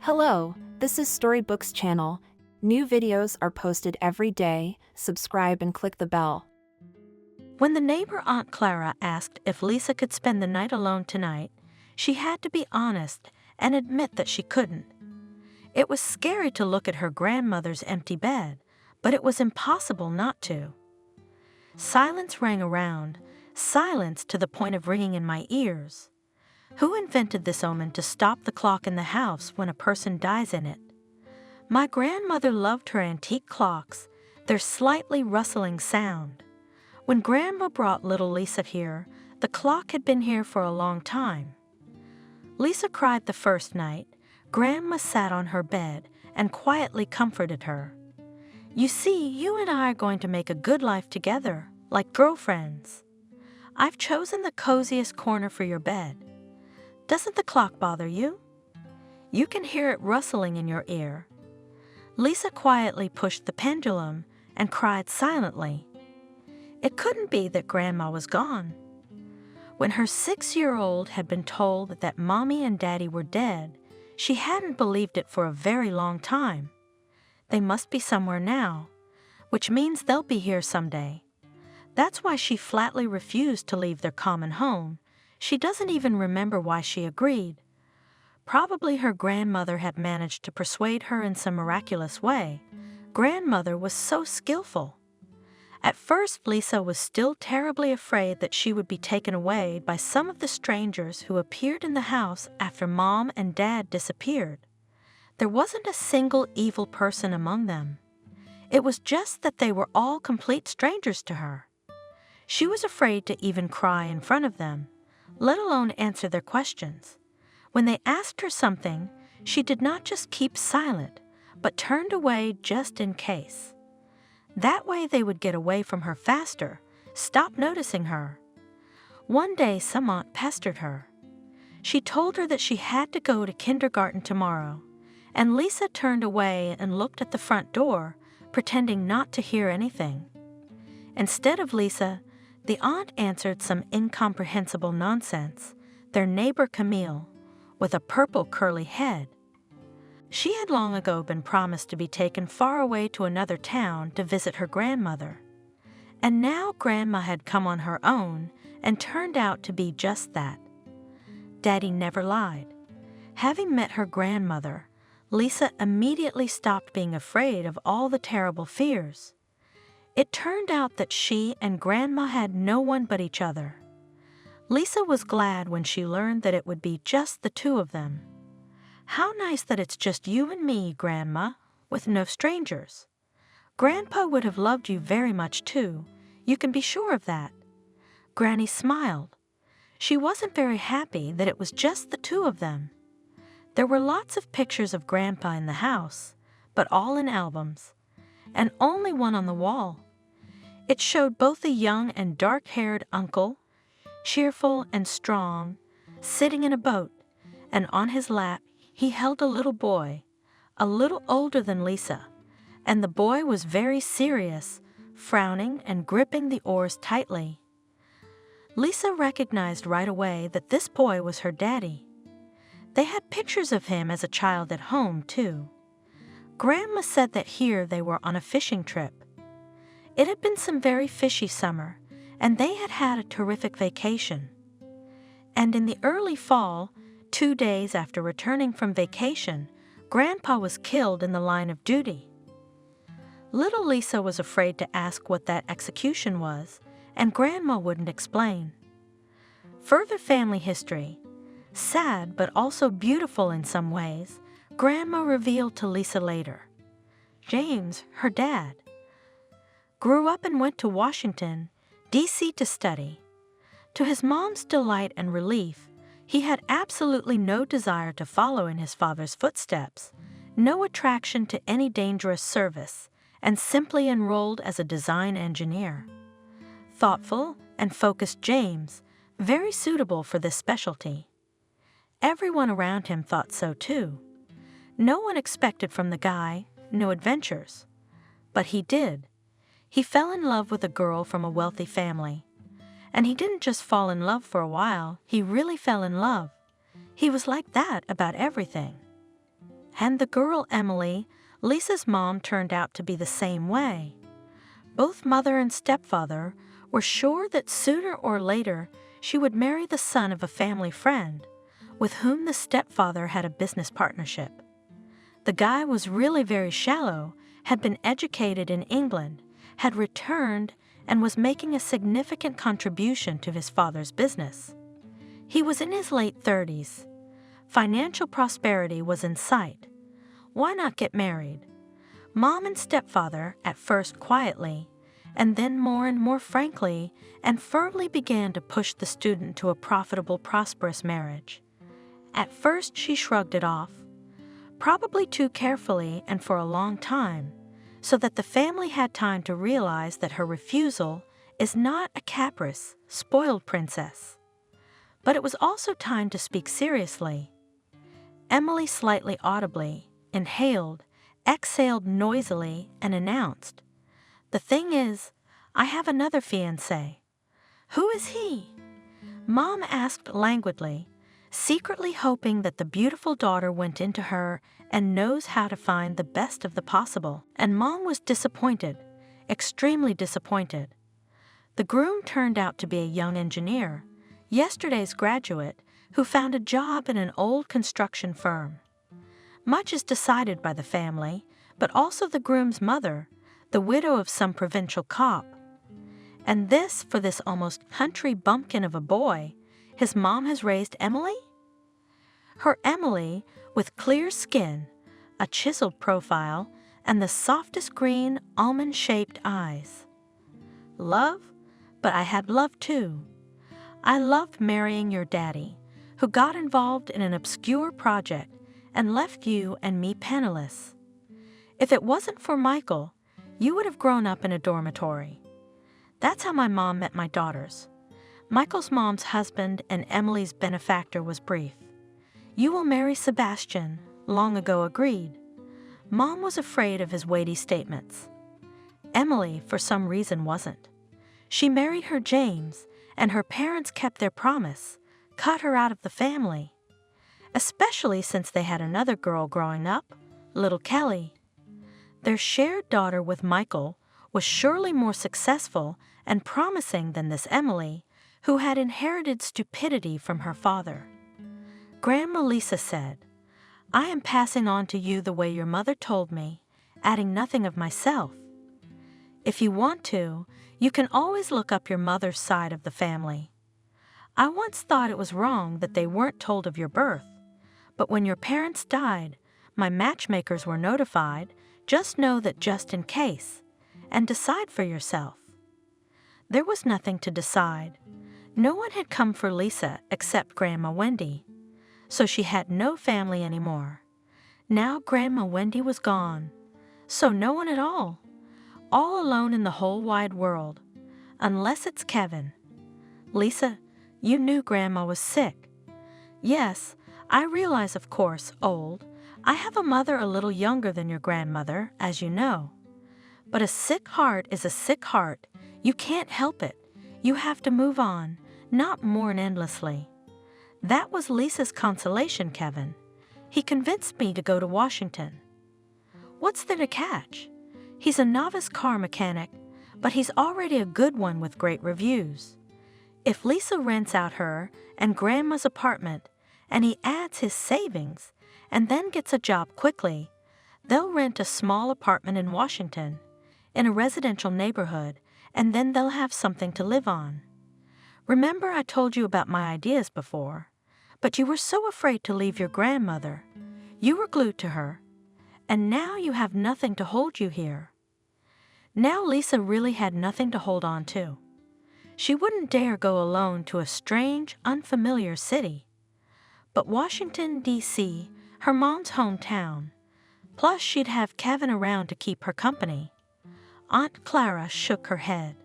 Hello, this is Storybooks channel. New videos are posted every day. Subscribe and click the bell. When the neighbor Aunt Clara asked if Lisa could spend the night alone tonight, she had to be honest and admit that she couldn't. It was scary to look at her grandmother's empty bed, but it was impossible not to. Silence rang around, silence to the point of ringing in my ears. Who invented this omen to stop the clock in the house when a person dies in it? My grandmother loved her antique clocks, their slightly rustling sound. When Grandma brought little Lisa here, the clock had been here for a long time. Lisa cried the first night. Grandma sat on her bed and quietly comforted her. "You see, you and I are going to make a good life together, like girlfriends. I've chosen the coziest corner for your bed. Doesn't the clock bother you? You can hear it rustling in your ear." Lisa quietly pushed the pendulum and cried silently. It couldn't be that Grandma was gone. When her 6-year-old had been told that Mommy and Daddy were dead, she hadn't believed it for a very long time. They must be somewhere now, which means they'll be here someday. That's why she flatly refused to leave their common home. She doesn't even remember why she agreed. Probably her grandmother had managed to persuade her in some miraculous way. Grandmother was so skillful. At first, Lisa was still terribly afraid that she would be taken away by some of the strangers who appeared in the house after Mom and Dad disappeared. There wasn't a single evil person among them. It was just that they were all complete strangers to her. She was afraid to even cry in front of them, let alone answer their questions. When they asked her something, she did not just keep silent, but turned away just in case. That way they would get away from her faster, stop noticing her. One day some aunt pestered her. She told her that she had to go to kindergarten tomorrow, and Lisa turned away and looked at the front door, pretending not to hear anything. Instead of Lisa, the aunt answered some incomprehensible nonsense, their neighbor Camille, with a purple curly head. She had long ago been promised to be taken far away to another town to visit her grandmother. And now Grandma had come on her own and turned out to be just that. Daddy never lied. Having met her grandmother, Lisa immediately stopped being afraid of all the terrible fears. It turned out that she and Grandma had no one but each other. Lisa was glad when she learned that it would be just the two of them. "How nice that it's just you and me, Grandma, with no strangers. Grandpa would have loved you very much too. You can be sure of that." Granny smiled. She wasn't very happy that it was just the two of them. There were lots of pictures of Grandpa in the house, but all in albums, and only one on the wall. It showed both a young and dark-haired uncle, cheerful and strong, sitting in a boat, and on his lap he held a little boy, a little older than Lisa, and the boy was very serious, frowning and gripping the oars tightly. Lisa recognized right away that this boy was her daddy. They had pictures of him as a child at home, too. Grandma said that here they were on a fishing trip. It had been some very fishy summer, and they had had a terrific vacation. And in the early fall, 2 days after returning from vacation, Grandpa was killed in the line of duty. Little Lisa was afraid to ask what that execution was, and Grandma wouldn't explain. Further family history, sad but also beautiful in some ways, Grandma revealed to Lisa later. James, her dad, grew up and went to Washington, D.C. to study. To his mom's delight and relief, he had absolutely no desire to follow in his father's footsteps, no attraction to any dangerous service, and simply enrolled as a design engineer. Thoughtful and focused James, very suitable for this specialty. Everyone around him thought so too. No one expected from the guy, no adventures. But he did. He fell in love with a girl from a wealthy family. And he didn't just fall in love for a while, he really fell in love. He was like that about everything. And the girl Emily, Lisa's mom, turned out to be the same way. Both mother and stepfather were sure that sooner or later she would marry the son of a family friend, with whom the stepfather had a business partnership. The guy was really very shallow, had been educated in England, had returned, and was making a significant contribution to his father's business. He was in his late 30s. Financial prosperity was in sight. Why not get married? Mom and stepfather, at first quietly, and then more and more frankly and firmly, began to push the student to a profitable, prosperous marriage. At first she shrugged it off, probably too carefully and for a long time, so that the family had time to realize that her refusal is not a caprice, spoiled princess. But it was also time to speak seriously. Emily slightly audibly inhaled, exhaled noisily, and announced, "The thing is, I have another fiancé." "Who is he?" Mom asked languidly, secretly hoping that the beautiful daughter went into her and knows how to find the best of the possible. And Mom was disappointed, extremely disappointed. The groom turned out to be a young engineer, yesterday's graduate, who found a job in an old construction firm. Much is decided by the family, but also the groom's mother, the widow of some provincial cop. And this, for this almost country bumpkin of a boy, his mom has raised Emily? Her Emily, with clear skin, a chiseled profile, and the softest green, almond-shaped eyes. Love? But I had love too. I loved marrying your daddy, who got involved in an obscure project and left you and me penniless. If it wasn't for Michael, you would have grown up in a dormitory. That's how my mom met my daughters. Michael's mom's husband and Emily's benefactor was brief. "You will marry Sebastian," long ago agreed. Mom was afraid of his weighty statements. Emily, for some reason, wasn't. She married her James, and her parents kept their promise, cut her out of the family. Especially since they had another girl growing up, little Kelly. Their shared daughter with Michael was surely more successful and promising than this Emily, who had inherited stupidity from her father. Grandma Lisa said, "I am passing on to you the way your mother told me, adding nothing of myself. If you want to, you can always look up your mother's side of the family. I once thought it was wrong that they weren't told of your birth, but when your parents died, my matchmakers were notified. Just know that just in case, and decide for yourself." There was nothing to decide. No one had come for Lisa except Grandma Wendy, so she had no family anymore. Now Grandma Wendy was gone, so no one at all alone in the whole wide world, unless it's Kevin. "Lisa, you knew Grandma was sick." "Yes, I realize, of course, old. I have a mother a little younger than your grandmother, as you know. But a sick heart is a sick heart. You can't help it. You have to move on, not mourn endlessly." That was Lisa's consolation, Kevin. "He convinced me to go to Washington." "What's there to catch? He's a novice car mechanic, but he's already a good one with great reviews. If Lisa rents out her and Grandma's apartment, and he adds his savings, and then gets a job quickly, they'll rent a small apartment in Washington, in a residential neighborhood, and then they'll have something to live on. Remember I told you about my ideas before, but you were so afraid to leave your grandmother. You were glued to her, and now you have nothing to hold you here." Now Lisa really had nothing to hold on to. She wouldn't dare go alone to a strange, unfamiliar city. But Washington, D.C., her mom's hometown. Plus she'd have Kevin around to keep her company. Aunt Clara shook her head.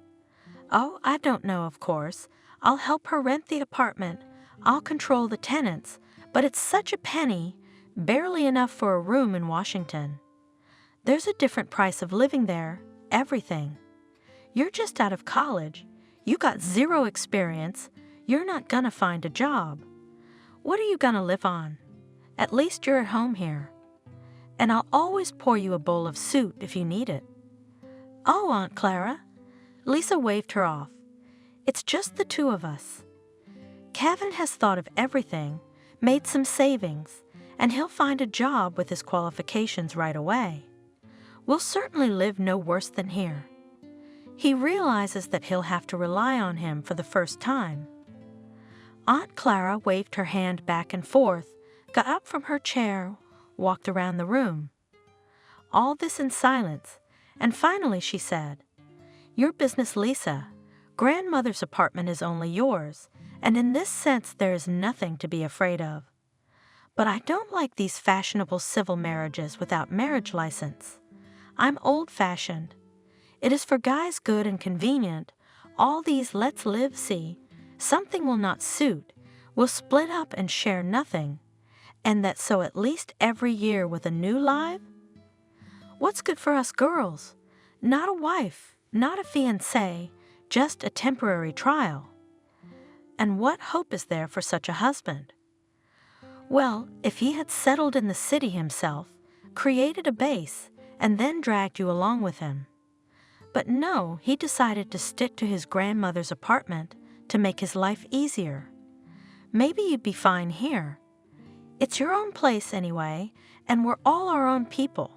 "Oh, I don't know, of course. I'll help her rent the apartment. I'll control the tenants, but it's such a penny, barely enough for a room in Washington. There's a different price of living there, everything. You're just out of college. You got zero experience. You're not gonna find a job. What are you gonna live on? At least you're at home here." and I'll always pour you a bowl of soup if you need it." "Oh, Aunt Clara." Lisa waved her off. "It's just the two of us. Kevin has thought of everything, made some savings, and he'll find a job with his qualifications right away. We'll certainly live no worse than here. He realizes that he'll have to rely on him for the first time." Aunt Clara waved her hand back and forth, got up from her chair, walked around the room. All this in silence, and finally she said, "Your business, Lisa. Grandmother's apartment is only yours, and in this sense there is nothing to be afraid of. But I don't like these fashionable civil marriages without marriage license. I'm old-fashioned. It is for guys good and convenient. All these let's live see, something will not suit, we'll split up and share nothing, and that so at least every year with a new life? What's good for us girls? Not a wife, not a fiancé, just a temporary trial. And what hope is there for such a husband? Well, if he had settled in the city himself, created a base, and then dragged you along with him. But no, he decided to stick to his grandmother's apartment to make his life easier. Maybe you'd be fine here. It's your own place anyway, and we're all our own people.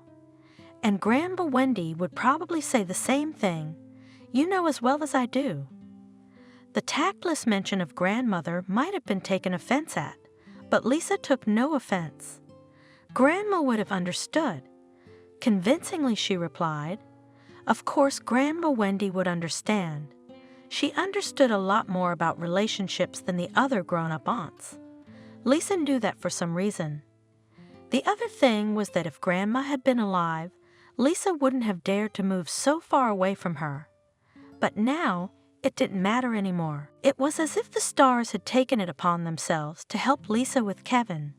And Grandma Wendy would probably say the same thing. You know as well as I do." The tactless mention of grandmother might have been taken offense at, but Lisa took no offense. Grandma would have understood. Convincingly she replied, "Of course Grandma Wendy would understand. She understood a lot more about relationships than the other grown-up aunts. Lisa knew that for some reason. The other thing was that if Grandma had been alive, Lisa wouldn't have dared to move so far away from her. But now, it didn't matter anymore. It was as if the stars had taken it upon themselves to help Lisa with Kevin.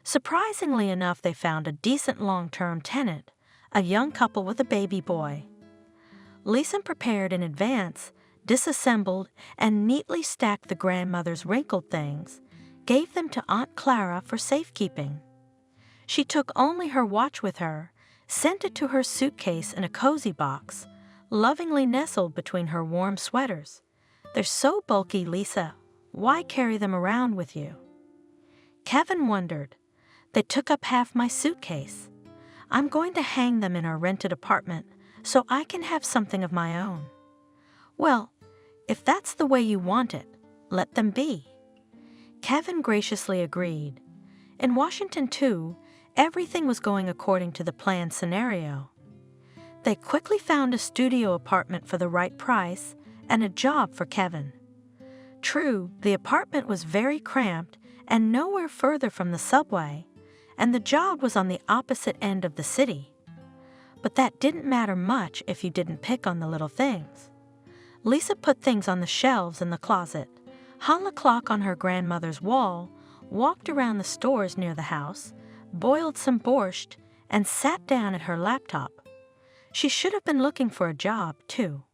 Surprisingly enough, they found a decent long-term tenant, a young couple with a baby boy. Lisa prepared in advance, disassembled, and neatly stacked the grandmother's wrinkled things, gave them to Aunt Clara for safekeeping. She took only her watch with her, sent it to her suitcase in a cozy box, lovingly nestled between her warm sweaters. "They're so bulky, Lisa. Why carry them around with you?" Kevin wondered. "They took up half my suitcase. I'm going to hang them in our rented apartment so I can have something of my own." "Well, if that's the way you want it, let them be." Kevin graciously agreed. In Washington, too, everything was going according to the planned scenario. They quickly found a studio apartment for the right price and a job for Kevin. True, the apartment was very cramped and nowhere further from the subway, and the job was on the opposite end of the city. But that didn't matter much if you didn't pick on the little things. Lisa put things on the shelves in the closet, hung a clock on her grandmother's wall, walked around the stores near the house, boiled some borscht, and sat down at her laptop. She should have been looking for a job, too.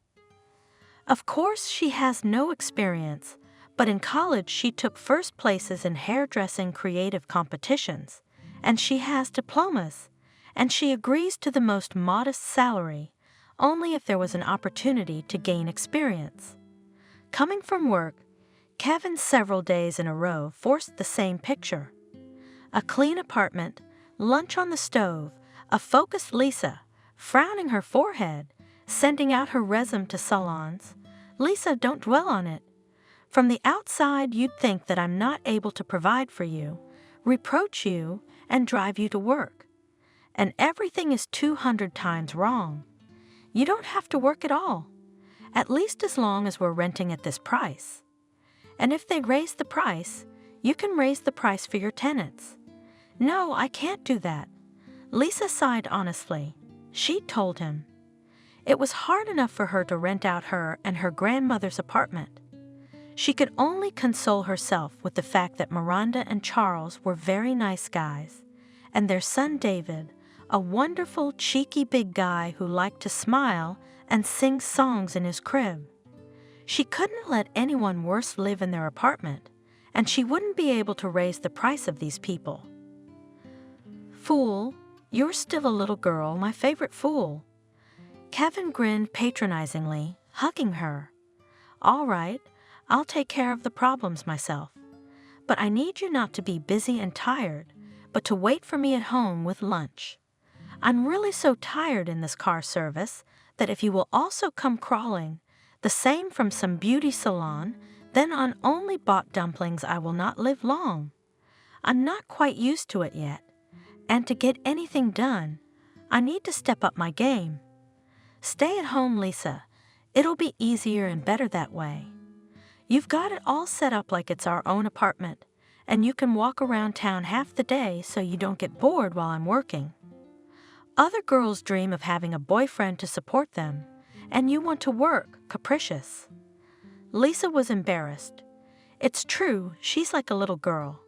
Of course, she has no experience, but in college she took first places in hairdressing creative competitions, and she has diplomas, and she agrees to the most modest salary, only if there was an opportunity to gain experience. Coming from work, Kevin several days in a row forced the same picture. A clean apartment, lunch on the stove, a focused Lisa, frowning her forehead, sending out her resume to salons. "Lisa, don't dwell on it. From the outside, you'd think that I'm not able to provide for you, reproach you, and drive you to work. And everything is 200 times wrong. You don't have to work at all, at least as long as we're renting at this price. And if they raise the price, you can raise the price for your tenants." "No, I can't do that." Lisa sighed honestly. She told him. It was hard enough for her to rent out her and her grandmother's apartment. She could only console herself with the fact that Miranda and Charles were very nice guys, and their son David, a wonderful, cheeky big guy who liked to smile and sing songs in his crib. She couldn't let anyone worse live in their apartment, and she wouldn't be able to raise the price of these people. "Fool," You're still a little girl, my favorite fool." Kevin grinned patronizingly, hugging her. "All right, I'll take care of the problems myself. But I need you not to be busy and tired, but to wait for me at home with lunch. I'm really so tired in this car service that if you will also come crawling, the same from some beauty salon, then on only bought dumplings I will not live long. I'm not quite used to it yet, and to get anything done, I need to step up my game. Stay at home, Lisa. It'll be easier and better that way. You've got it all set up like it's our own apartment, and you can walk around town half the day so you don't get bored while I'm working. Other girls dream of having a boyfriend to support them, and you want to work, capricious." Lisa was embarrassed. It's true, she's like a little girl.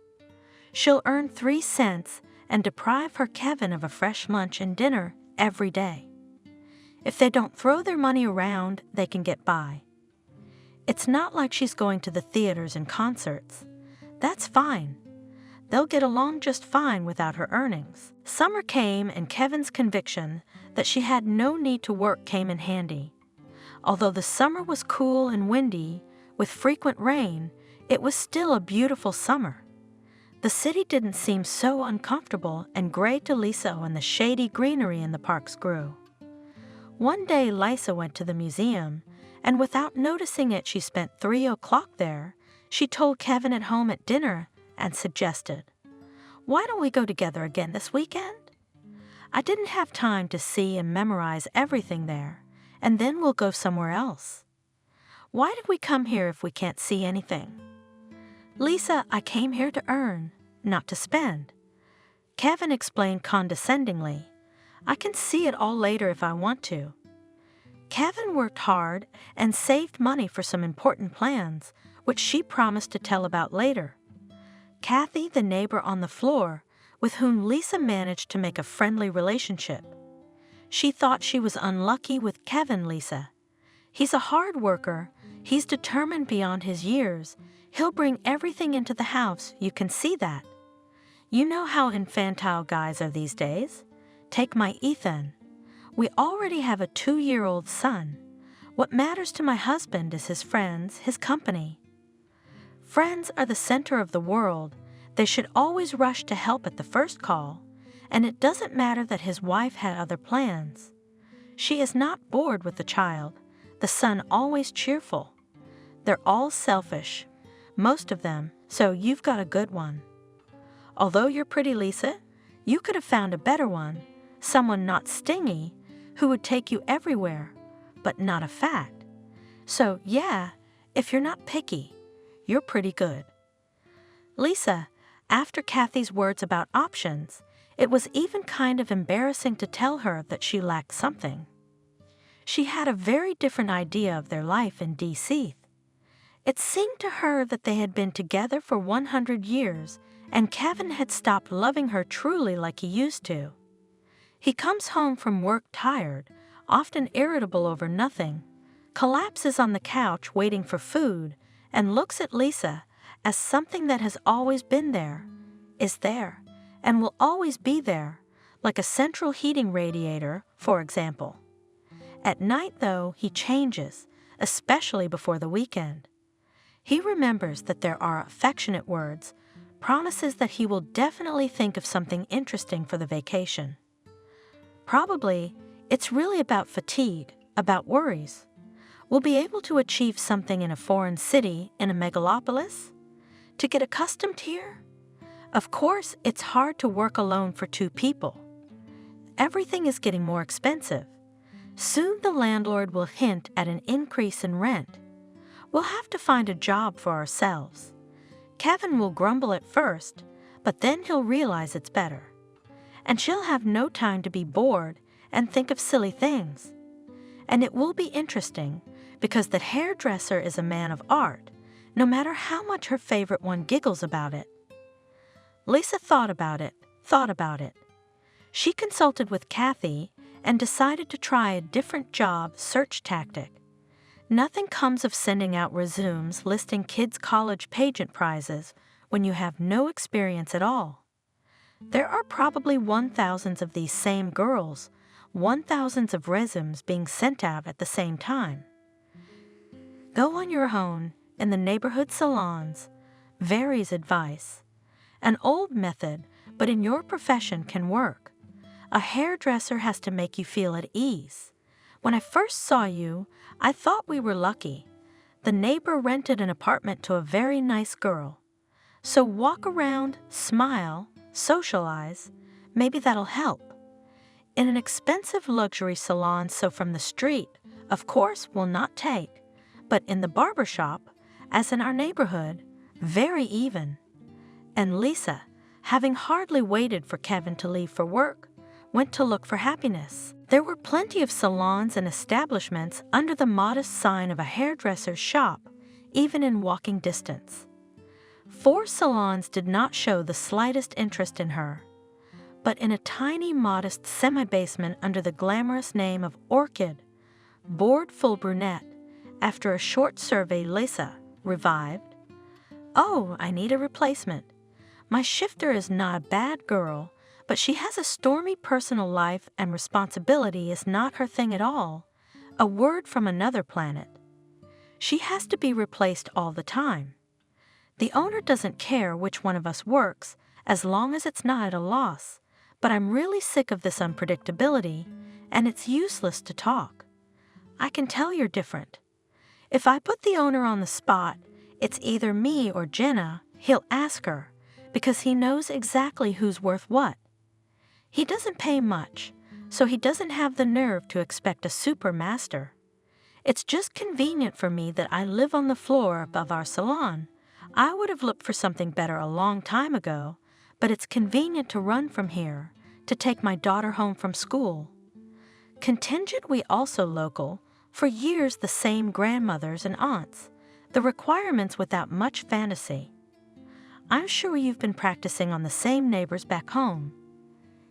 She'll earn 3 cents and deprive her Kevin of a fresh lunch and dinner every day. If they don't throw their money around, they can get by. It's not like she's going to the theaters and concerts. That's fine. They'll get along just fine without her earnings. Summer came, and Kevin's conviction that she had no need to work came in handy. Although the summer was cool and windy, with frequent rain, it was still a beautiful summer. The city didn't seem so uncomfortable and gray to Lisa when the shady greenery in the parks grew. One day Lisa went to the museum, and without noticing it she spent 3 o'clock there. She told Kevin at home at dinner and suggested, "Why don't we go together again this weekend? I didn't have time to see and memorize everything there, and then we'll go somewhere else. Why did we come here if we can't see anything?" "Lisa, I came here to earn, not to spend." Kevin explained condescendingly, "I can see it all later if I want to." Kevin worked hard and saved money for some important plans, which she promised to tell about later. Kathy, the neighbor on the floor, with whom Lisa managed to make a friendly relationship. She thought she was unlucky with Kevin, Lisa. He's a hard worker, he's determined beyond his years, he'll bring everything into the house, you can see that. You know how infantile guys are these days. Take my Ethan. We already have a 2-year-old son. What matters to my husband is his friends, his company. Friends are the center of the world. They should always rush to help at the first call, and it doesn't matter that his wife had other plans. She is not bored with the child, the son always cheerful. They're all selfish, most of them, so you've got a good one. Although you're pretty, Lisa, you could have found a better one, someone not stingy, who would take you everywhere, but not a fact. So yeah, if you're not picky, you're pretty good." Lisa, after Kathy's words about options, it was even kind of embarrassing to tell her that she lacked something. She had a very different idea of their life in D.C. It seemed to her that they had been together for 100 years, and Kevin had stopped loving her truly like he used to. He comes home from work tired, often irritable over nothing, collapses on the couch waiting for food, and looks at Lisa as something that has always been there, is there, and will always be there, like a central heating radiator, for example. At night, though, he changes, especially before the weekend. He remembers that there are affectionate words, promises that he will definitely think of something interesting for the vacation. Probably, it's really about fatigue, about worries. We'll be able to achieve something in a foreign city, in a megalopolis? To get accustomed here? Of course, it's hard to work alone for 2 people. Everything is getting more expensive. Soon the landlord will hint at an increase in rent. We'll have to find a job for ourselves. Kevin will grumble at first, but then he'll realize it's better. And she'll have no time to be bored and think of silly things. And it will be interesting, because the hairdresser is a man of art, no matter how much her favorite one giggles about it. Lisa thought about it. She consulted with Kathy and decided to try a different job search tactic. Nothing comes of sending out resumes listing kids' college pageant prizes when you have no experience at all. There are probably 1,000 of these same girls, 1,000 of resumes being sent out at the same time. Go on your own in the neighborhood salons, varies advice. An old method, but in your profession can work. A hairdresser has to make you feel at ease. When I first saw you, I thought we were lucky. The neighbor rented an apartment to a very nice girl. So walk around, smile, socialize. Maybe that'll help. In an expensive luxury salon, so from the street, of course, will not take. But in the barber shop, as in our neighborhood, very even. And Lisa, having hardly waited for Kevin to leave for work, went to look for happiness. There were plenty of salons and establishments under the modest sign of a hairdresser's shop, even in walking distance. 4 salons did not show the slightest interest in her. But in a tiny, modest semi-basement under the glamorous name of Orchid, bored full brunette, after a short survey, Lisa revived. "Oh, I need a replacement. My shifter is not a bad girl, but she has a stormy personal life and responsibility is not her thing at all. A word from another planet. She has to be replaced all the time. The owner doesn't care which one of us works, as long as it's not at a loss, but I'm really sick of this unpredictability, and it's useless to talk. I can tell you're different. If I put the owner on the spot, it's either me or Jenna, he'll ask her, because he knows exactly who's worth what. He doesn't pay much, so he doesn't have the nerve to expect a super master. It's just convenient for me that I live on the floor above our salon. I would have looked for something better a long time ago, but it's convenient to run from here, to take my daughter home from school. Contingent we also local, for years the same grandmothers and aunts, the requirements without much fantasy. I'm sure you've been practicing on the same neighbors back home."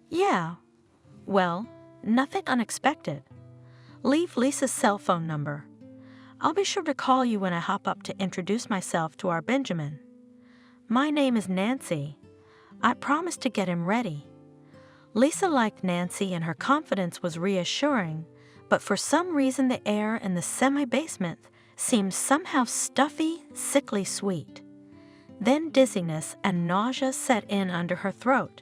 "Yeah. Well, nothing unexpected. Leave Lisa's cell phone number. I'll be sure to call you when I hop up to introduce myself to our Benjamin. My name is Nancy. I promised to get him ready." Lisa liked Nancy and her confidence was reassuring, but for some reason the air in the semi-basement seemed somehow stuffy, sickly sweet. Then dizziness and nausea set in under her throat.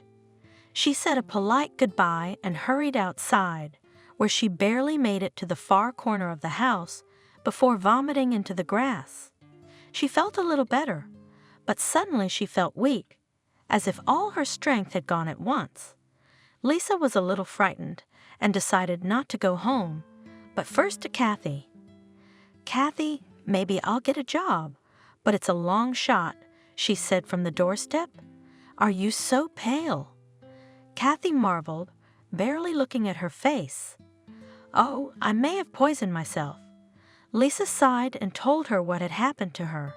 She said a polite goodbye and hurried outside, where she barely made it to the far corner of the house before vomiting into the grass. She felt a little better, but suddenly she felt weak, as if all her strength had gone at once. Lisa was a little frightened and decided not to go home, but first to Kathy. "Kathy, maybe I'll get a job, but it's a long shot," she said from the doorstep. "Are you so pale?" Kathy marveled, barely looking at her face. "Oh, I may have poisoned myself." Lisa sighed and told her what had happened to her.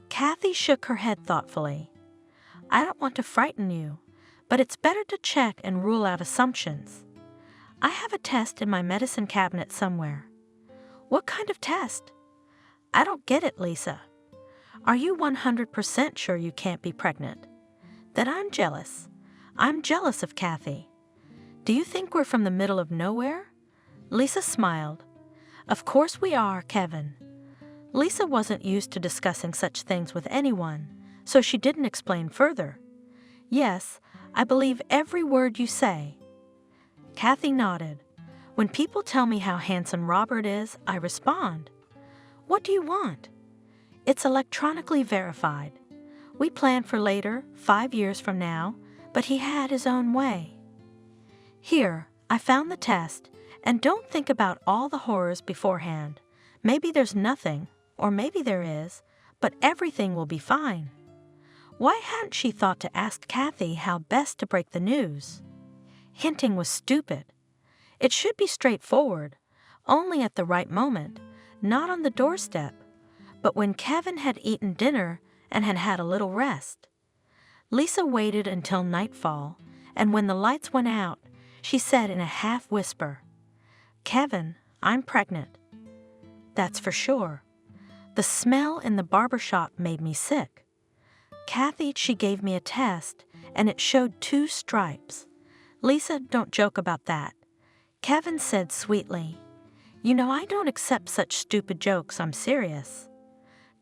Kathy shook her head thoughtfully. "I don't want to frighten you, but it's better to check and rule out assumptions. I have a test in my medicine cabinet somewhere." "What kind of test?" "I don't get it, Lisa." "Are you 100% sure you can't be pregnant?" "Then I'm jealous. I'm jealous of Kathy." "Do you think we're from the middle of nowhere?" Lisa smiled. "Of course we are, Kevin." Lisa wasn't used to discussing such things with anyone, so she didn't explain further. "Yes, I believe every word you say." Kathy nodded. "When people tell me how handsome Robert is, I respond. What do you want?" "It's electronically verified. We planned for later, 5 years from now, but he had his own way." "Here, I found the test, and don't think about all the horrors beforehand. Maybe there's nothing, or maybe there is, but everything will be fine." Why hadn't she thought to ask Kathy how best to break the news? Hinting was stupid. It should be straightforward, only at the right moment, not on the doorstep, but when Kevin had eaten dinner and had had a little rest. Lisa waited until nightfall, and when the lights went out, she said in a half-whisper, "Kevin, I'm pregnant." "That's for sure. The smell in the barber shop made me sick. Kathy, she gave me a test, and it showed 2 stripes. "Lisa, don't joke about that." Kevin said sweetly. "You know I don't accept such stupid jokes, I'm serious."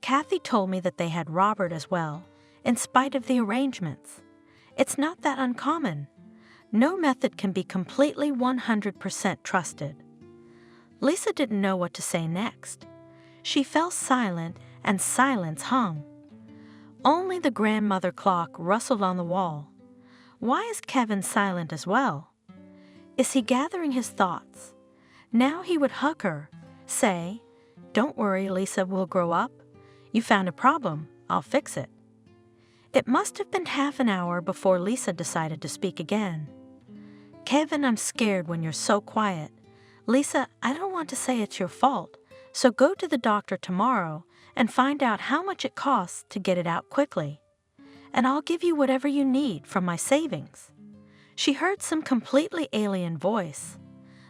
Kathy told me that they had Robert as well, in spite of the arrangements. It's not that uncommon. No method can be completely 100% trusted. Lisa didn't know what to say next. She fell silent, and silence hung. Only the grandmother clock rustled on the wall. Why is Kevin silent as well? Is he gathering his thoughts? Now he would hug her, say, "Don't worry, Lisa, we'll grow up. You found a problem, I'll fix it." It must have been half an hour before Lisa decided to speak again. "Kevin, I'm scared when you're so quiet. Lisa, I don't want to say it's your fault, so go to the doctor tomorrow and find out how much it costs to get it out quickly. And I'll give you whatever you need from my savings." She heard some completely alien voice.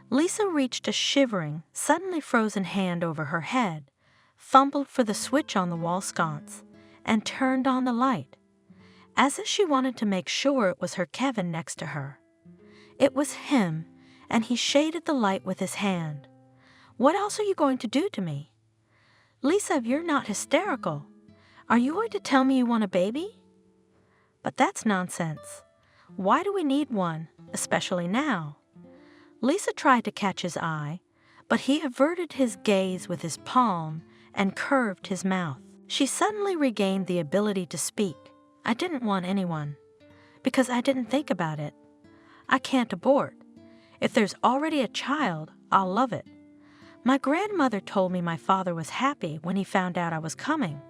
Lisa reached a shivering, suddenly frozen hand over her head, fumbled for the switch on the wall sconce, and turned on the light, as if she wanted to make sure it was her Kevin next to her. It was him, and he shaded the light with his hand. "What else are you going to do to me?" "Lisa, you're not hysterical. Are you going to tell me you want a baby?" "But that's nonsense. Why do we need one, especially now?" Lisa tried to catch his eye, but he averted his gaze with his palm and curved his mouth. She suddenly regained the ability to speak. "I didn't want anyone, because I didn't think about it. I can't abort. If there's already a child, I'll love it. My grandmother told me my father was happy when he found out I was coming,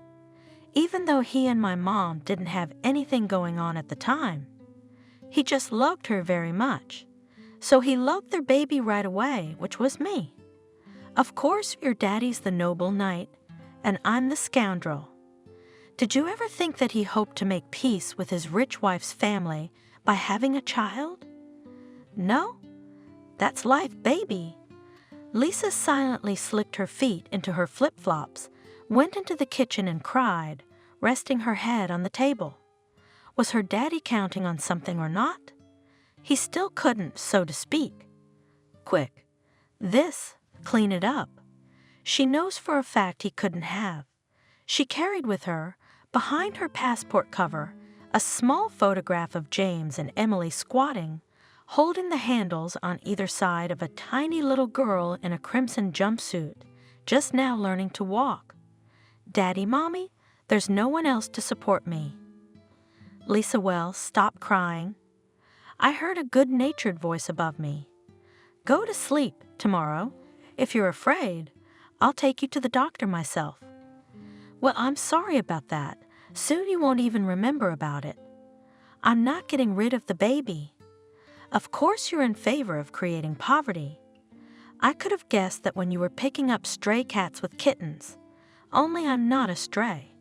even though he and my mom didn't have anything going on at the time. He just loved her very much, so he loved their baby right away, which was me. Of course, your daddy's the noble knight, and I'm the scoundrel. Did you ever think that he hoped to make peace with his rich wife's family by having a child? No? That's life, baby." Lisa silently slicked her feet into her flip-flops, went into the kitchen and cried, resting her head on the table. Was her daddy counting on something or not? He still couldn't, so to speak. Quick. This, clean it up. She knows for a fact he couldn't have. She carried with her, behind her passport cover, a small photograph of James and Emily squatting, holding the handles on either side of a tiny little girl in a crimson jumpsuit, just now learning to walk. "Daddy, Mommy, there's no one else to support me." Lisa Wells stopped crying. I heard a good-natured voice above me. "Go to sleep tomorrow. If you're afraid, I'll take you to the doctor myself." "Well, I'm sorry about that. Soon you won't even remember about it." "I'm not getting rid of the baby." "Of course you're in favor of creating poverty. I could have guessed that when you were picking up stray cats with kittens. Only I'm not a stray."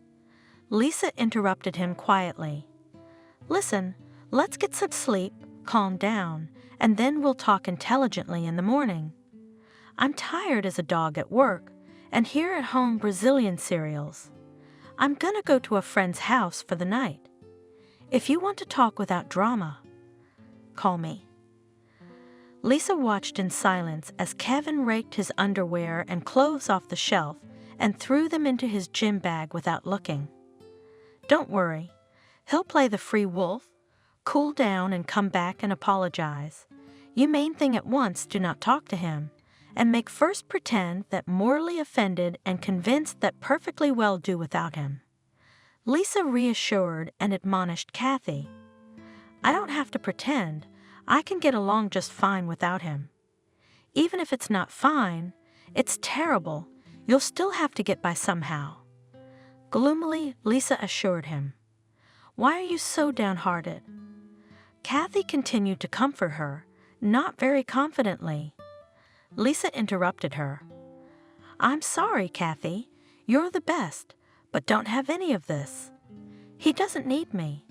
Lisa interrupted him quietly. "Listen, let's get some sleep, calm down, and then we'll talk intelligently in the morning. I'm tired as a dog at work, and here at home Brazilian cereals. I'm gonna go to a friend's house for the night. If you want to talk without drama, call me." Lisa watched in silence as Kevin raked his underwear and clothes off the shelf and threw them into his gym bag without looking. "Don't worry. He'll play the free wolf, cool down and come back and apologize. You main thing at once, do not talk to him, and make first pretend that morally offended and convinced that perfectly well do without him." Lisa reassured and admonished Kathy. "I don't have to pretend. I can get along just fine without him. Even if it's not fine, it's terrible. You'll still have to get by somehow." Gloomily, Lisa assured him. "Why are you so downhearted?" Kathy continued to comfort her, not very confidently. Lisa interrupted her. "I'm sorry, Kathy. You're the best, but don't have any of this. He doesn't need me.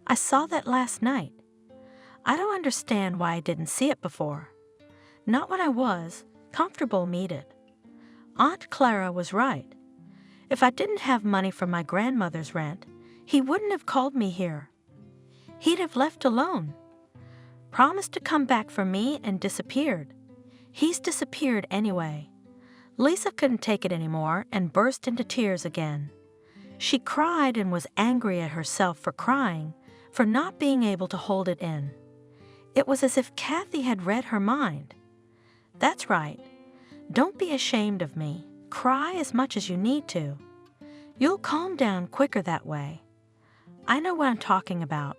I saw that last night. I don't understand why I didn't see it before. Not when I was comfortable needed. Aunt Clara was right. If I didn't have money for my grandmother's rent, he wouldn't have called me here. He'd have left alone. Promised to come back for me and disappeared. He's disappeared anyway. Lisa couldn't take it anymore and burst into tears again. She cried and was angry at herself for crying, for not being able to hold it in. It was as if Kathy had read her mind. That's right. Don't be ashamed of me. Cry as much as you need to. You'll calm down quicker that way. I know what I'm talking about.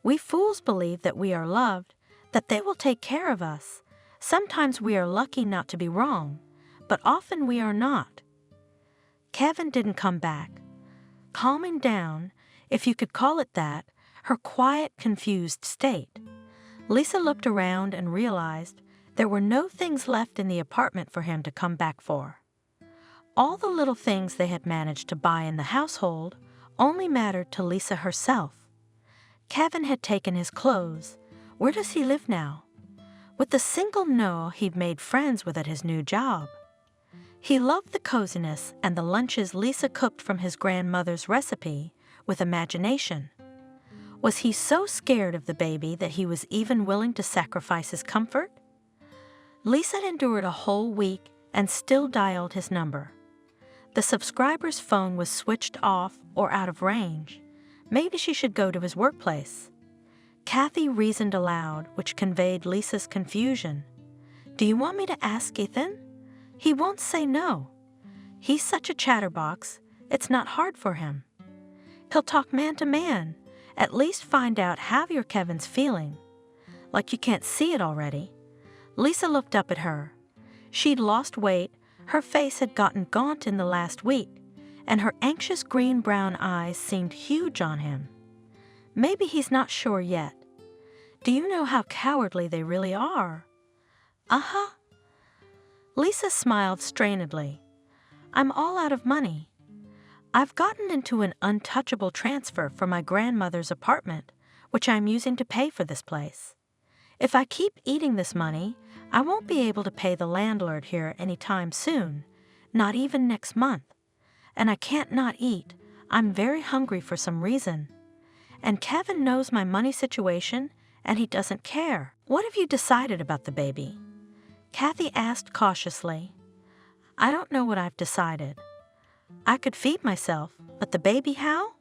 We fools believe that we are loved, that they will take care of us. Sometimes we are lucky not to be wrong, but often we are not. Kevin didn't come back. Calming down, if you could call it that, her quiet, confused state, Lisa looked around and realized there were no things left in the apartment for him to come back for. All the little things they had managed to buy in the household only mattered to Lisa herself. Kevin had taken his clothes. Where does he live now? With the single Noah he'd made friends with at his new job. He loved the coziness and the lunches Lisa cooked from his grandmother's recipe with imagination. Was he so scared of the baby that he was even willing to sacrifice his comfort? Lisa endured a whole week and still dialed his number. The subscriber's phone was switched off or out of range. Maybe she should go to his workplace. Kathy reasoned aloud, which conveyed Lisa's confusion. Do you want me to ask Ethan? He won't say no. He's such a chatterbox, it's not hard for him. He'll talk man to man, at least find out how your Kevin's feeling. Like you can't see it already. Lisa looked up at her. She'd lost weight, her face had gotten gaunt in the last week, and her anxious green-brown eyes seemed huge on him. Maybe he's not sure yet. Do you know how cowardly they really are? Uh-huh. Lisa smiled strainedly. I'm all out of money. I've gotten into an untouchable transfer from my grandmother's apartment, which I'm using to pay for this place. If I keep eating this money, I won't be able to pay the landlord here any time soon, not even next month. And I can't not eat. I'm very hungry for some reason. And Kevin knows my money situation, and he doesn't care. What have you decided about the baby? Kathy asked cautiously. I don't know what I've decided. I could feed myself, but the baby how?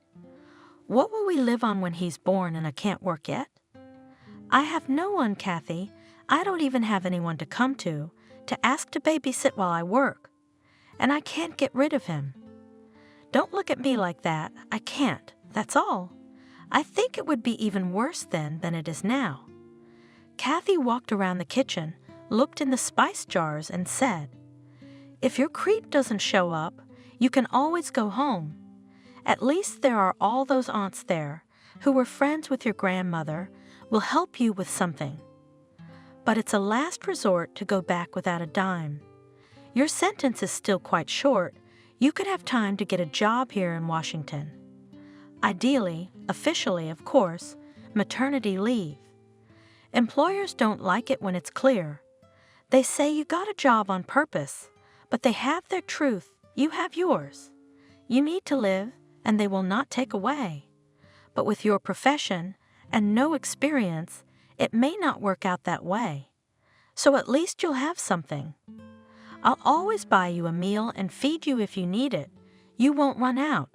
What will we live on when he's born and I can't work yet? I have no one, Kathy. I don't even have anyone to come to ask to babysit while I work. And I can't get rid of him. Don't look at me like that. I can't, that's all. I think it would be even worse then than it is now. Kathy walked around the kitchen, looked in the spice jars, and said, If your creep doesn't show up, you can always go home. At least there are all those aunts there, who were friends with your grandmother, will help you with something. But it's a last resort to go back without a dime. Your sentence is still quite short. You could have time to get a job here in Washington. Ideally, officially, of course, maternity leave. Employers don't like it when it's clear. They say you got a job on purpose, but they have their truth, you have yours. You need to live, and they will not take away. But with your profession and no experience, it may not work out that way. So at least you'll have something. I'll always buy you a meal and feed you if you need it. You won't run out.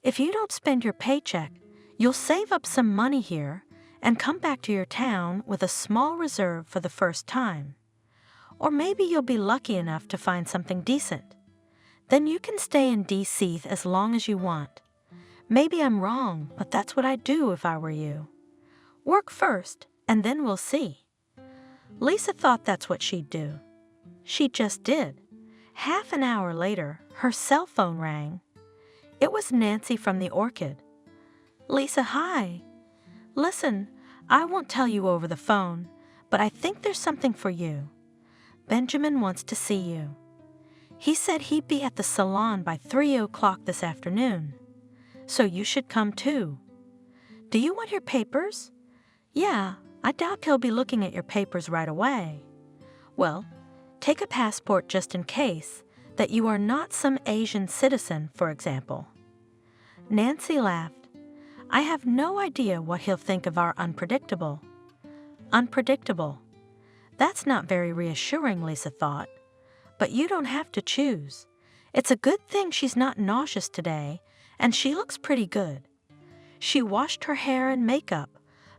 If you don't spend your paycheck, you'll save up some money here and come back to your town with a small reserve for the first time. Or maybe you'll be lucky enough to find something decent. Then you can stay in D.C. as long as you want. Maybe I'm wrong, but that's what I'd do if I were you. Work first, and then we'll see. Lisa thought that's what she'd do. She just did. Half an hour later, her cell phone rang. It was Nancy from the Orchid. Lisa, hi. Listen, I won't tell you over the phone, but I think there's something for you. Benjamin wants to see you. He said he'd be at the salon by 3 o'clock this afternoon. So you should come too. Do you want your papers? Yeah, I doubt he'll be looking at your papers right away. Well, take a passport just in case, that you are not some Asian citizen, for example. Nancy laughed. I have no idea what he'll think of our unpredictable. Unpredictable. That's not very reassuring, Lisa thought. But you don't have to choose. It's a good thing she's not nauseous today, and she looks pretty good. She washed her hair and makeup,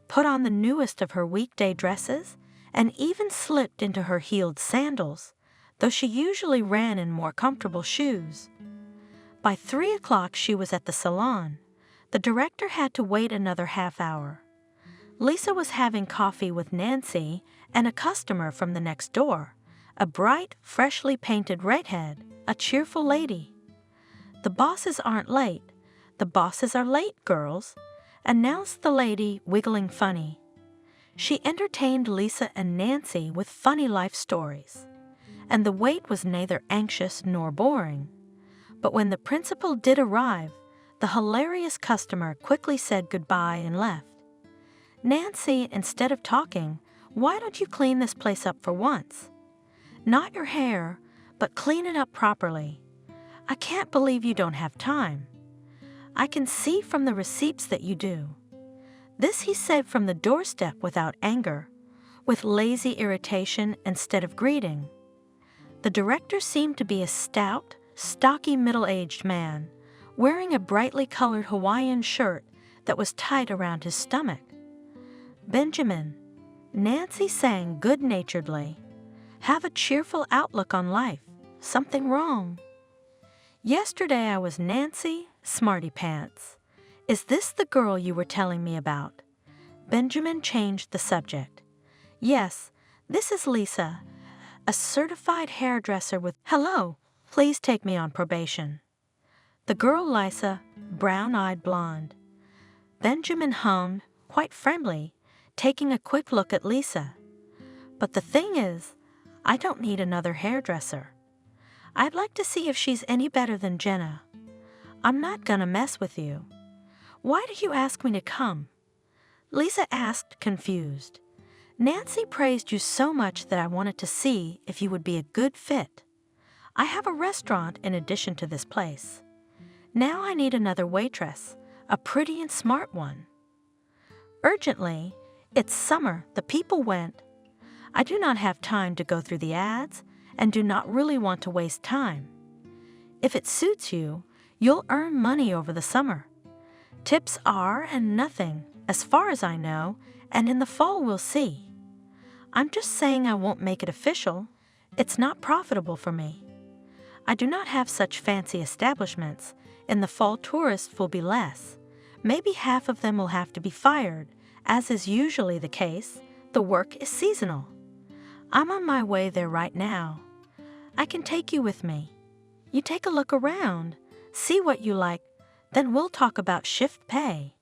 put on the newest of her weekday dresses, and even slipped into her heeled sandals, though she usually ran in more comfortable shoes. By 3 o'clock she was at the salon. The director had to wait another half hour. Lisa was having coffee with Nancy and a customer from the next door, a bright, freshly painted redhead, a cheerful lady. "The bosses aren't late. The bosses are late, girls," announced the lady, wiggling funny. She entertained Lisa and Nancy with funny life stories, and the wait was neither anxious nor boring. But when the principal did arrive, the hilarious customer quickly said goodbye and left. "Nancy, instead of talking, why don't you clean this place up for once? Not your hair, but clean it up properly. I can't believe you don't have time. I can see from the receipts that you do." This he said from the doorstep without anger, with lazy irritation instead of greeting. The director seemed to be a stout, stocky middle-aged man, wearing a brightly colored Hawaiian shirt that was tight around his stomach. "Benjamin," Nancy sang good-naturedly, "have a cheerful outlook on life. Something wrong?" "Yesterday I was Nancy, Smarty Pants. Is this the girl you were telling me about?" Benjamin changed the subject. "Yes, this is Lisa, a certified hairdresser with—" "Hello, please take me on probation." "The girl Lisa, brown-eyed blonde." Benjamin hummed, quite friendly, taking a quick look at Lisa. "But the thing is, I don't need another hairdresser. I'd like to see if she's any better than Jenna. I'm not gonna mess with you. Why did you ask me to come?" Lisa asked, confused. "Nancy praised you so much that I wanted to see if you would be a good fit. I have a restaurant in addition to this place. Now I need another waitress, a pretty and smart one. Urgently, it's summer, the people went. I do not have time to go through the ads and do not really want to waste time. If it suits you, you'll earn money over the summer. Tips are and nothing, as far as I know, and in the fall we'll see. I'm just saying I won't make it official. It's not profitable for me. I do not have such fancy establishments. In the fall tourists will be less. Maybe half of them will have to be fired. As is usually the case, the work is seasonal. I'm on my way there right now. I can take you with me. You take a look around, see what you like, then we'll talk about shift pay."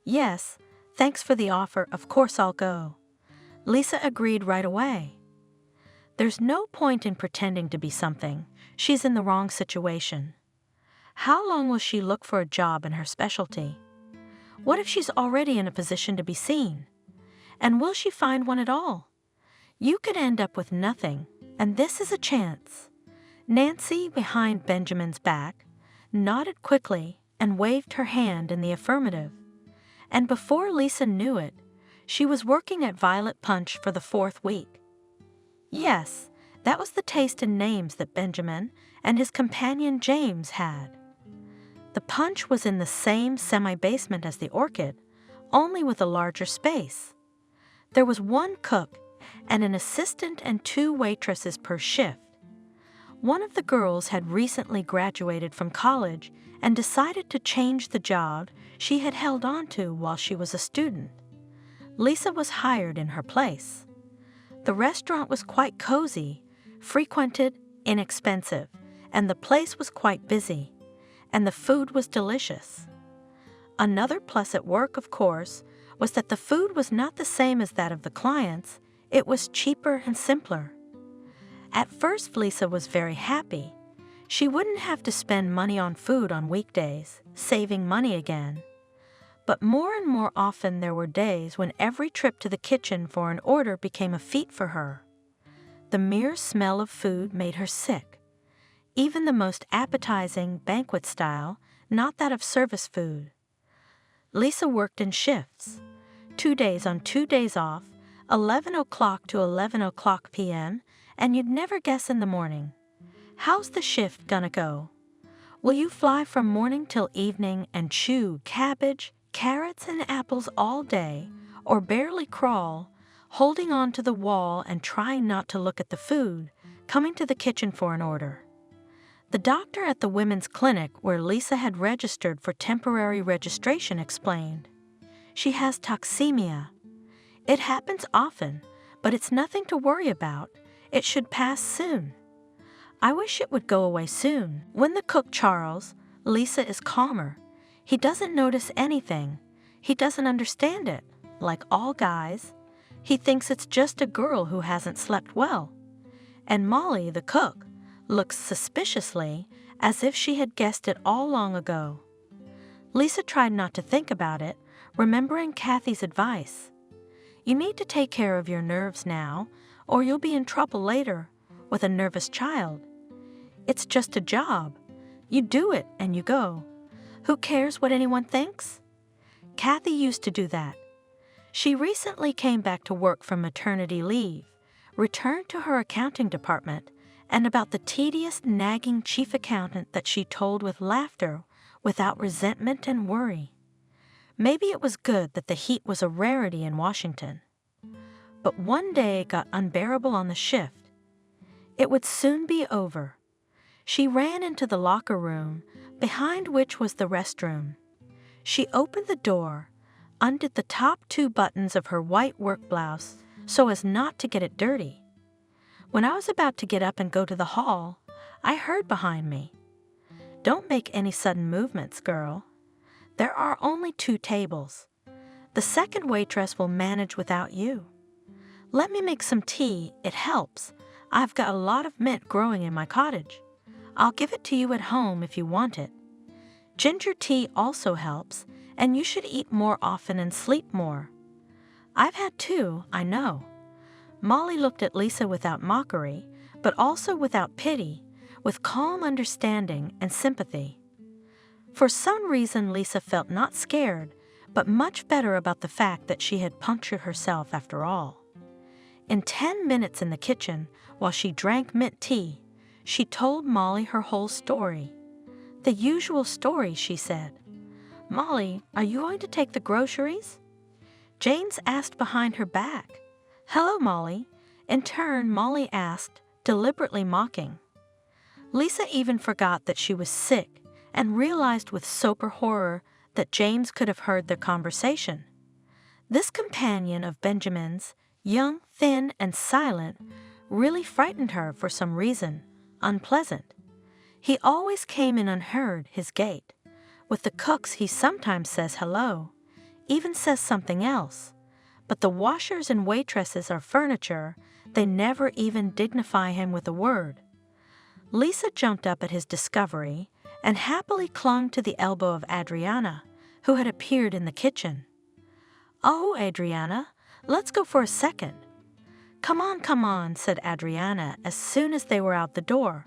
"Yes, thanks for the offer, of course I'll go." Lisa agreed right away. There's no point in pretending to be something. She's in the wrong situation. How long will she look for a job in her specialty? What if she's already in a position to be seen? And will she find one at all? You could end up with nothing, and this is a chance. Nancy, behind Benjamin's back, nodded quickly and waved her hand in the affirmative. And before Lisa knew it, she was working at Violet Punch for the 4th week. Yes, that was the taste in names that Benjamin and his companion James had. The Punch was in the same semi-basement as the Orchid, only with a larger space. There was 1 cook and an assistant and 2 waitresses per shift. One of the girls had recently graduated from college and decided to change the job she had held on to while she was a student. Lisa was hired in her place. The restaurant was quite cozy, frequented, inexpensive, and the place was quite busy, and the food was delicious. Another plus at work, of course, was that the food was not the same as that of the clients. It was cheaper and simpler. At first, Lisa was very happy. She wouldn't have to spend money on food on weekdays, saving money again. But more and more often there were days when every trip to the kitchen for an order became a feat for her. The mere smell of food made her sick. Even the most appetizing banquet style, not that of service food. Lisa worked in shifts, 2 days on 2 days off, 11 o'clock to 11 o'clock p.m., and you'd never guess in the morning. How's the shift gonna go? Will you fly from morning till evening and chew cabbage, carrots, and apples all day, or barely crawl, holding on to the wall and trying not to look at the food, coming to the kitchen for an order? The doctor at the women's clinic where Lisa had registered for temporary registration explained. She has toxemia. It happens often, but it's nothing to worry about. It should pass soon. I wish it would go away soon. When the cook Charles, Lisa is calmer. He doesn't notice anything. He doesn't understand it, like all guys. He thinks it's just a girl who hasn't slept well. And Molly, the cook, looks suspiciously as if she had guessed it all long ago. Lisa tried not to think about it, remembering Kathy's advice. You need to take care of your nerves now, or you'll be in trouble later with a nervous child. It's just a job. You do it and you go. Who cares what anyone thinks? Kathy used to do that. She recently came back to work from maternity leave, returned to her accounting department, and about the tedious, nagging chief accountant that she told with laughter, without resentment and worry. Maybe it was good that the heat was a rarity in Washington. But one day it got unbearable on the shift. It would soon be over. She ran into the locker room, behind which was the restroom. She opened the door, undid the top 2 buttons of her white work blouse so as not to get it dirty. When I was about to get up and go to the hall, I heard behind me, "Don't make any sudden movements, girl. There are only 2 tables. The second waitress will manage without you. Let me make some tea, it helps. I've got a lot of mint growing in my cottage. I'll give it to you at home if you want it. Ginger tea also helps, and you should eat more often and sleep more. I've had 2, I know." Molly looked at Lisa without mockery, but also without pity, with calm understanding and sympathy. For some reason, Lisa felt not scared, but much better about the fact that she had punctured herself after all. In 10 minutes in the kitchen, while she drank mint tea, she told Molly her whole story. The usual story, she said. "Molly, are you going to take the groceries?" James asked behind her back. "Hello, Molly." In turn, Molly asked, deliberately mocking. Lisa even forgot that she was sick and realized with sober horror that James could have heard their conversation. This companion of Benjamin's, young, thin, and silent, really frightened her for some reason, unpleasant. He always came in unheard, his gait. With the cooks he sometimes says hello, even says something else. But the washers and waitresses are furniture, they never even dignify him with a word. Lisa jumped up at his discovery and happily clung to the elbow of Adriana, who had appeared in the kitchen. "Oh, Adriana, let's go for a second." Come on," said Adriana as soon as they were out the door.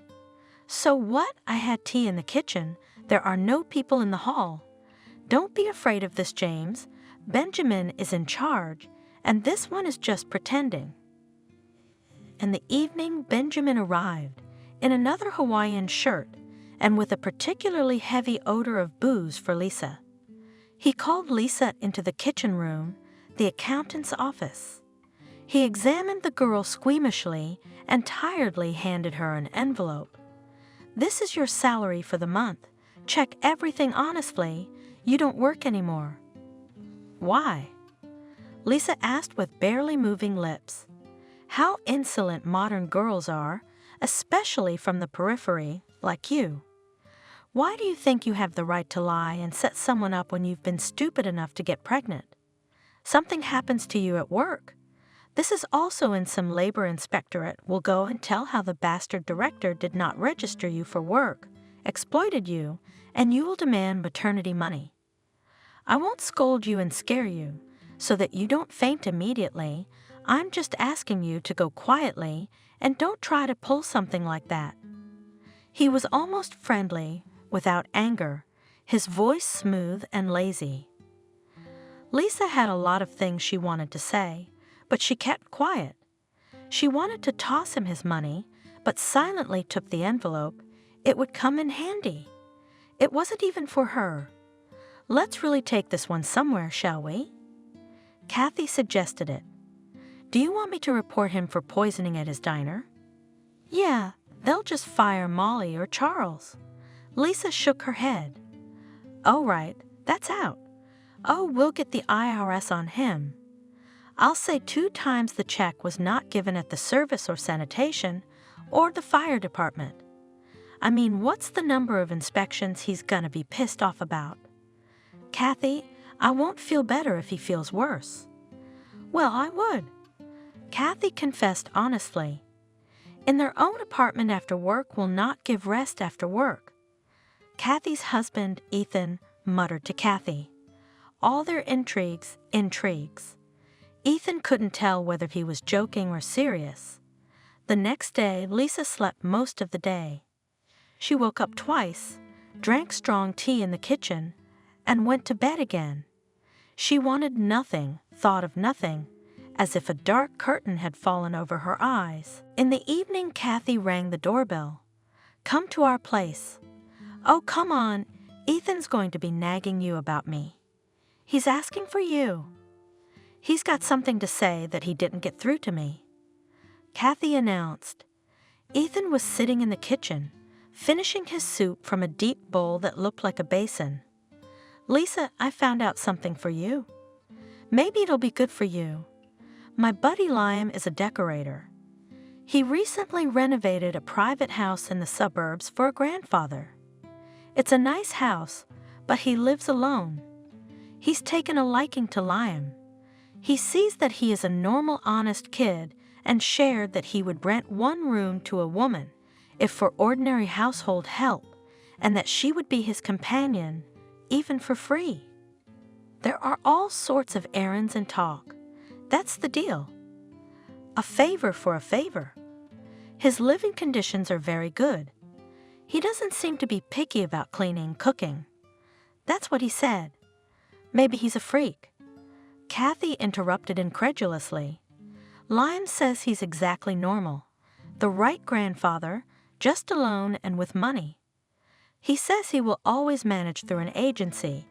"So what? I had tea in the kitchen. There are no people in the hall. Don't be afraid of this, James. Benjamin is in charge, and this one is just pretending." In the evening, Benjamin arrived, in another Hawaiian shirt, and with a particularly heavy odor of booze for Lisa. He called Lisa into the kitchen room, the accountant's office. He examined the girl squeamishly and tiredly handed her an envelope. "This is your salary for the month. Check everything honestly. You don't work anymore." "Why?" Lisa asked with barely moving lips. How insolent modern girls are, especially from the periphery, like you. Why do you think you have the right to lie and set someone up when you've been stupid enough to get pregnant? Something happens to you at work. This is also in some labor inspectorate will go and tell how the bastard director did not register you for work, exploited you, and you will demand maternity money. I won't scold you and scare you, so that you don't faint immediately. I'm just asking you to go quietly and don't try to pull something like that. He was almost friendly, without anger, his voice smooth and lazy. Lisa had a lot of things she wanted to say, but she kept quiet. She wanted to toss him his money, but silently took the envelope. It would come in handy. It wasn't even for her. Let's really take this one somewhere, shall we? Kathy suggested it. Do you want me to report him for poisoning at his diner? Yeah, they'll just fire Molly or Charles. Lisa shook her head. Oh, right, that's out. Oh, we'll get the IRS on him. I'll say 2 times the check was not given at the service or sanitation or the fire department. I mean, what's the number of inspections he's gonna be pissed off about? Kathy, I won't feel better if he feels worse. Well, I would. Kathy confessed honestly. In their own apartment after work will not give rest after work. Kathy's husband, Ethan, muttered to Kathy. All their intrigues. Ethan couldn't tell whether he was joking or serious. The next day, Lisa slept most of the day. She woke up twice, drank strong tea in the kitchen, and went to bed again. She wanted nothing, thought of nothing, as if a dark curtain had fallen over her eyes. In the evening, Kathy rang the doorbell. Come to our place. Oh, come on. Ethan's going to be nagging you about me. He's asking for you. He's got something to say that he didn't get through to me. Kathy announced. Ethan was sitting in the kitchen, finishing his soup from a deep bowl that looked like a basin. Lisa, I found out something for you. Maybe it'll be good for you. My buddy Liam is a decorator. He recently renovated a private house in the suburbs for a grandfather. It's a nice house, but he lives alone. He's taken a liking to Liam. He sees that he is a normal, honest kid and shared that he would rent 1 room to a woman, if for ordinary household help, and that she would be his companion, even for free. There are all sorts of errands and talk. That's the deal. A favor for a favor. His living conditions are very good. He doesn't seem to be picky about cleaning, cooking. That's what he said. Maybe he's a freak. Kathy interrupted incredulously. Liam says he's exactly normal. The right grandfather, just alone and with money. He says he will always manage through an agency,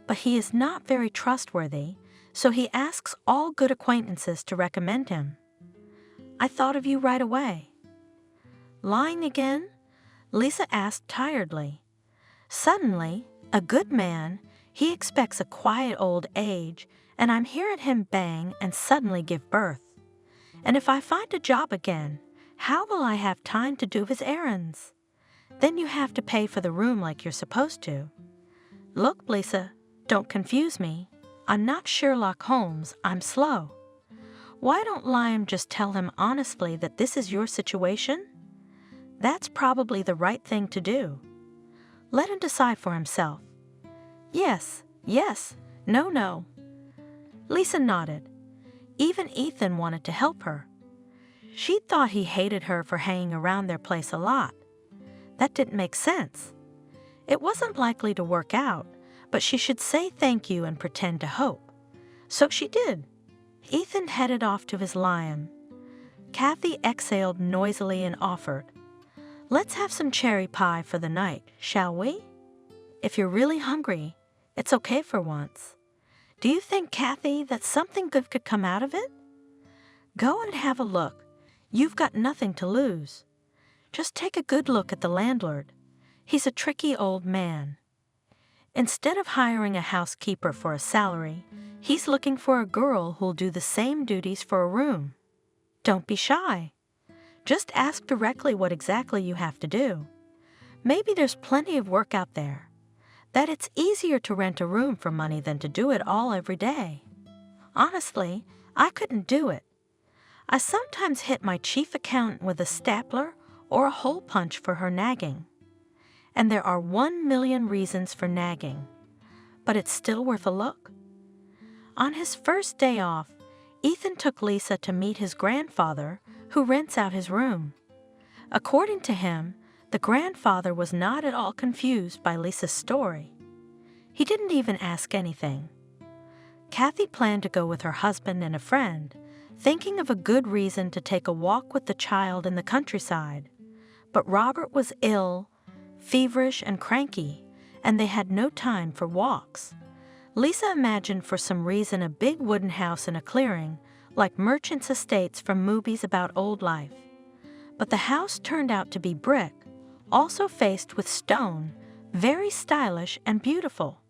but he is not very trustworthy, so he asks all good acquaintances to recommend him. I thought of you right away. Lying again? Lisa asked tiredly. Suddenly, a good man, he expects a quiet old age, and I'm hearing him bang and suddenly give birth. And if I find a job again, how will I have time to do his errands? Then you have to pay for the room like you're supposed to. Look, Lisa, don't confuse me. I'm not Sherlock Holmes, I'm slow. Why don't Liam just tell him honestly that this is your situation? That's probably the right thing to do. Let him decide for himself. Yes, no. Lisa nodded. Even Ethan wanted to help her. She thought he hated her for hanging around their place a lot. That didn't make sense. It wasn't likely to work out, but she should say thank you and pretend to hope. So she did. Ethan headed off to his Liam. Kathy exhaled noisily and offered, Let's have some cherry pie for the night, shall we? If you're really hungry, it's okay for once. Do you think, Kathy, that something good could come out of it? Go and have a look. You've got nothing to lose. Just take a good look at the landlord. He's a tricky old man. Instead of hiring a housekeeper for a salary, he's looking for a girl who'll do the same duties for a room. Don't be shy. Just ask directly what exactly you have to do. Maybe there's plenty of work out there. That it's easier to rent a room for money than to do it all every day. Honestly, I couldn't do it. I sometimes hit my chief accountant with a stapler or a hole punch for her nagging. And there are 1,000,000 reasons for nagging. But it's still worth a look. On his first day off, Ethan took Lisa to meet his grandfather, who rents out his room. According to him, the grandfather was not at all confused by Lisa's story. He didn't even ask anything. Kathy planned to go with her husband and a friend, thinking of a good reason to take a walk with the child in the countryside. But Robert was ill, feverish and cranky, and they had no time for walks. Lisa imagined for some reason a big wooden house in a clearing, like merchants' estates from movies about old life. But the house turned out to be brick, also faced with stone, very stylish and beautiful.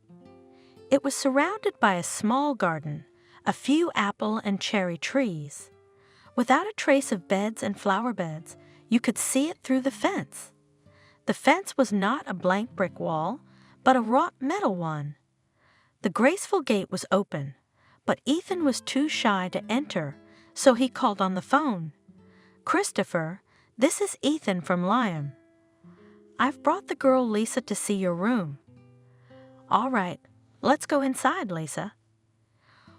It was surrounded by a small garden, a few apple and cherry trees. Without a trace of beds and flower beds, you could see it through the fence. The fence was not a blank brick wall, but a wrought metal one. The graceful gate was open, but Ethan was too shy to enter, so he called on the phone. "Christopher, this is Ethan from Lyme. I've brought the girl Lisa to see your room." "All right, let's go inside, Lisa."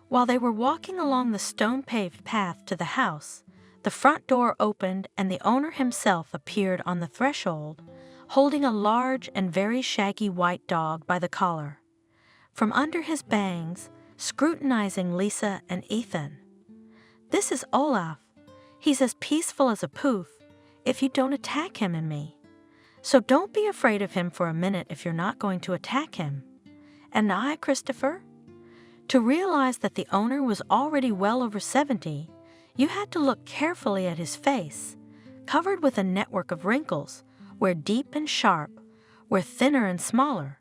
While they were walking along the stone-paved path to the house, the front door opened and the owner himself appeared on the threshold, holding a large and very shaggy white dog by the collar. From under his bangs, scrutinizing Lisa and Ethan. "This is Olaf. He's as peaceful as a poof, if you don't attack him and me. So don't be afraid of him for a minute if you're not going to attack him. And I, Christopher?" To realize that the owner was already well over 70, you had to look carefully at his face, covered with a network of wrinkles, where deep and sharp, where thinner and smaller.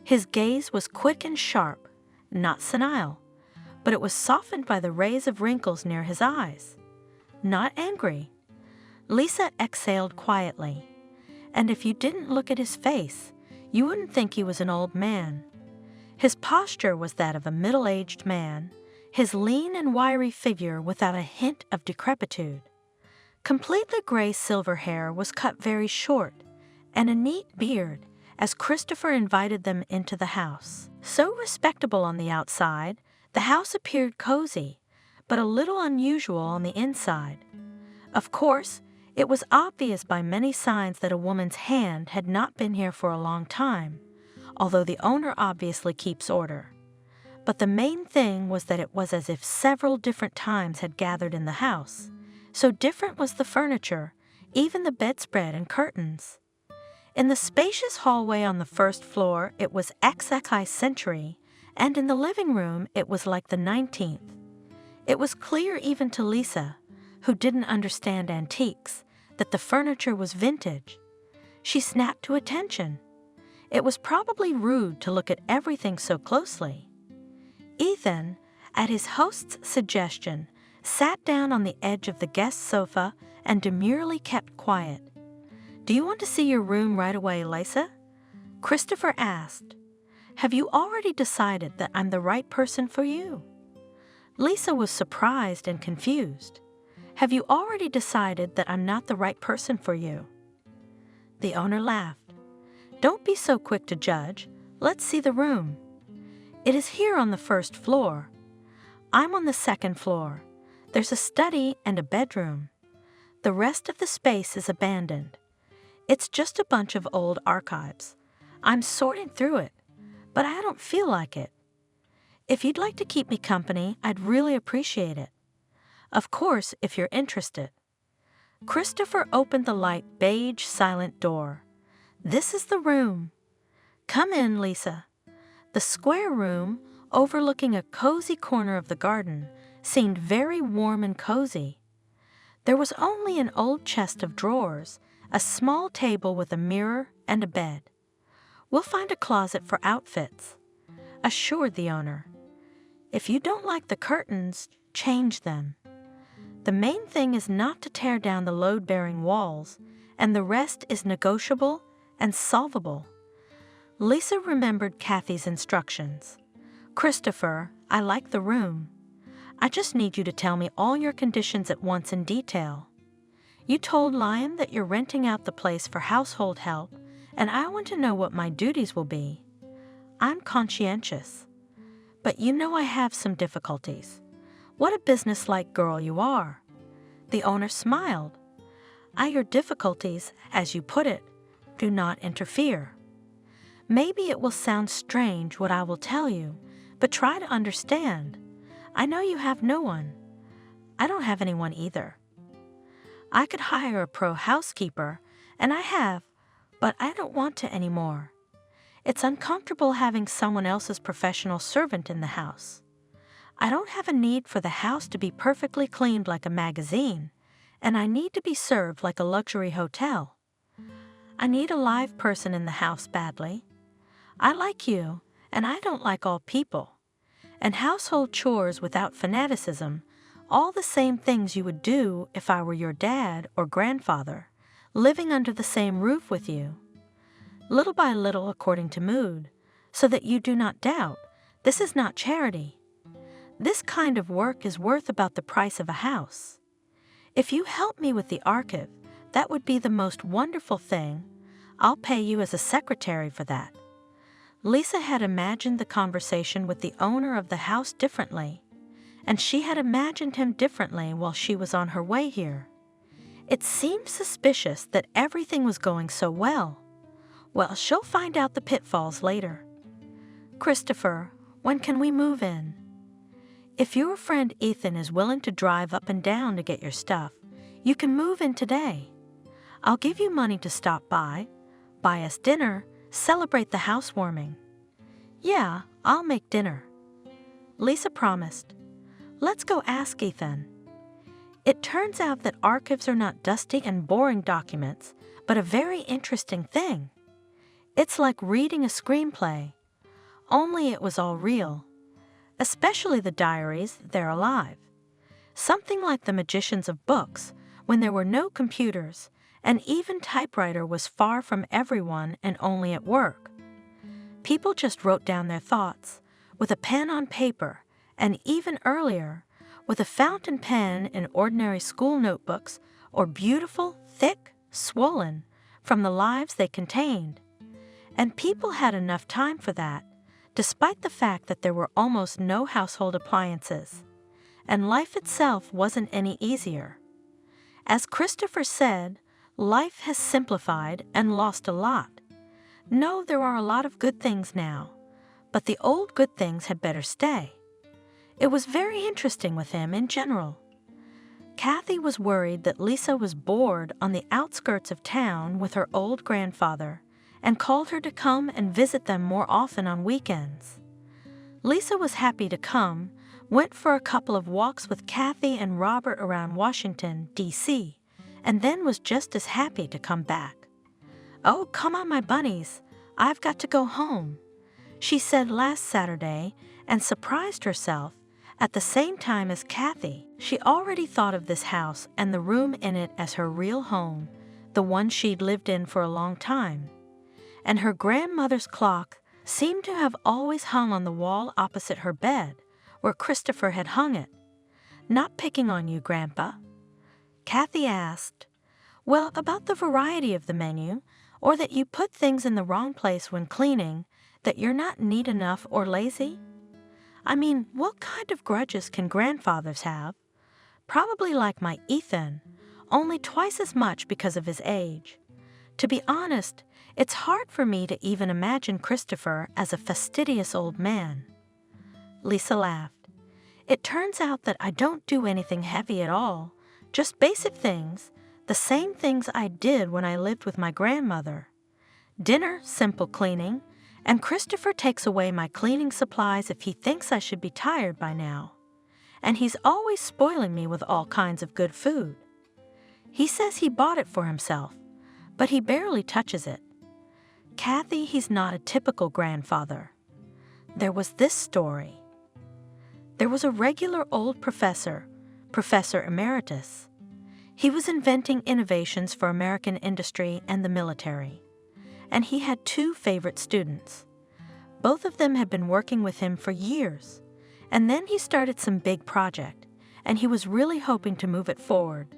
His gaze was quick and sharp, not senile, but it was softened by the rays of wrinkles near his eyes. Not angry. Lisa exhaled quietly, and if you didn't look at his face, you wouldn't think he was an old man. His posture was that of a middle-aged man, his lean and wiry figure without a hint of decrepitude. Completely gray silver hair was cut very short, and a neat beard, as Christopher invited them into the house. So respectable on the outside, the house appeared cozy, but a little unusual on the inside. Of course, it was obvious by many signs that a woman's hand had not been here for a long time, although the owner obviously keeps order. But the main thing was that it was as if several different times had gathered in the house. So different was the furniture, even the bedspread and curtains. In the spacious hallway on the first floor, it was XX century, and in the living room, it was like the 19th. It was clear even to Lisa, who didn't understand antiques, that the furniture was vintage. She snapped to attention. It was probably rude to look at everything so closely. Ethan, at his host's suggestion, sat down on the edge of the guest sofa and demurely kept quiet. "Do you want to see your room right away, Lisa?" Christopher asked. "Have you already decided that I'm the right person for you?" Lisa was surprised and confused. "Have you already decided that I'm not the right person for you?" The owner laughed. "Don't be so quick to judge. Let's see the room. It is here on the first floor. I'm on the second floor. There's a study and a bedroom. The rest of the space is abandoned. It's just a bunch of old archives. I'm sorting through it, but I don't feel like it. If you'd like to keep me company, I'd really appreciate it. Of course, if you're interested." Christopher opened the light beige silent door. "This is the room. Come in, Lisa." The square room, overlooking a cozy corner of the garden, seemed very warm and cozy. There was only an old chest of drawers, a small table with a mirror and a bed. "We'll find a closet for outfits," assured the owner. "If you don't like the curtains, change them. The main thing is not to tear down the load-bearing walls, and the rest is negotiable and solvable." Lisa remembered Kathy's instructions. "Christopher, I like the room. I just need you to tell me all your conditions at once in detail. You told Liam that you're renting out the place for household help, and I want to know what my duties will be. I'm conscientious. But you know I have some difficulties. What a businesslike girl you are." The owner smiled. "Your difficulties, as you put it, do not interfere. Maybe it will sound strange what I will tell you, but try to understand. I know you have no one. I don't have anyone either. I could hire a pro housekeeper, and I have, but I don't want to anymore. It's uncomfortable having someone else's professional servant in the house. I don't have a need for the house to be perfectly cleaned like a magazine, and I need to be served like a luxury hotel. I need a live person in the house badly. I like you, and I don't like all people. And household chores without fanaticism, all the same things you would do if I were your dad or grandfather, living under the same roof with you. Little by little according to mood, so that you do not doubt, this is not charity. This kind of work is worth about the price of a house. If you help me with the archive, that would be the most wonderful thing. I'll pay you as a secretary for that. Lisa had imagined the conversation with the owner of the house differently, and she had imagined him differently while she was on her way here. It seemed suspicious that everything was going so well. Well, she'll find out the pitfalls later. Christopher, when can we move in? If your friend Ethan is willing to drive up and down to get your stuff, you can move in today. I'll give you money to stop by, buy us dinner, celebrate the housewarming. Yeah, I'll make dinner. Lisa promised. Let's go ask Ethan. It turns out that archives are not dusty and boring documents, but a very interesting thing. It's like reading a screenplay, only it was all real. Especially the diaries, they're alive. Something like the magicians of books, when there were no computers, and even typewriter was far from everyone and only at work. People just wrote down their thoughts, with a pen on paper, and even earlier, with a fountain pen in ordinary school notebooks, or beautiful, thick, swollen, from the lives they contained. And people had enough time for that, despite the fact that there were almost no household appliances, and life itself wasn't any easier. As Christopher said, life has simplified and lost a lot. No, there are a lot of good things now, but the old good things had better stay. It was very interesting with him in general. Kathy was worried that Lisa was bored on the outskirts of town with her old grandfather, and called her to come and visit them more often on weekends. Lisa was happy to come, went for a couple of walks with Kathy and Robert around Washington, D.C., and then was just as happy to come back. "Oh, come on, my bunnies, I've got to go home," she said last Saturday, and surprised herself. At the same time as Kathy, she already thought of this house and the room in it as her real home, the one she'd lived in for a long time. And her grandmother's clock seemed to have always hung on the wall opposite her bed, where Christopher had hung it. "Not picking on you, Grandpa?" Kathy asked. "Well, about the variety of the menu, or that you put things in the wrong place when cleaning, that you're not neat enough or lazy? I mean, what kind of grudges can grandfathers have? Probably like my Ethan, only twice as much because of his age. To be honest, it's hard for me to even imagine Christopher as a fastidious old man." Lisa laughed. "It turns out that I don't do anything heavy at all, just basic things, the same things I did when I lived with my grandmother. Dinner, simple cleaning, and Christopher takes away my cleaning supplies if he thinks I should be tired by now. And he's always spoiling me with all kinds of good food. He says he bought it for himself, but he barely touches it. Kathy, he's not a typical grandfather. There was this story. There was a regular old professor, Professor Emeritus. He was inventing innovations for American industry and the military. And he had two favorite students. Both of them had been working with him for years. And then he started some big project, and he was really hoping to move it forward.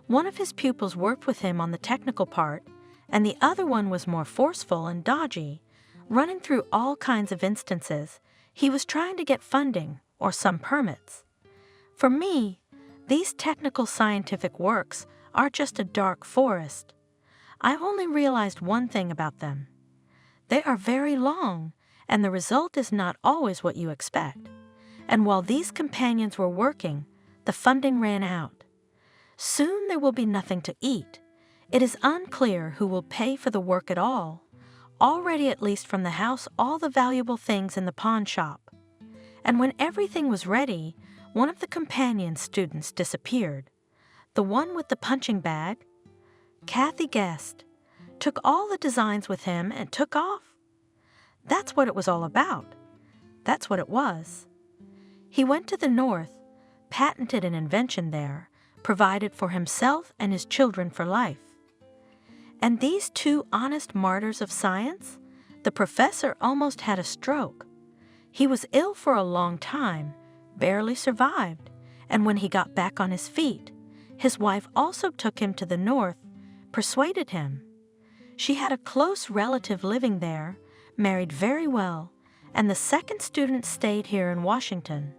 One of his pupils worked with him on the technical part, and the other one was more forceful and dodgy, running through all kinds of instances. He was trying to get funding or some permits. For me, these technical scientific works are just a dark forest. I only realized one thing about them. They are very long, and the result is not always what you expect. And while these companions were working, the funding ran out. Soon there will be nothing to eat. It is unclear who will pay for the work at all. Already at least from the house all the valuable things in the pawn shop. And when everything was ready, one of the companion students disappeared. The one with the punching bag. Kathy guessed, took all the designs with him and took off. That's what it was all about. That's what it was. He went to the north, patented an invention there, provided for himself and his children for life. And these two honest martyrs of science, the professor almost had a stroke. He was ill for a long time, barely survived, and when he got back on his feet, his wife also took him to the north, persuaded him. She had a close relative living there, married very well, and the second student stayed here in Washington.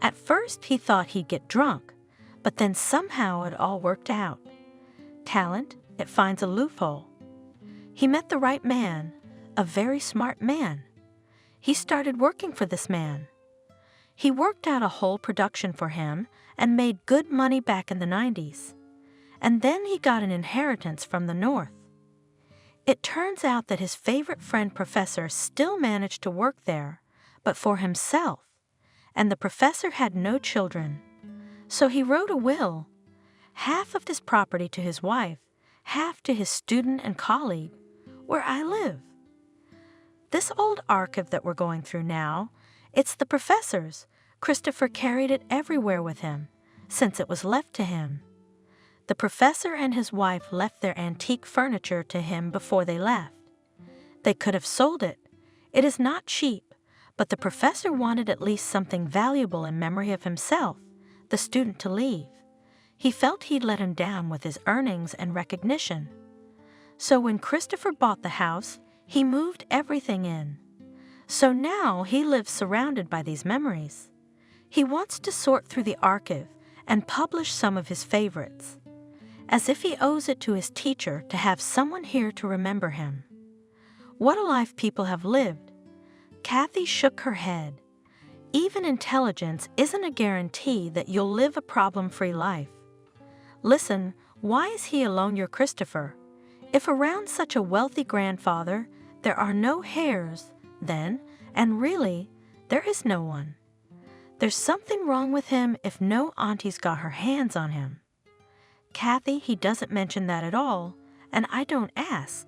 At first he thought he'd get drunk, but then somehow it all worked out. Talent, it finds a loophole. He met the right man, a very smart man. He started working for this man. He worked out a whole production for him and made good money back in the 90s. And then he got an inheritance from the North. It turns out that his favorite friend professor still managed to work there, but for himself, and the professor had no children. So he wrote a will, half of his property to his wife, half to his student and colleague, where I live. This old archive that we're going through now, it's the professor's. Christopher carried it everywhere with him, since it was left to him. The professor and his wife left their antique furniture to him before they left. They could have sold it. It is not cheap, but the professor wanted at least something valuable in memory of himself, the student to leave. He felt he'd let him down with his earnings and recognition. So when Christopher bought the house, he moved everything in. So now he lives surrounded by these memories. He wants to sort through the archive and publish some of his favorites, as if he owes it to his teacher to have someone here to remember him. What a life people have lived. Kathy shook her head. Even intelligence isn't a guarantee that you'll live a problem-free life. Listen, why is he alone, your Christopher? If around such a wealthy grandfather there are no heirs, then, and really, there is no one. There's something wrong with him if no auntie's got her hands on him. Kathy, he doesn't mention that at all, and I don't ask.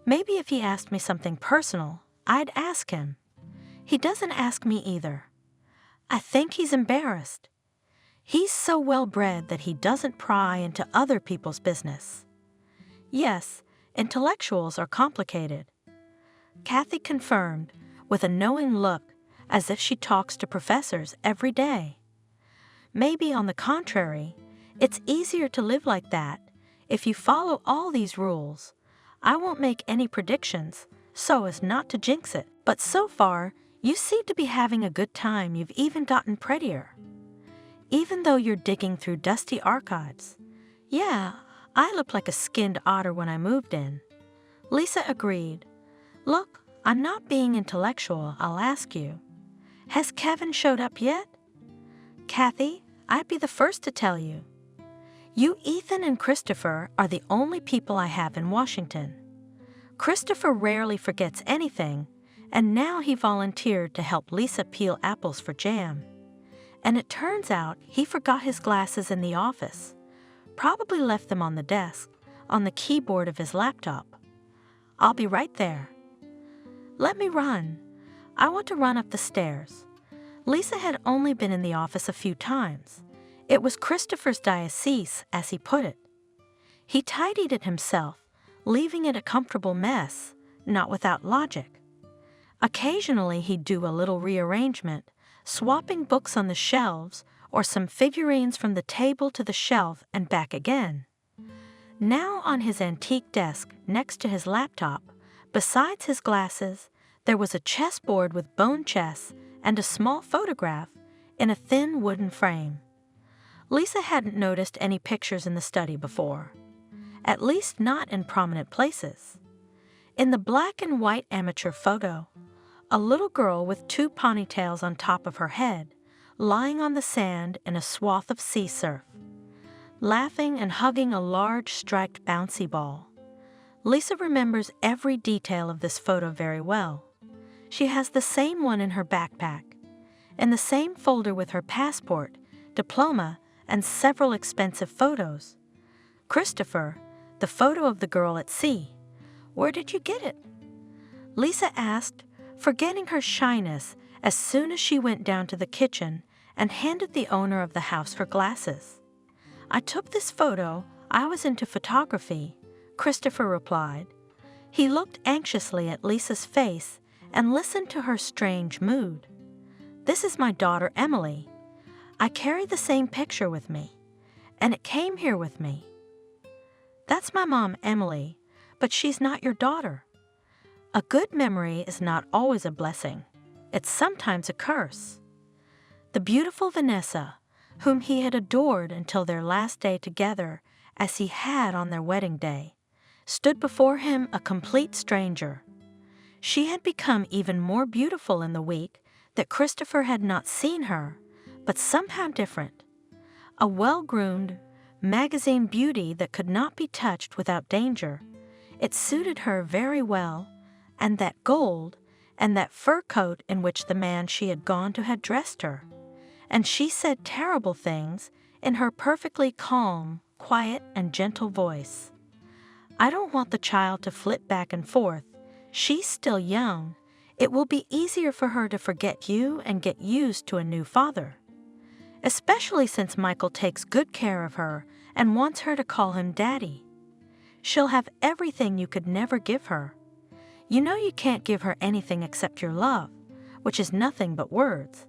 Maybe if he asked me something personal, I'd ask him. He doesn't ask me either. I think he's embarrassed. He's so well-bred that he doesn't pry into other people's business. Yes, intellectuals are complicated. Kathy confirmed, with a knowing look, as if she talks to professors every day. Maybe, on the contrary, it's easier to live like that if you follow all these rules. I won't make any predictions, so as not to jinx it, but so far, you seem to be having a good time. You've even gotten prettier. Even though you're digging through dusty archives. Yeah, I looked like a skinned otter when I moved in. Lisa agreed. Look, I'm not being intellectual, I'll ask you. Has Kevin showed up yet? Kathy, I'd be the first to tell you. You, Ethan, and Christopher are the only people I have in Washington. Christopher rarely forgets anything, and now he volunteered to help Lisa peel apples for jam. And it turns out he forgot his glasses in the office, probably left them on the desk, on the keyboard of his laptop. I'll be right there. Let me run. I want to run up the stairs. Lisa had only been in the office a few times. It was Christopher's diocese, as he put it. He tidied it himself, leaving it a comfortable mess, not without logic. Occasionally he'd do a little rearrangement, swapping books on the shelves or some figurines from the table to the shelf and back again. Now on his antique desk next to his laptop, besides his glasses, there was a chessboard with bone chess and a small photograph in a thin wooden frame. Lisa hadn't noticed any pictures in the study before, at least not in prominent places. In the black and white amateur photo, a little girl with 2 ponytails on top of her head, lying on the sand in a swath of sea surf, laughing and hugging a large striped bouncy ball. Lisa remembers every detail of this photo very well. She has the same one in her backpack, in the same folder with her passport, diploma, and several expensive photos. Christopher, the photo of the girl at sea. Where did you get it? Lisa asked, forgetting her shyness as soon as she went down to the kitchen and handed the owner of the house her glasses. I took this photo. I was into photography, Christopher replied. He looked anxiously at Lisa's face and listened to her strange mood. This is my daughter, Emily. I carry the same picture with me, and it came here with me. That's my mom, Emily, but she's not your daughter. A good memory is not always a blessing. It's sometimes a curse. The beautiful Vanessa, whom he had adored until their last day together, as he had on their wedding day, stood before him a complete stranger. She had become even more beautiful in the week that Christopher had not seen her, but somehow different. A well-groomed, magazine beauty that could not be touched without danger. It suited her very well, and that gold, and that fur coat in which the man she had gone to had dressed her. And she said terrible things in her perfectly calm, quiet, and gentle voice. I don't want the child to flit back and forth. She's still young. It will be easier for her to forget you and get used to a new father. Especially since Michael takes good care of her and wants her to call him Daddy. She'll have everything you could never give her. You know you can't give her anything except your love, which is nothing but words.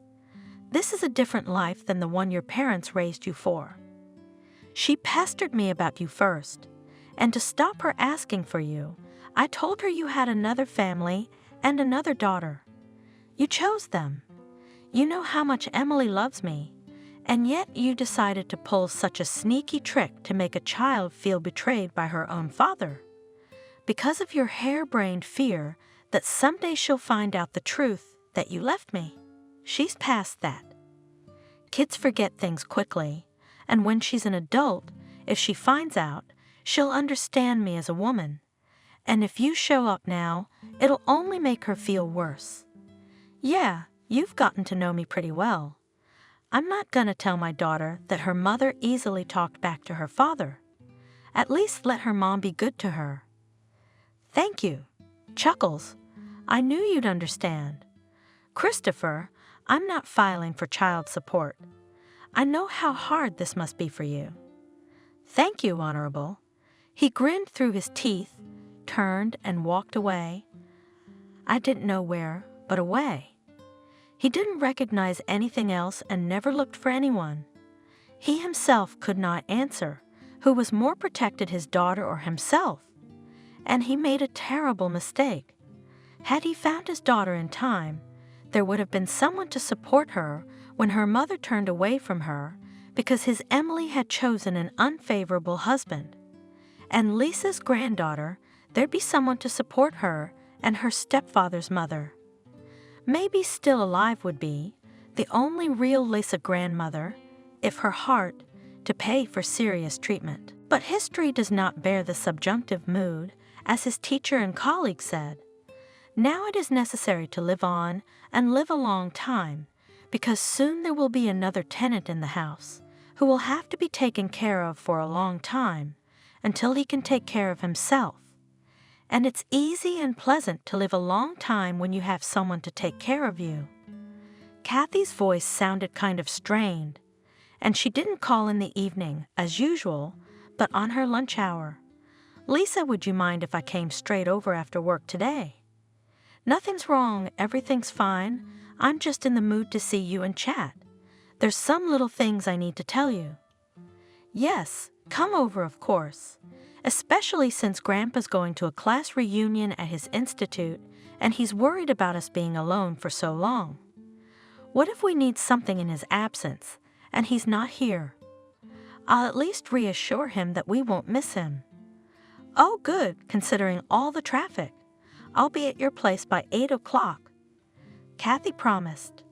This is a different life than the one your parents raised you for. She pestered me about you first, and to stop her asking for you, I told her you had another family and another daughter. You chose them. You know how much Emily loves me, and yet you decided to pull such a sneaky trick to make a child feel betrayed by her own father. Because of your harebrained fear that someday she'll find out the truth that you left me. She's past that. Kids forget things quickly, and when she's an adult, if she finds out, she'll understand me as a woman. And if you show up now, it'll only make her feel worse. Yeah, you've gotten to know me pretty well. I'm not gonna tell my daughter that her mother easily talked back to her father. At least let her mom be good to her. Thank you. Chuckles. I knew you'd understand. Christopher, I'm not filing for child support. I know how hard this must be for you. Thank you, Honorable. He grinned through his teeth, turned and walked away. I didn't know where, but away. He didn't recognize anything else and never looked for anyone. He himself could not answer who was more protected, his daughter or himself. And he made a terrible mistake. Had he found his daughter in time, there would have been someone to support her when her mother turned away from her because his Emily had chosen an unfavorable husband. And Lisa's granddaughter, there'd be someone to support her and her stepfather's mother. Maybe still alive would be the only real Lisa grandmother, if her heart, to pay for serious treatment. But history does not bear the subjunctive mood, as his teacher and colleague said. Now it is necessary to live on and live a long time, because soon there will be another tenant in the house who will have to be taken care of for a long time until he can take care of himself. And it's easy and pleasant to live a long time when you have someone to take care of you. Kathy's voice sounded kind of strained, and she didn't call in the evening, as usual, but on her lunch hour. Lisa, would you mind if I came straight over after work today? Nothing's wrong, everything's fine. I'm just in the mood to see you and chat. There's some little things I need to tell you. Yes, come over, of course. Especially since Grandpa's going to a class reunion at his institute and he's worried about us being alone for so long. What if we need something in his absence and he's not here? I'll at least reassure him that we won't miss him. Oh, good, considering all the traffic. I'll be at your place by 8 o'clock." Kathy promised.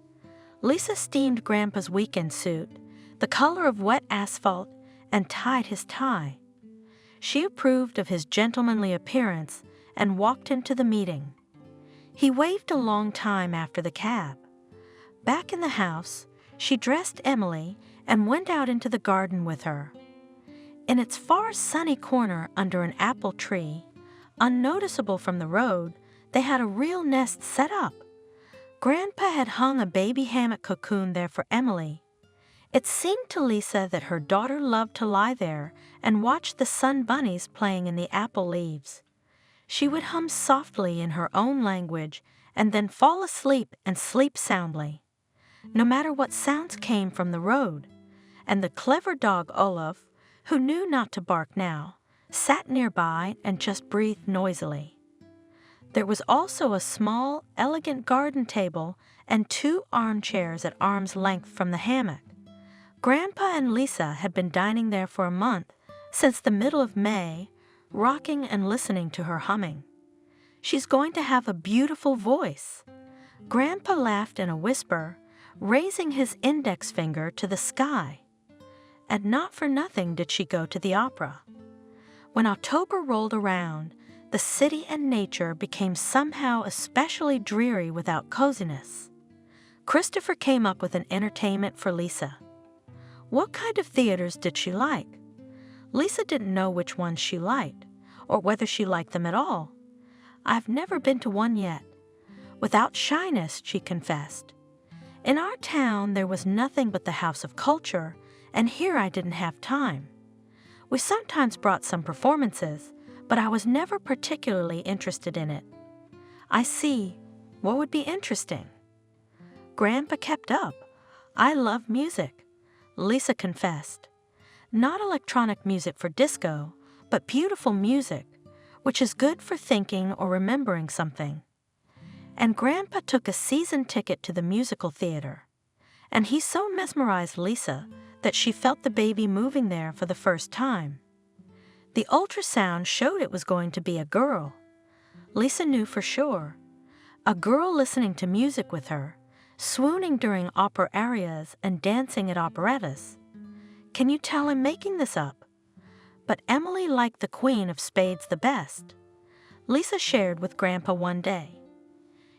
Lisa steamed Grandpa's weekend suit, the color of wet asphalt, and tied his tie. She approved of his gentlemanly appearance and walked into the meeting. He waved a long time after the cab. Back in the house, she dressed Emily and went out into the garden with her. In its far sunny corner under an apple tree, unnoticeable from the road, they had a real nest set up. Grandpa had hung a baby hammock cocoon there for Emily. It seemed to Lisa that her daughter loved to lie there and watch the sun bunnies playing in the apple leaves. She would hum softly in her own language and then fall asleep and sleep soundly, no matter what sounds came from the road. And the clever dog Olaf, who knew not to bark now, sat nearby and just breathed noisily. There was also a small, elegant garden table and 2 armchairs at arm's length from the hammock. Grandpa and Lisa had been dining there for a month, since the middle of May, rocking and listening to her humming. "She's going to have a beautiful voice." Grandpa laughed in a whisper, raising his index finger to the sky. And not for nothing did she go to the opera. When October rolled around, the city and nature became somehow especially dreary without coziness. Christopher came up with an entertainment for Lisa. What kind of theaters did she like? Lisa didn't know which ones she liked, or whether she liked them at all. "I've never been to one yet." Without shyness, she confessed. "In our town there was nothing but the House of Culture, and here I didn't have time. We sometimes brought some performances, but I was never particularly interested in it." "I see. What would be interesting?" Grandpa kept up. "I love music," Lisa confessed. "Not electronic music for disco, but beautiful music, which is good for thinking or remembering something." And Grandpa took a season ticket to the musical theater. And he so mesmerized Lisa that she felt the baby moving there for the first time. The ultrasound showed it was going to be a girl. Lisa knew for sure. A girl listening to music with her, swooning during opera arias and dancing at operettas. Can you tell I'm making this up? But Emily liked the Queen of Spades the best. Lisa shared with Grandpa one day.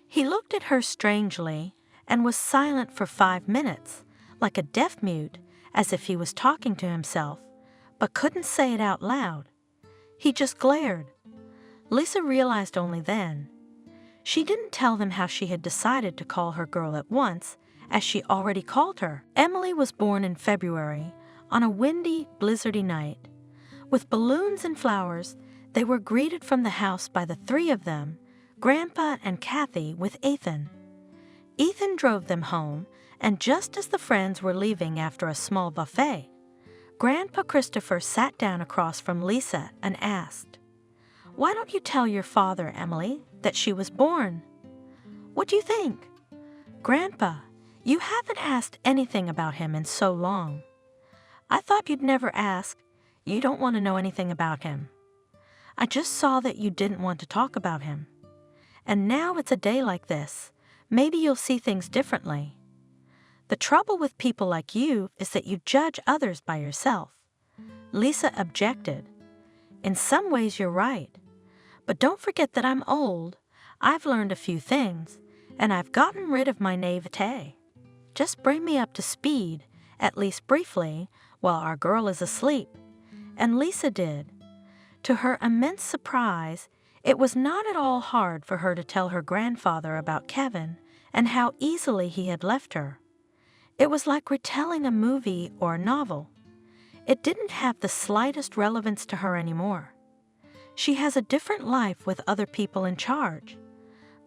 He looked at her strangely and was silent for 5 minutes, like a deaf mute, as if he was talking to himself, but couldn't say it out loud. He just glared. Lisa realized only then. She didn't tell them how she had decided to call her girl at once, as she already called her. Emily was born in February, on a windy, blizzardy night. With balloons and flowers, they were greeted from the house by the 3 of them, Grandpa and Kathy with Ethan. Ethan drove them home, and just as the friends were leaving after a small buffet, Grandpa Christopher sat down across from Lisa and asked, "Why don't you tell your father, Emily, that she was born?" "What do you think?" "Grandpa, you haven't asked anything about him in so long." "I thought you'd never ask. You don't want to know anything about him." "I just saw that you didn't want to talk about him. And now it's a day like this. Maybe you'll see things differently. The trouble with people like you is that you judge others by yourself." Lisa objected. "In some ways you're right. But don't forget that I'm old. I've learned a few things, and I've gotten rid of my naivete. Just bring me up to speed, at least briefly, while our girl is asleep." And Lisa did. To her immense surprise, it was not at all hard for her to tell her grandfather about Kevin and how easily he had left her. It was like retelling a movie or a novel. It didn't have the slightest relevance to her anymore. She has a different life with other people in charge.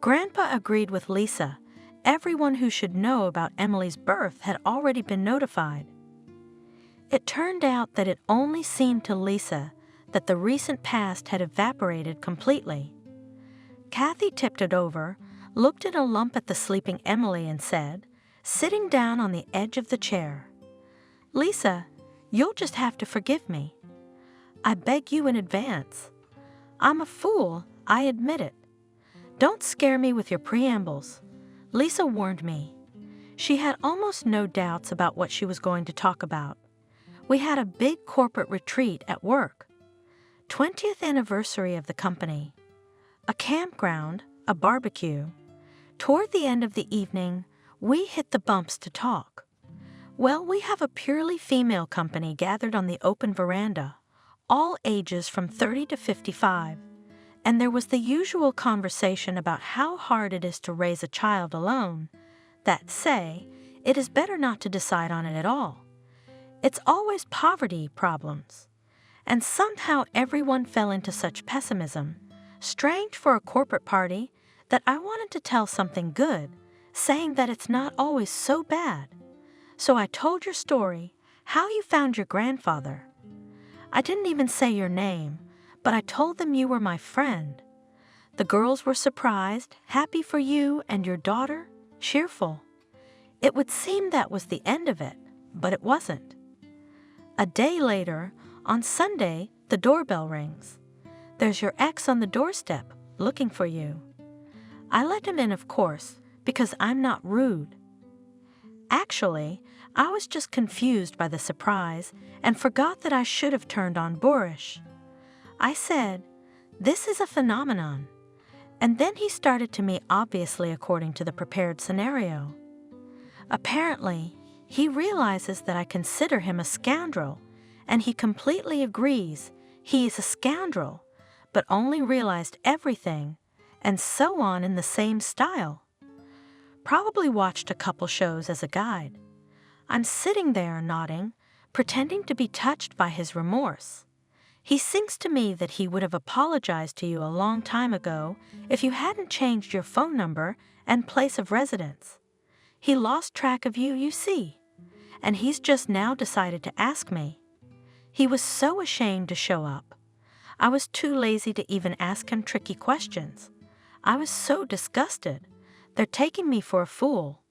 Grandpa agreed with Lisa. Everyone who should know about Emily's birth had already been notified. It turned out that it only seemed to Lisa that the recent past had evaporated completely. Kathy tipped it over, looked at a lump at the sleeping Emily and said, sitting down on the edge of the chair, "Lisa, you'll just have to forgive me. I beg you in advance. I'm a fool, I admit it. Don't scare me with your preambles, Lisa warned me. She had almost no doubts about what she was going to talk about. We had a big corporate retreat at work. 20th anniversary of the company. A campground, a barbecue. Toward the end of the evening, we hit the bumps to talk. Well, we have a purely female company gathered on the open veranda, all ages from 30 to 55. And there was the usual conversation about how hard it is to raise a child alone, that say, it is better not to decide on it at all. It's always poverty problems. And somehow everyone fell into such pessimism, strange for a corporate party, that I wanted to tell something good, saying that it's not always so bad. So I told your story, how you found your grandfather. I didn't even say your name, but I told them you were my friend. The girls were surprised, happy for you and your daughter, cheerful. It would seem that was the end of it, but it wasn't. A day later, on Sunday, the doorbell rings. There's your ex on the doorstep, looking for you. I let him in, of course, because I'm not rude. Actually, I was just confused by the surprise and forgot that I should have turned on boorish. I said, "This is a phenomenon." And then he started to me obviously according to the prepared scenario. Apparently, he realizes that I consider him a scoundrel, and he completely agrees he is a scoundrel, but only realized everything, and so on in the same style. Probably watched a couple shows as a guide. I'm sitting there nodding, pretending to be touched by his remorse. He sings to me that he would have apologized to you a long time ago if you hadn't changed your phone number and place of residence. He lost track of you, you see, and he's just now decided to ask me. He was so ashamed to show up. I was too lazy to even ask him tricky questions. I was so disgusted. They're taking me for a fool.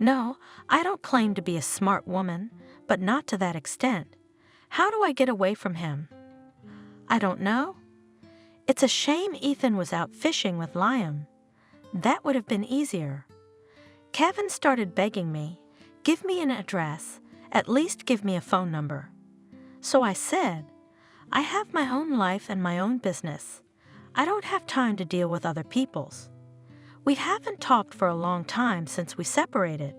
No, I don't claim to be a smart woman, but not to that extent. How do I get away from him? I don't know. It's a shame Ethan was out fishing with Liam. That would have been easier. Kevin started begging me, "Give me an address, at least give me a phone number." So I said, "I have my own life and my own business. I don't have time to deal with other people's. We haven't talked for a long time since we separated.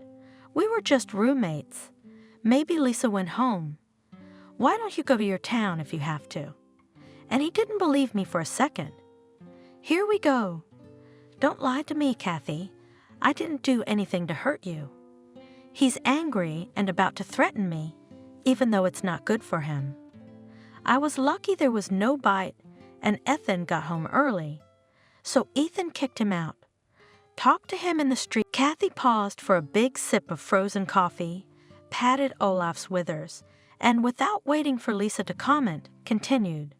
We were just roommates. Maybe Lisa went home. Why don't you go to your town if you have to?" And he didn't believe me for a second. Here we go. Don't lie to me, Kathy. I didn't do anything to hurt you. He's angry and about to threaten me, even though it's not good for him. I was lucky there was no bite, and Ethan got home early. So Ethan kicked him out. Talked to him in the street. Kathy paused for a big sip of frozen coffee, patted Olaf's withers, and without waiting for Lisa to comment, continued.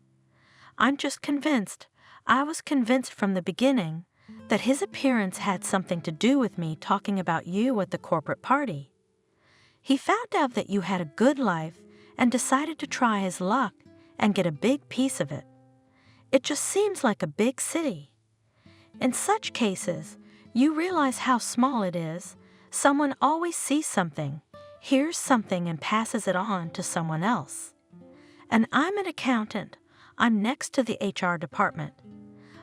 "I'm just convinced, I was convinced from the beginning, that his appearance had something to do with me talking about you at the corporate party. He found out that you had a good life and decided to try his luck and get a big piece of it. It just seems like a big city. In such cases, you realize how small it is. Someone always sees something, hears something, and passes it on to someone else. And I'm an accountant. I'm next to the HR department.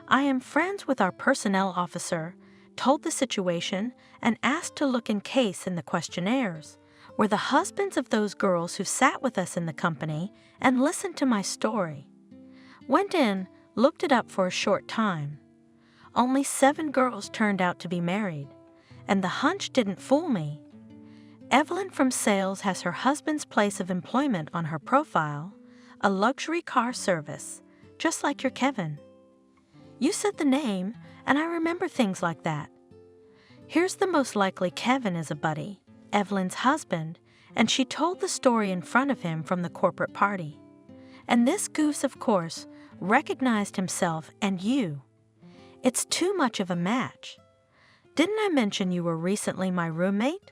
I am friends with our personnel officer, told the situation, and asked to look in case in the questionnaires were the husbands of those girls who sat with us in the company and listened to my story. Went in, looked it up for a short time. Only 7 girls turned out to be married, and the hunch didn't fool me. Evelyn from sales has her husband's place of employment on her profile, a luxury car service, just like your Kevin. You said the name, and I remember things like that. Here's the most likely Kevin is a buddy, Evelyn's husband, and she told the story in front of him from the corporate party. And this goose, of course, recognized himself and you. It's too much of a match. Didn't I mention you were recently my roommate?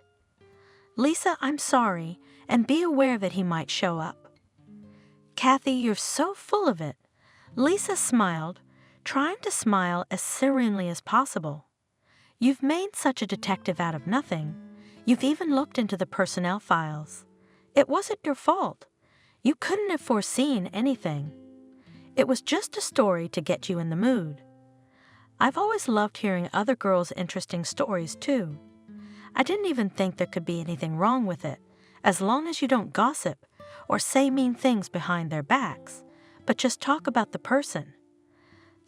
Lisa, I'm sorry, and be aware that he might show up." "Kathy, you're so full of it." Lisa smiled, trying to smile as serenely as possible. You've made such a detective out of nothing. You've even looked into the personnel files. It wasn't your fault. You couldn't have foreseen anything. It was just a story to get you in the mood. I've always loved hearing other girls' interesting stories, too. I didn't even think there could be anything wrong with it, as long as you don't gossip or say mean things behind their backs, but just talk about the person.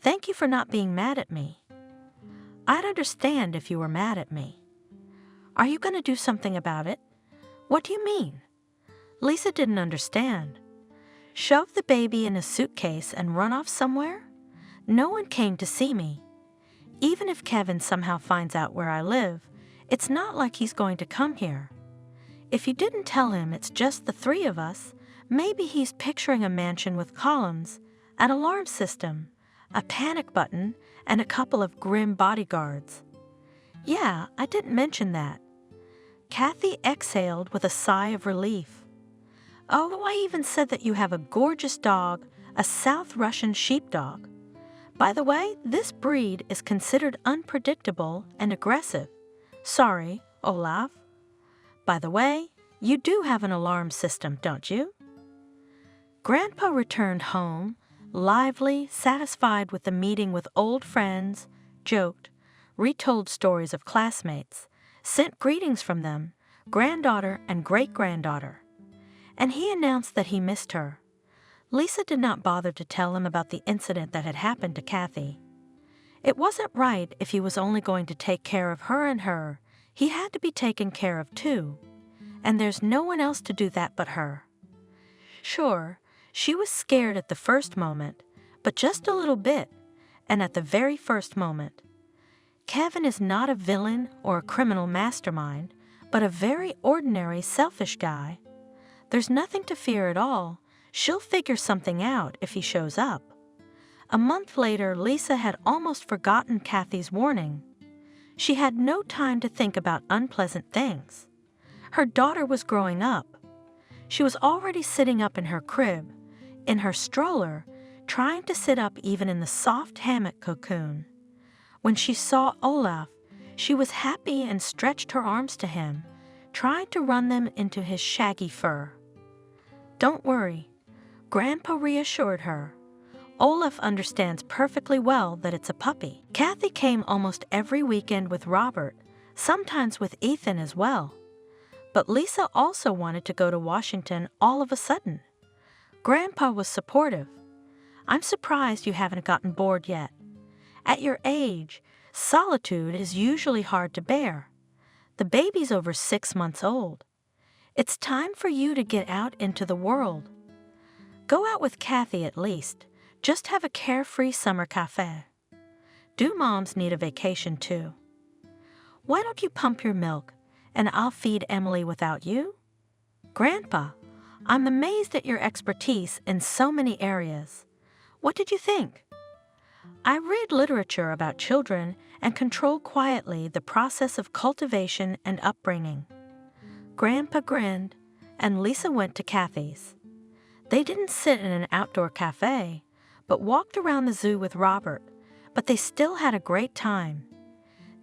Thank you for not being mad at me. I'd understand if you were mad at me. Are you going to do something about it? What do you mean? Lisa didn't understand. Shove the baby in a suitcase and run off somewhere? No one came to see me. Even if Kevin somehow finds out where I live, it's not like he's going to come here. If you didn't tell him it's just the three of us, maybe he's picturing a mansion with columns, an alarm system, a panic button, and a couple of grim bodyguards. Yeah, I didn't mention that. Kathy exhaled with a sigh of relief. Oh, I even said that you have a gorgeous dog, a South Russian sheepdog. By the way, this breed is considered unpredictable and aggressive. Sorry, Olaf. By the way, you do have an alarm system, don't you? Grandpa returned home, lively, satisfied with the meeting with old friends, joked, retold stories of classmates, sent greetings from them, granddaughter and great-granddaughter. And he announced that he missed her. Lisa did not bother to tell him about the incident that had happened to Kathy. It wasn't right if he was only going to take care of her and her. He had to be taken care of too. And there's no one else to do that but her. Sure, she was scared at the first moment, but just a little bit, and at the very first moment. Kevin is not a villain or a criminal mastermind, but a very ordinary, selfish guy. There's nothing to fear at all. She'll figure something out if he shows up. A month later, Lisa had almost forgotten Kathy's warning. She had no time to think about unpleasant things. Her daughter was growing up. She was already sitting up in her crib, in her stroller, trying to sit up even in the soft hammock cocoon. When she saw Olaf, she was happy and stretched her arms to him, trying to run them into his shaggy fur. Don't worry, Grandpa reassured her. Olaf understands perfectly well that it's a puppy. Kathy came almost every weekend with Robert, sometimes with Ethan as well. But Lisa also wanted to go to Washington all of a sudden. Grandpa was supportive. I'm surprised you haven't gotten bored yet. At your age, solitude is usually hard to bear. The baby's over 6 months old. It's time for you to get out into the world. Go out with Kathy at least. Just have a carefree summer cafe. Do moms need a vacation too? Why don't you pump your milk, and I'll feed Emily without you? Grandpa, I'm amazed at your expertise in so many areas. What did you think? I read literature about children and control quietly the process of cultivation and upbringing. Grandpa grinned, and Lisa went to Kathy's. They didn't sit in an outdoor cafe, but walked around the zoo with Robert, but they still had a great time.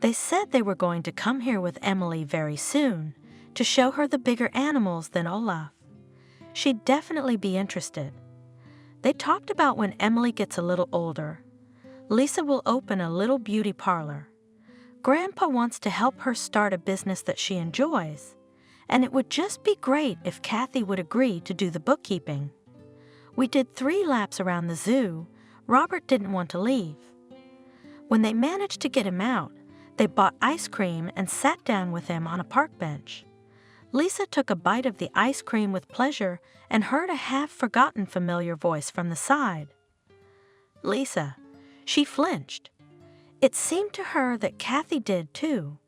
They said they were going to come here with Emily very soon to show her the bigger animals than Olaf. She'd definitely be interested. They talked about when Emily gets a little older. Lisa will open a little beauty parlor. Grandpa wants to help her start a business that she enjoys, and it would just be great if Kathy would agree to do the bookkeeping. We did 3 laps around the zoo. Robert didn't want to leave. When they managed to get him out, they bought ice cream and sat down with him on a park bench. Lisa took a bite of the ice cream with pleasure and heard a half-forgotten familiar voice from the side. Lisa. She flinched. It seemed to her that Kathy did too.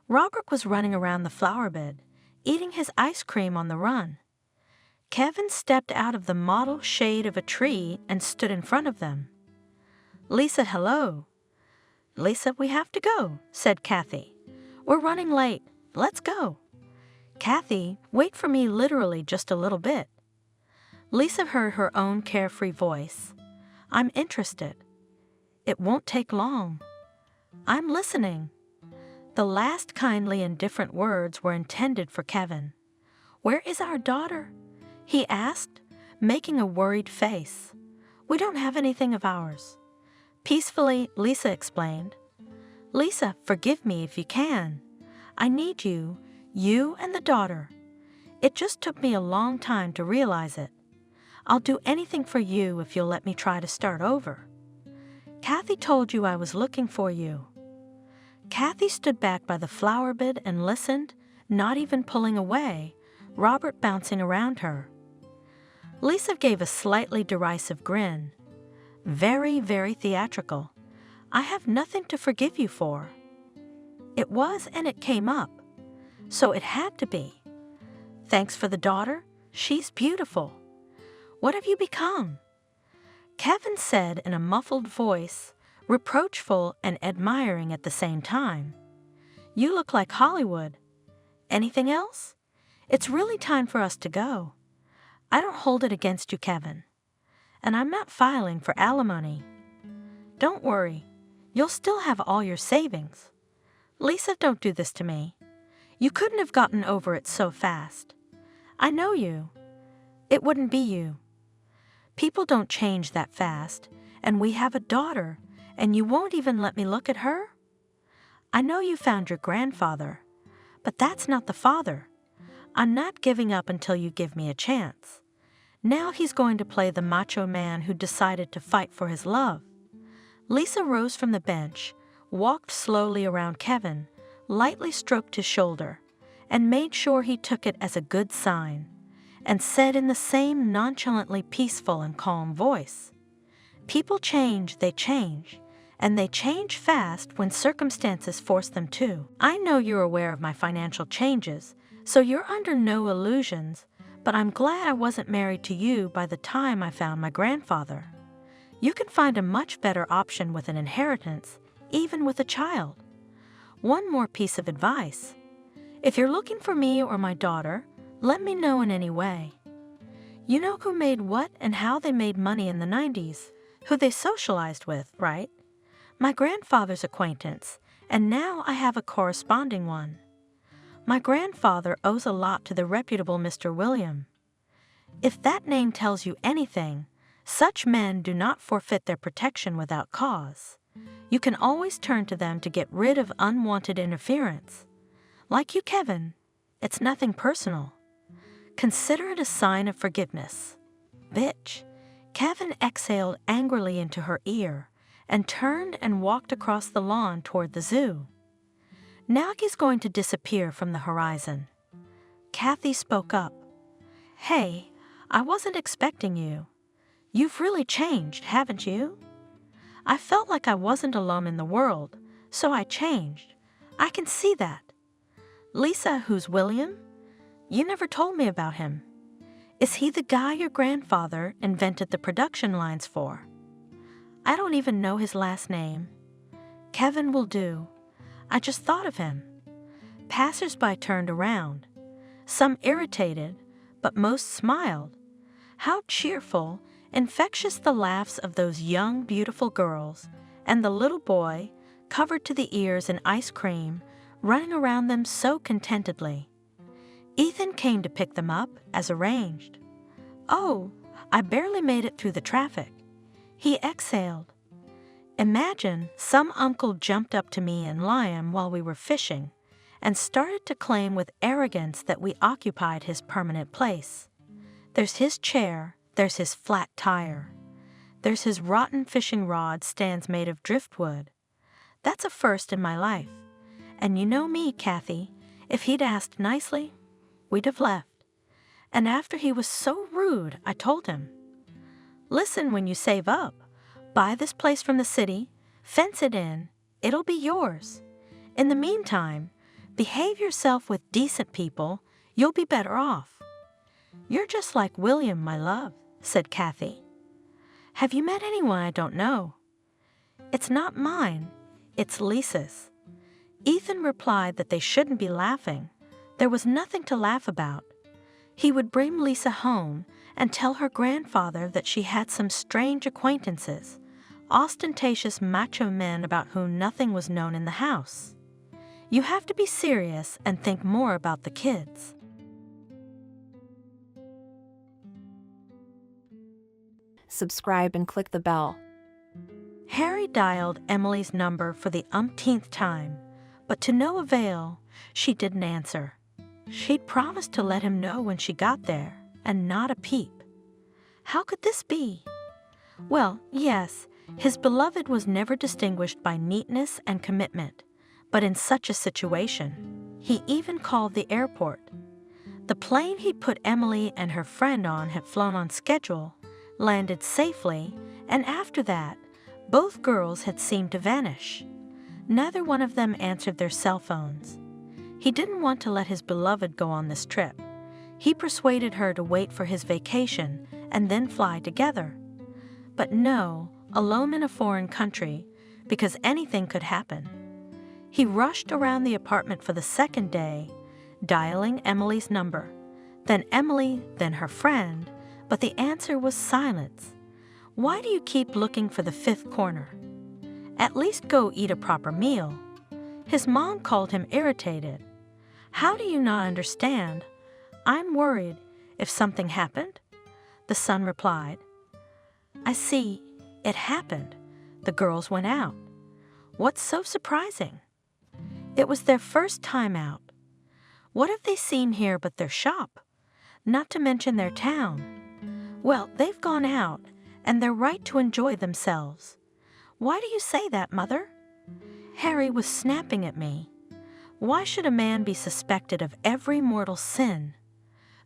Robert was running around the flower bed, eating his ice cream on the run. Kevin stepped out of the mottled shade of a tree and stood in front of them. Lisa, hello. Lisa, we have to go, said Kathy. We're running late. Let's go. Kathy, wait for me literally just a little bit. Lisa heard her own carefree voice. I'm interested. It won't take long. I'm listening." The last kindly indifferent words were intended for Kevin. "Where is our daughter?" he asked, making a worried face. "We don't have anything of ours." Peacefully, Lisa explained. "Lisa, forgive me if you can. I need you and the daughter. It just took me a long time to realize it. I'll do anything for you if you'll let me try to start over. Kathy told you I was looking for you." Kathy stood back by the flower bed and listened, not even pulling away, Robert bouncing around her. Lisa gave a slightly derisive grin. "Very, very theatrical. I have nothing to forgive you for." It was, and it came up. So it had to be. "Thanks for the daughter. She's beautiful. What have you become?" Kevin said in a muffled voice, reproachful and admiring at the same time. "You look like Hollywood. Anything else? It's really time for us to go. I don't hold it against you, Kevin. And I'm not filing for alimony. Don't worry. You'll still have all your savings. Lisa, don't do this to me. You couldn't have gotten over it so fast. I know you. It wouldn't be you. People don't change that fast, and we have a daughter, and you won't even let me look at her? I know you found your grandfather, but that's not the father. I'm not giving up until you give me a chance. Now he's going to play the macho man who decided to fight for his love." Lisa rose from the bench, walked slowly around Kevin, lightly stroked his shoulder, and made sure he took it as a good sign, and said in the same nonchalantly peaceful and calm voice, "People change, and they change fast when circumstances force them to. I know you're aware of my financial changes, so you're under no illusions, but I'm glad I wasn't married to you by the time I found my grandfather. You can find a much better option with an inheritance, even with a child. One more piece of advice. If you're looking for me or my daughter, let me know in any way. You know who made what and how they made money in the 90s, who they socialized with, right? My grandfather's acquaintance, and now I have a corresponding one. My grandfather owes a lot to the reputable Mr. William. If that name tells you anything, such men do not forfeit their protection without cause. You can always turn to them to get rid of unwanted interference. Like you, Kevin, it's nothing personal. Consider it a sign of forgiveness. Bitch." Kevin exhaled angrily into her ear and turned and walked across the lawn toward the zoo. Now he's going to disappear from the horizon. Kathy spoke up. "Hey, I wasn't expecting you. You've really changed, haven't you?" "I felt like I wasn't alone in the world, so I changed. I can see that." "Lisa, who's William? You never told me about him. Is he the guy your grandfather invented the production lines for?" "I don't even know his last name." "Kevin will do. I just thought of him." Passers-by turned around. Some irritated, but most smiled. How cheerful, infectious the laughs of those young, beautiful girls, and the little boy, covered to the ears in ice cream, running around them so contentedly. Ethan came to pick them up, as arranged. "Oh, I barely made it through the traffic." He exhaled. "Imagine some uncle jumped up to me and Liam while we were fishing and started to claim with arrogance that we occupied his permanent place. There's his chair, there's his flat tire. There's his rotten fishing rod stands made of driftwood. That's a first in my life. And you know me, Kathy, if he'd asked nicely, we'd have left. And after he was so rude, I told him, 'Listen, when you save up, buy this place from the city, fence it in, it'll be yours. In the meantime, behave yourself with decent people, you'll be better off.' You're just like William, my love," said Kathy. "Have you met anyone I don't know?" "It's not mine, it's Lisa's." Ethan replied that they shouldn't be laughing. There was nothing to laugh about. He would bring Lisa home and tell her grandfather that she had some strange acquaintances, ostentatious macho men about whom nothing was known in the house. You have to be serious and think more about the kids. Subscribe and click the bell. Harry dialed Emily's number for the umpteenth time, but to no avail. She didn't answer. She'd promised to let him know when she got there, and not a peep. How could this be? Well, yes, his beloved was never distinguished by neatness and commitment, but in such a situation, he even called the airport. The plane he'd put Emily and her friend on had flown on schedule, landed safely, and after that, both girls had seemed to vanish. Neither one of them answered their cell phones. He didn't want to let his beloved go on this trip. He persuaded her to wait for his vacation and then fly together. But no, alone in a foreign country, because anything could happen. He rushed around the apartment for the second day, dialing Emily's number. Then Emily, then her friend, but the answer was silence. Why do you keep looking for the fifth corner? At least go eat a proper meal. His mom called him irritated. How do you not understand? I'm worried. If something happened? The son replied. I see. It happened. The girls went out. What's so surprising? It was their first time out. What have they seen here but their shop? Not to mention their town. Well, they've gone out, and they're right to enjoy themselves. Why do you say that, Mother? Harry was snapping at me. Why should a man be suspected of every mortal sin?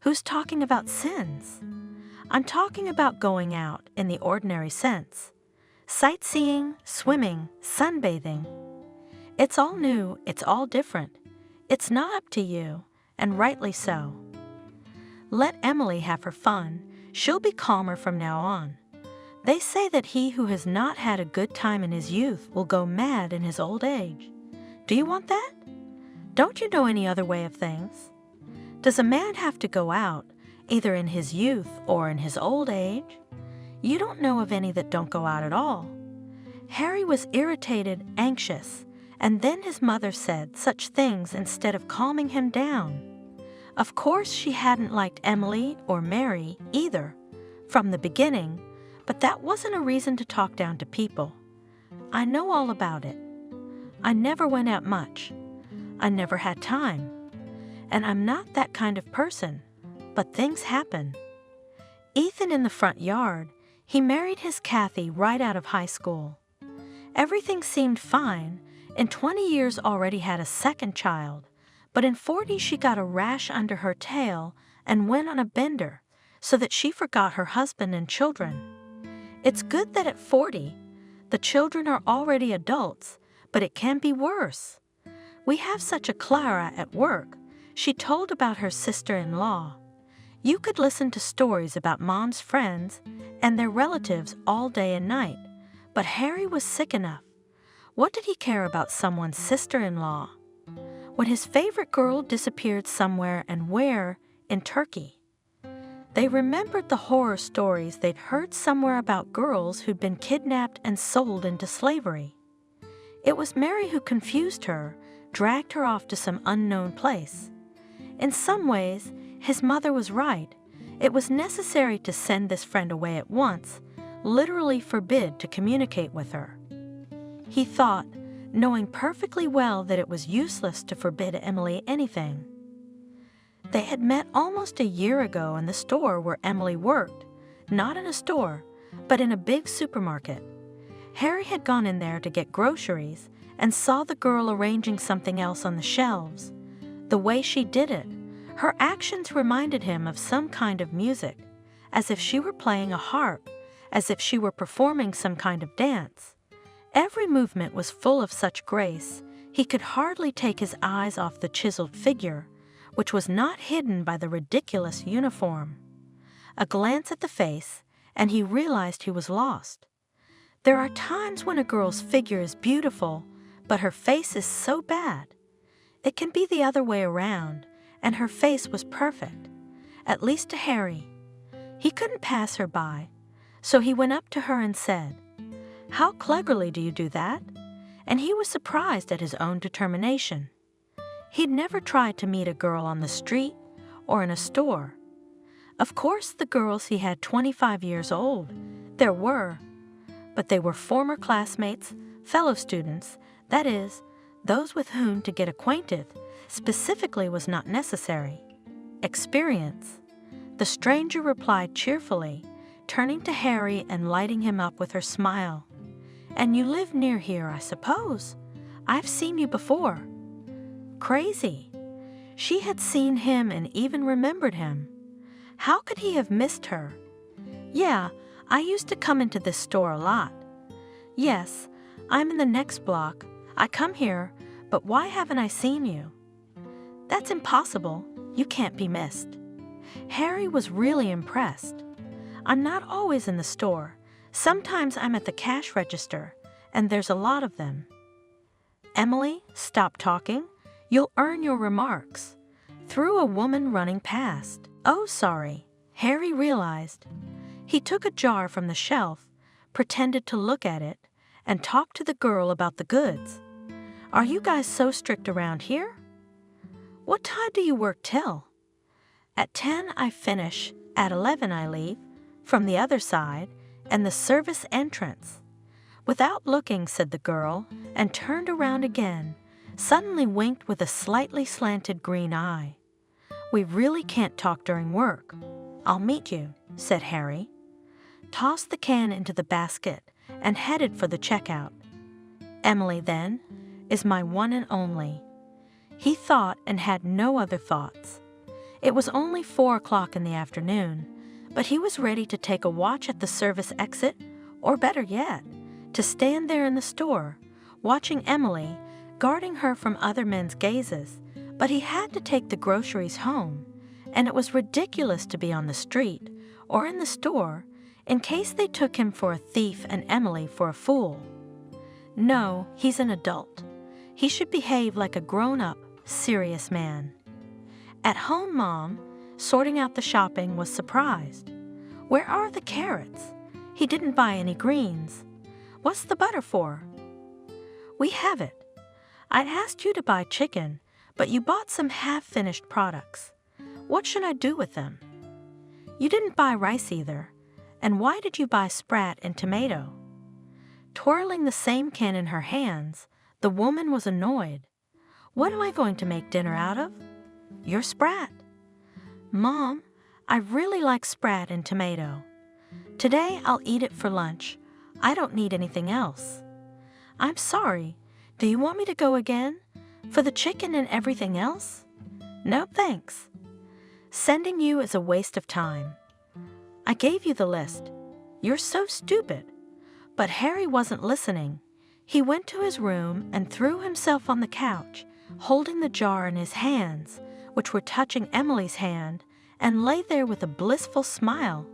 Who's talking about sins? I'm talking about going out in the ordinary sense. Sightseeing, swimming, sunbathing. It's all new, it's all different. It's not up to you, and rightly so. Let Emily have her fun. She'll be calmer from now on. They say that he who has not had a good time in his youth will go mad in his old age. Do you want that? Don't you know any other way of things? Does a man have to go out, either in his youth or in his old age? You don't know of any that don't go out at all. Harry was irritated, anxious, and then his mother said such things instead of calming him down. Of course she hadn't liked Emily or Mary either, from the beginning, but that wasn't a reason to talk down to people. I know all about it. I never went out much. I never had time. And I'm not that kind of person, but things happen. Ethan in the front yard, he married his Kathy right out of high school. Everything seemed fine. In 20 years already had a second child, but in 40 she got a rash under her tail and went on a bender so that she forgot her husband and children. It's good that at 40, the children are already adults, but it can be worse. We have such a Clara at work. She told about her sister-in-law. You could listen to stories about Mom's friends and their relatives all day and night, but Harry was sick enough. What did he care about someone's sister-in-law? When his favorite girl disappeared somewhere, and where? In Turkey. They remembered the horror stories they'd heard somewhere about girls who'd been kidnapped and sold into slavery. It was Mary who confused her, dragged her off to some unknown place. In some ways, his mother was right. It was necessary to send this friend away at once, literally forbid to communicate with her. He thought, knowing perfectly well that it was useless to forbid Emily anything. They had met almost a year ago in the store where Emily worked, not in a store, but in a big supermarket. Harry had gone in there to get groceries and saw the girl arranging something else on the shelves. The way she did it, her actions reminded him of some kind of music, as if she were playing a harp, as if she were performing some kind of dance. Every movement was full of such grace, he could hardly take his eyes off the chiseled figure, which was not hidden by the ridiculous uniform. A glance at the face, and he realized he was lost. There are times when a girl's figure is beautiful, but her face is so bad. It can be the other way around, and her face was perfect, at least to Harry. He couldn't pass her by, so he went up to her and said, How cleverly do you do that?" And he was surprised at his own determination. He'd never tried to meet a girl on the street or in a store. Of course, the girls he had 25 years old, there were, but they were former classmates, fellow students, that is, those with whom to get acquainted specifically was not necessary. Experience. The stranger replied cheerfully, turning to Harry and lighting him up with her smile. "And you live near here, I suppose? I've seen you before." Crazy. She had seen him and even remembered him. How could he have missed her? "Yeah, I used to come into this store a lot." "Yes, I'm in the next block. I come here, but why haven't I seen you?" "That's impossible. You can't be missed." Harry was really impressed. "I'm not always in the store. Sometimes I'm at the cash register, and there's a lot of them." "Emily, stop talking. You'll earn your remarks." Through a woman running past. "Oh, sorry." Harry realized. He took a jar from the shelf, pretended to look at it, and talked to the girl about the goods. "Are you guys so strict around here?" "What time do you work till?" "At 10 I finish, at 11 I leave, from the other side, and the service entrance." Without looking, said the girl, and turned around again, suddenly winked with a slightly slanted green eye. "We really can't talk during work. I'll meet you," said Harry. Tossed the can into the basket and headed for the checkout. Emily, then, is my one and only. He thought and had no other thoughts. It was only 4 o'clock in the afternoon, but he was ready to take a watch at the service exit, or better yet, to stand there in the store, watching Emily, guarding her from other men's gazes. But he had to take the groceries home, and it was ridiculous to be on the street or in the store in case they took him for a thief and Emily for a fool. No, he's an adult. He should behave like a grown-up, serious man. At home, Mom, sorting out the shopping, was surprised. "Where are the carrots? He didn't buy any greens. What's the butter for?" "We have it. I'd asked you to buy chicken, but you bought some half-finished products. What should I do with them?" "You didn't buy rice either. And why did you buy sprat and tomato?" Twirling the same can in her hands, the woman was annoyed. "What am I going to make dinner out of?" "Your sprat." "Mom, I really like sprat and tomato. Today I'll eat it for lunch. I don't need anything else." "I'm sorry. Do you want me to go again? For the chicken and everything else?" "No, thanks. Sending you is a waste of time. I gave you the list. You're so stupid." But Harry wasn't listening. He went to his room and threw himself on the couch, holding the jar in his hands, which were touching Emily's hand, and lay there with a blissful smile,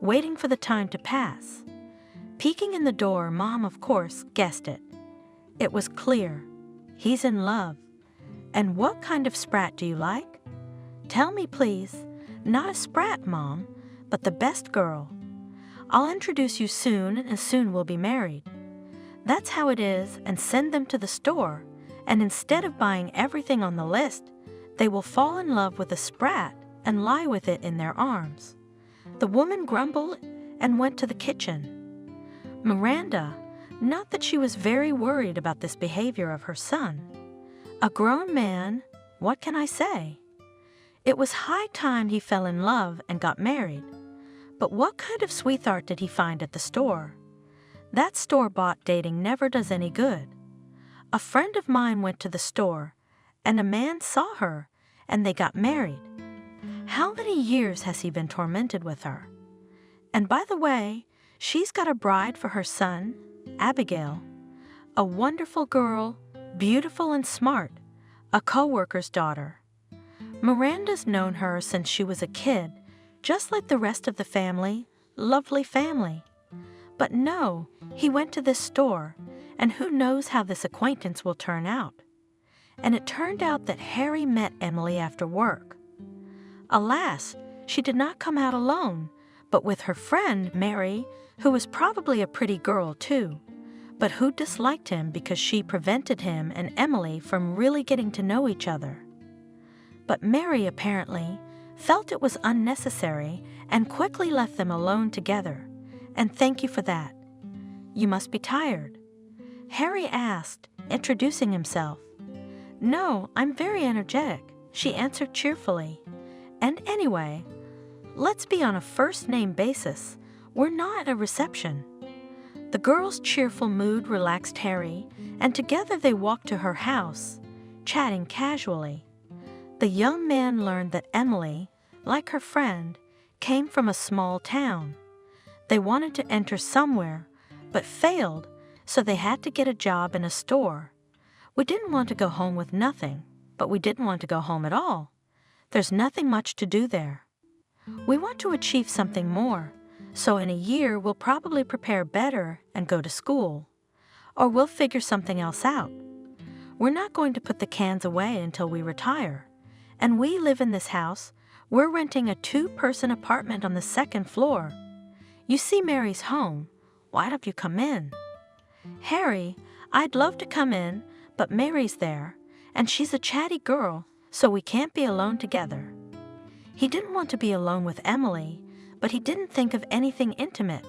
waiting for the time to pass. Peeking in the door, Mom, of course, guessed it. It was clear. He's in love. "And what kind of sprat do you like?" "Tell me, please. Not a sprat, Mom, but the best girl. I'll introduce you soon, and soon we'll be married." That's how it is, and send them to the store, and instead of buying everything on the list, they will fall in love with a sprat and lie with it in their arms. The woman grumbled and went to the kitchen. Miranda, not that she was very worried about this behavior of her son. A grown man, what can I say? It was high time he fell in love and got married. But what kind of sweetheart did he find at the store? That store-bought dating never does any good. A friend of mine went to the store, and a man saw her, and they got married. How many years has he been tormented with her? And by the way, she's got a bride for her son, Abigail. A wonderful girl, beautiful and smart, a co-worker's daughter. Miranda's known her since she was a kid, just like the rest of the family, lovely family. But no, he went to this store, and who knows how this acquaintance will turn out. And it turned out that Harry met Emily after work. Alas, she did not come out alone, but with her friend, Mary, who was probably a pretty girl too. but who disliked him because she prevented him and Emily from really getting to know each other. But Mary apparently felt it was unnecessary and quickly left them alone together. And thank you for that. You must be tired. Harry asked, introducing himself. No, I'm very energetic, she answered cheerfully. And anyway, let's be on a first-name basis. We're not at a reception. The girl's cheerful mood relaxed Harry, and together they walked to her house, chatting casually. The young man learned that Emily, like her friend, came from a small town. They wanted to enter somewhere, but failed, so they had to get a job in a store. We didn't want to go home with nothing, but we didn't want to go home at all. There's nothing much to do there. We want to achieve something more, so in a year we'll probably prepare better and go to school. Or we'll figure something else out. We're not going to put the cans away until we retire. And we live in this house. We're renting a 2-person apartment on the 2nd floor. You see Mary's home. Why don't you come in? Harry, I'd love to come in, but Mary's there, and she's a chatty girl, so we can't be alone together. He didn't want to be alone with Emily, but he didn't think of anything intimate.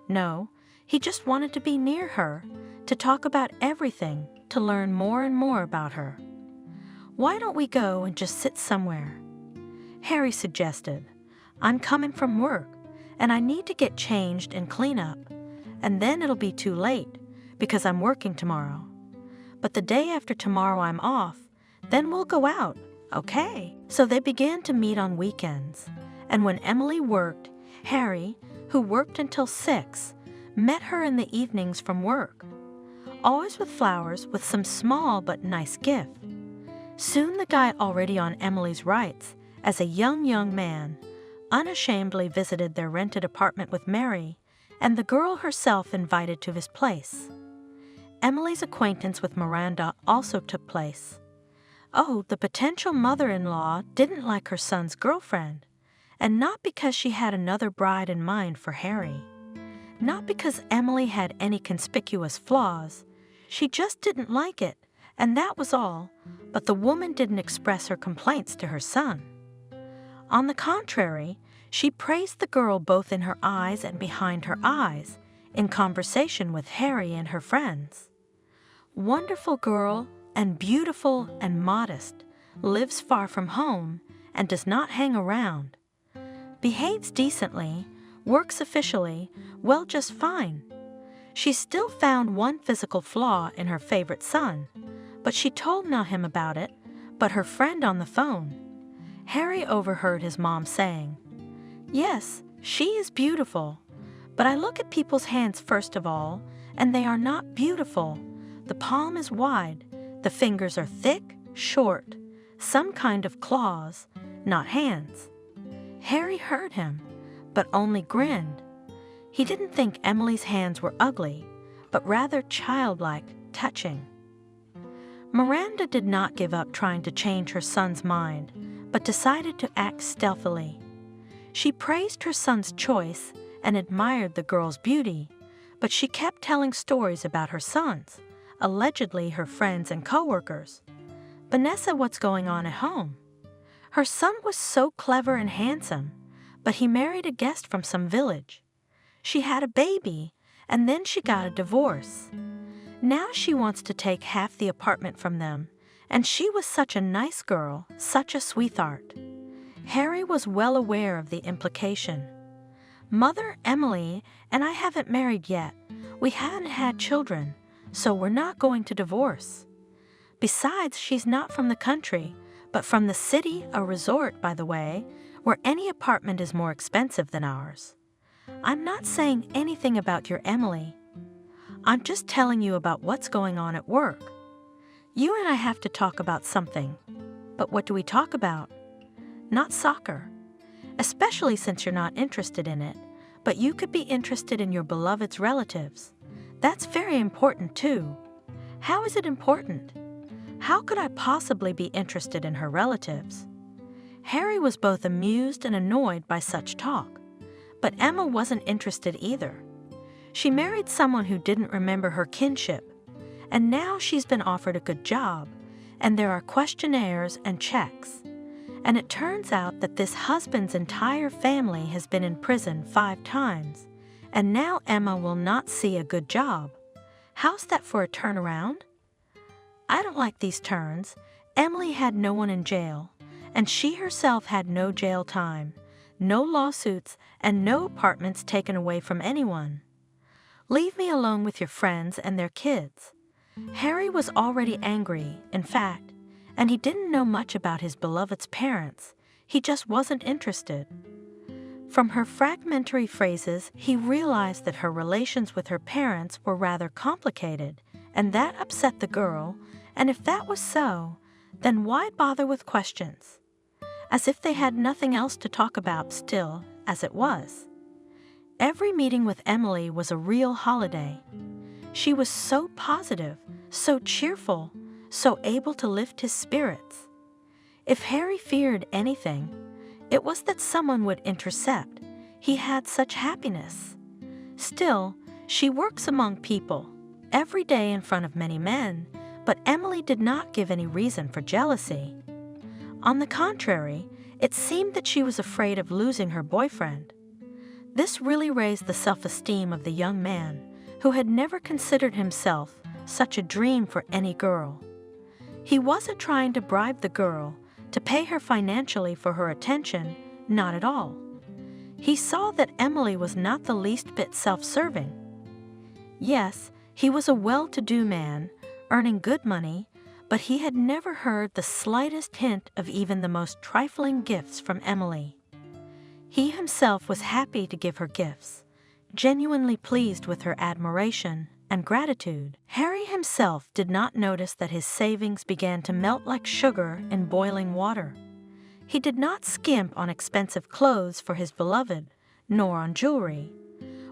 No, he just wanted to be near her, to talk about everything, to learn more and more about her. Why don't we go and just sit somewhere? Harry suggested. I'm coming from work, and I need to get changed and clean up, and then it'll be too late, because I'm working tomorrow. But the day after tomorrow I'm off, then we'll go out, okay? So they began to meet on weekends, and when Emily worked, Harry, who worked until 6, met her in the evenings from work, always with flowers with some small but nice gift. Soon the guy already on Emily's rights, as a young man, unashamedly visited their rented apartment with Mary, and the girl herself invited to his place. Emily's acquaintance with Miranda also took place. Oh, the potential mother-in-law didn't like her son's girlfriend, and not because she had another bride in mind for Harry. Not because Emily had any conspicuous flaws. She just didn't like it, and that was all, but the woman didn't express her complaints to her son. On the contrary, she praised the girl both in her eyes and behind her eyes, in conversation with Harry and her friends. Wonderful girl, and beautiful and modest, lives far from home, and does not hang around. Behaves decently, works officially, well, just fine. She still found one physical flaw in her favorite son, but she told not him about it, but her friend on the phone. Harry overheard his mom saying, Yes, she is beautiful, but I look at people's hands first of all, and they are not beautiful. The palm is wide, the fingers are thick, short, some kind of claws, not hands. Harry heard him, but only grinned. He didn't think Emily's hands were ugly, but rather childlike, touching. Miranda did not give up trying to change her son's mind, but decided to act stealthily. She praised her son's choice and admired the girl's beauty, but she kept telling stories about her sons, allegedly her friends and coworkers. Vanessa, what's going on at home? Her son was so clever and handsome, but he married a guest from some village. She had a baby, and then she got a divorce. Now she wants to take half the apartment from them, and she was such a nice girl, such a sweetheart. Harry was well aware of the implication. Mother, Emily, and I haven't married yet. We haven't had children, so we're not going to divorce. Besides, she's not from the country, but from the city, a resort, by the way, where any apartment is more expensive than ours. I'm not saying anything about your Emily. I'm just telling you about what's going on at work. You and I have to talk about something. But what do we talk about? Not soccer. Especially since you're not interested in it, but you could be interested in your beloved's relatives. That's very important too. How is it important? How could I possibly be interested in her relatives? Harry was both amused and annoyed by such talk, but Emma wasn't interested either. She married someone who didn't remember her kinship, and now she's been offered a good job, and there are questionnaires and checks. And it turns out that this husband's entire family has been in prison 5 times, and now Emma will not see a good job. How's that for a turnaround? I don't like these turns. Emily had no one in jail, and she herself had no jail time, no lawsuits, and no apartments taken away from anyone. Leave me alone with your friends and their kids. Harry was already angry, in fact, and he didn't know much about his beloved's parents. He just wasn't interested. From her fragmentary phrases, he realized that her relations with her parents were rather complicated, and that upset the girl, and if that was so, then why bother with questions? As if they had nothing else to talk about still, as it was. Every meeting with Emily was a real holiday. She was so positive, so cheerful, so able to lift his spirits. If Harry feared anything, it was that someone would intercept. He had such happiness. Still, she works among people, every day in front of many men, but Emily did not give any reason for jealousy. On the contrary, it seemed that she was afraid of losing her boyfriend. This really raised the self-esteem of the young man, who had never considered himself such a dream for any girl. He wasn't trying to bribe the girl, to pay her financially for her attention, not at all. He saw that Emily was not the least bit self-serving. Yes, he was a well-to-do man, earning good money, but he had never heard the slightest hint of even the most trifling gifts from Emily. He himself was happy to give her gifts, genuinely pleased with her admiration and gratitude. Harry himself did not notice that his savings began to melt like sugar in boiling water. He did not skimp on expensive clothes for his beloved, nor on jewelry.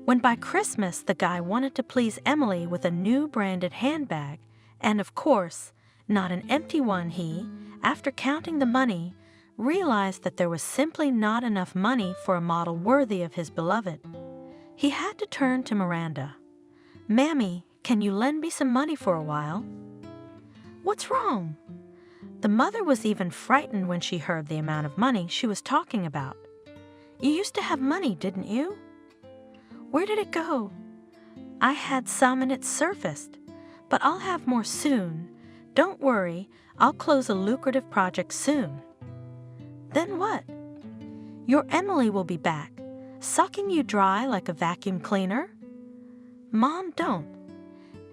When by Christmas the guy wanted to please Emily with a new branded handbag, and of course, not an empty one, he, after counting the money, realized that there was simply not enough money for a model worthy of his beloved. He had to turn to Miranda. "Mammy, can you lend me some money for a while?" "What's wrong?" The mother was even frightened when she heard the amount of money she was talking about. "You used to have money, didn't you?" "Where did it go?" "I had some and it surfaced, but I'll have more soon. Don't worry, I'll close a lucrative project soon." "Then what?" "Your Emily will be back, sucking you dry like a vacuum cleaner." "Mom, don't.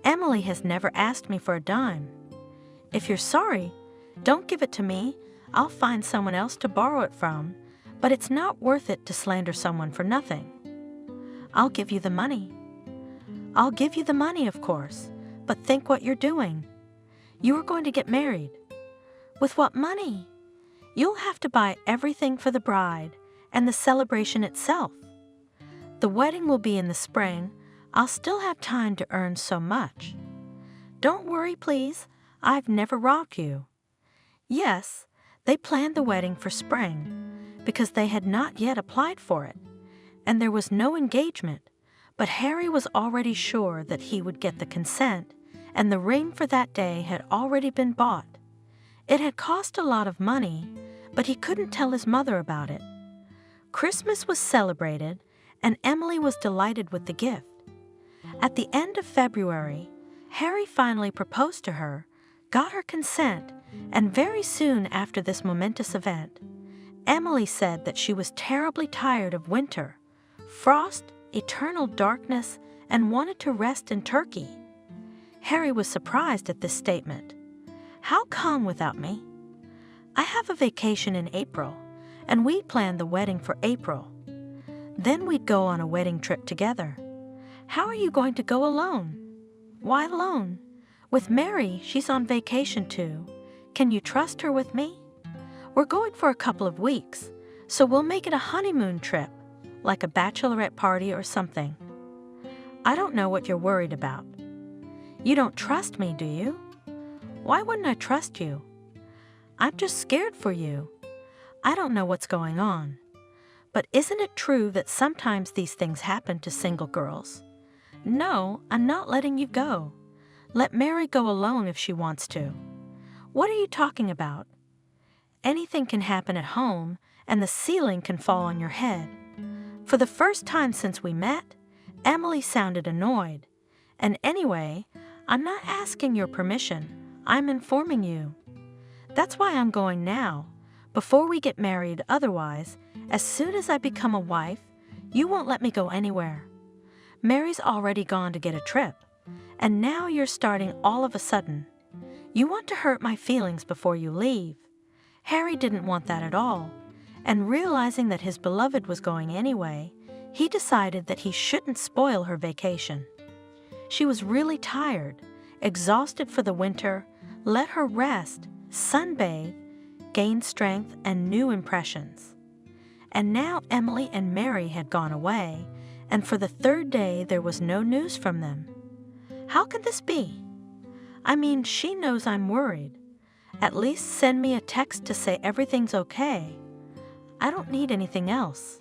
Emily has never asked me for a dime. If you're sorry, don't give it to me. I'll find someone else to borrow it from, but it's not worth it to slander someone for nothing." "I'll give you the money." "I'll give you the money, of course, but think what you're doing. You are going to get married. With what money? You'll have to buy everything for the bride and the celebration itself. The wedding will be in the spring. I'll still have time to earn so much. Don't worry, please. I've never robbed you." Yes, they planned the wedding for spring, because they had not yet applied for it, and there was no engagement, but Harry was already sure that he would get the consent, and the ring for that day had already been bought. It had cost a lot of money, but he couldn't tell his mother about it. Christmas was celebrated, and Emily was delighted with the gift. At the end of February, Harry finally proposed to her, got her consent, and very soon after this momentous event, Emily said that she was terribly tired of winter, frost, eternal darkness, and wanted to rest in Turkey. Harry was surprised at this statement. "How come without me?" "I have a vacation in April, and we planned the wedding for April. Then we'd go on a wedding trip together." "How are you going to go alone?" "Why alone? With Mary, she's on vacation too. Can you trust her with me? We're going for a couple of weeks, so we'll make it a honeymoon trip, like a bachelorette party or something." "I don't know what you're worried about." "You don't trust me, do you?" "Why wouldn't I trust you?" "I'm just scared for you. I don't know what's going on. But isn't it true that sometimes these things happen to single girls? "No, I'm not letting you go. Let Mary go alone if she wants to." "What are you talking about? Anything can happen at home, and the ceiling can fall on your head." For the first time since we met, Emily sounded annoyed. "And anyway, I'm not asking your permission. I'm informing you. That's why I'm going now, before we get married. Otherwise, as soon as I become a wife, you won't let me go anywhere. Mary's already gone to get a trip, and now you're starting all of a sudden. You want to hurt my feelings before you leave." Harry didn't want that at all, and realizing that his beloved was going anyway, he decided that he shouldn't spoil her vacation. She was really tired, exhausted for the winter. Let her rest, sunbathe, gain strength and new impressions. And now Emily and Mary had gone away, and for the third day there was no news from them. How could this be? I mean, she knows I'm worried. At least send me a text to say everything's okay. I don't need anything else.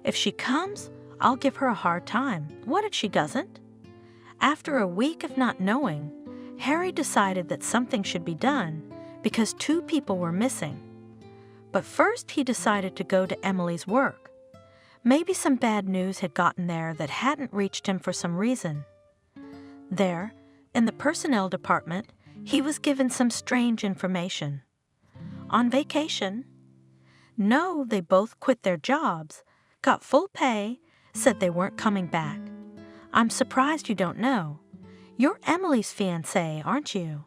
If she comes, I'll give her a hard time. What if she doesn't? After a week of not knowing, Harry decided that something should be done because 2 people were missing. But first he decided to go to Emily's work. Maybe some bad news had gotten there that hadn't reached him for some reason. There, in the personnel department, he was given some strange information. On vacation? No, they both quit their jobs, got full pay, said they weren't coming back. I'm surprised you don't know. You're Emily's fiancé, aren't you?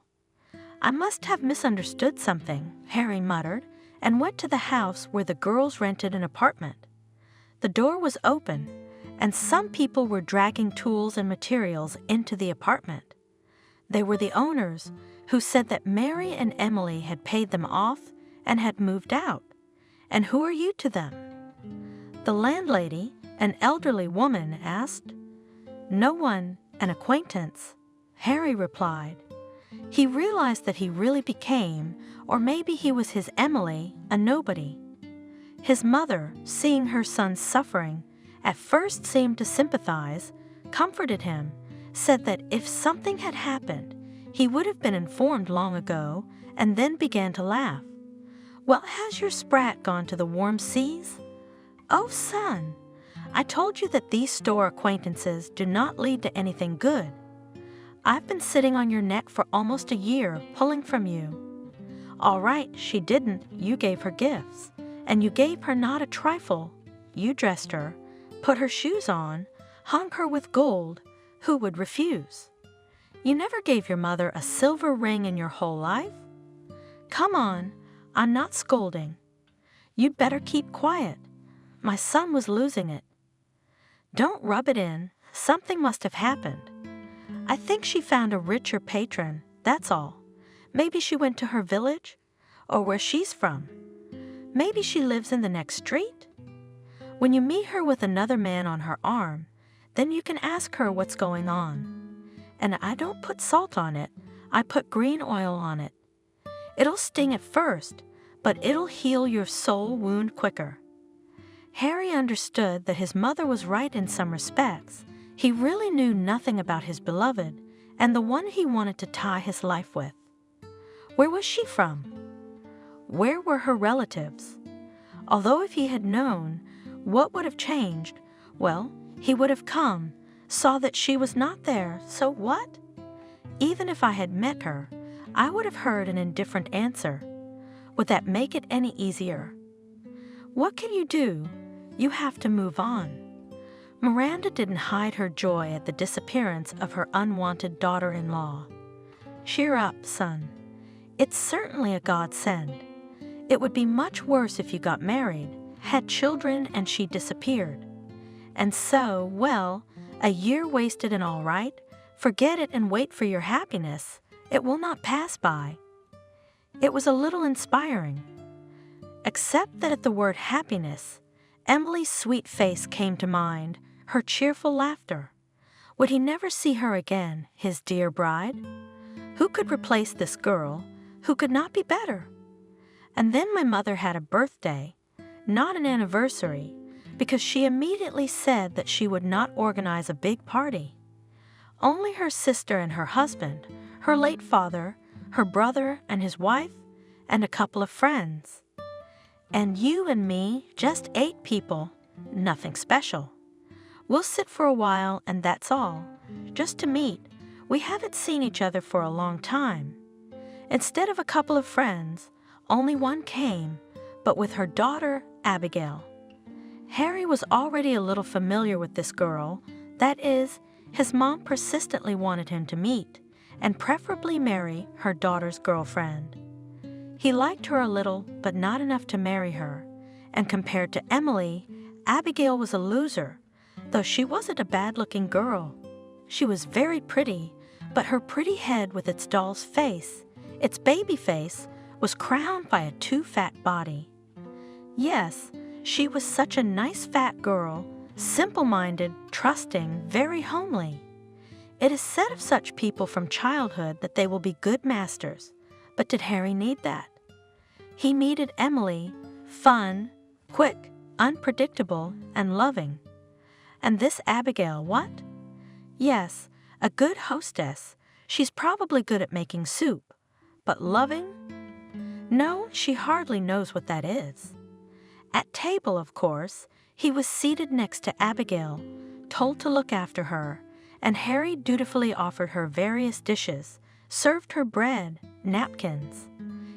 I must have misunderstood something, Harry muttered, and went to the house where the girls rented an apartment. The door was open, and some people were dragging tools and materials into the apartment. They were the owners, who said that Mary and Emily had paid them off and had moved out. And who are you to them? The landlady, an elderly woman, asked. No one, an acquaintance, Harry replied. He realized that he really became, or maybe he was his Emily, a nobody. His mother, seeing her son's suffering, at first seemed to sympathize, comforted him, said that if something had happened, he would have been informed long ago, and then began to laugh. Well, has your sprat gone to the warm seas? Oh, son, I told you that these store acquaintances do not lead to anything good. I've been sitting on your neck for almost a year, pulling from you. All right, she didn't. You gave her gifts. And you gave her not a trifle. You dressed her, put her shoes on, hung her with gold. Who would refuse? You never gave your mother a silver ring in your whole life? Come on, I'm not scolding. You'd better keep quiet. My son was losing it. Don't rub it in. Something must have happened. I think she found a richer patron, that's all. Maybe she went to her village, or where she's from. Maybe she lives in the next street. When you meet her with another man on her arm, then you can ask her what's going on. And I don't put salt on it, I put green oil on it. It'll sting at first, but it'll heal your soul wound quicker. Harry understood that his mother was right in some respects. He really knew nothing about his beloved and the one he wanted to tie his life with. Where was she from? Where were her relatives? Although if he had known, what would have changed? Well, he would have come, saw that she was not there, so what? Even if I had met her, I would have heard an indifferent answer. Would that make it any easier? What can you do? You have to move on. Miranda didn't hide her joy at the disappearance of her unwanted daughter-in-law. Cheer up, son. It's certainly a godsend. It would be much worse if you got married, had children, and she disappeared. And so, well, a year wasted and all right, forget it and wait for your happiness. It will not pass by. It was a little inspiring. Except that at the word happiness, Emily's sweet face came to mind, her cheerful laughter. Would he never see her again, his dear bride? Who could replace this girl? Who could not be better? And then my mother had a birthday, not an anniversary, because she immediately said that she would not organize a big party. Only her sister and her husband, her late father, her brother and his wife, and a couple of friends. And you and me, just 8 people, nothing special. We'll sit for a while and that's all, just to meet. We haven't seen each other for a long time. Instead of a couple of friends, only one came, but with her daughter, Abigail. Harry was already a little familiar with this girl. That is, his mom persistently wanted him to meet, and preferably marry, her daughter's girlfriend. He liked her a little, but not enough to marry her, and compared to Emily, Abigail was a loser, though she wasn't a bad-looking girl. She was very pretty, but her pretty head with its doll's face, its baby face, was crowned by a too-fat body. Yes, she was such a nice fat girl, simple-minded, trusting, very homely. It is said of such people from childhood that they will be good masters, but did Harry need that? He needed Emily, fun, quick, unpredictable, and loving. And this Abigail, what? Yes, a good hostess. She's probably good at making soup. But loving? No, she hardly knows what that is. At table, of course, he was seated next to Abigail, told to look after her, and Harry dutifully offered her various dishes, served her bread, napkins.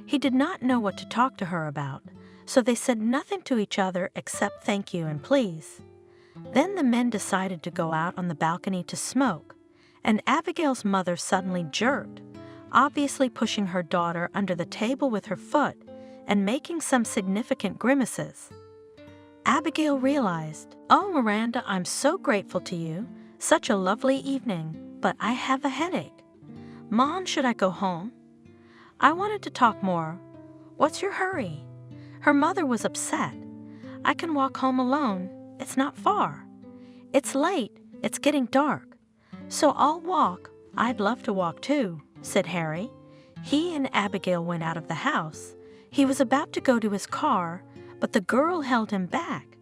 He did not know what to talk to her about, so they said nothing to each other except thank you and please. Then the men decided to go out on the balcony to smoke, and Abigail's mother suddenly jerked, obviously pushing her daughter under the table with her foot and making some significant grimaces. Abigail realized, "Oh, Miranda, I'm so grateful to you. Such a lovely evening, but I have a headache. Mom, should I go home?" "I wanted to talk more. What's your hurry?" Her mother was upset. "I can walk home alone. It's not far. It's late. It's getting dark. So I'll walk. I'd love to walk too," said Harry. He and Abigail went out of the house. He was about to go to his car, but the girl held him back.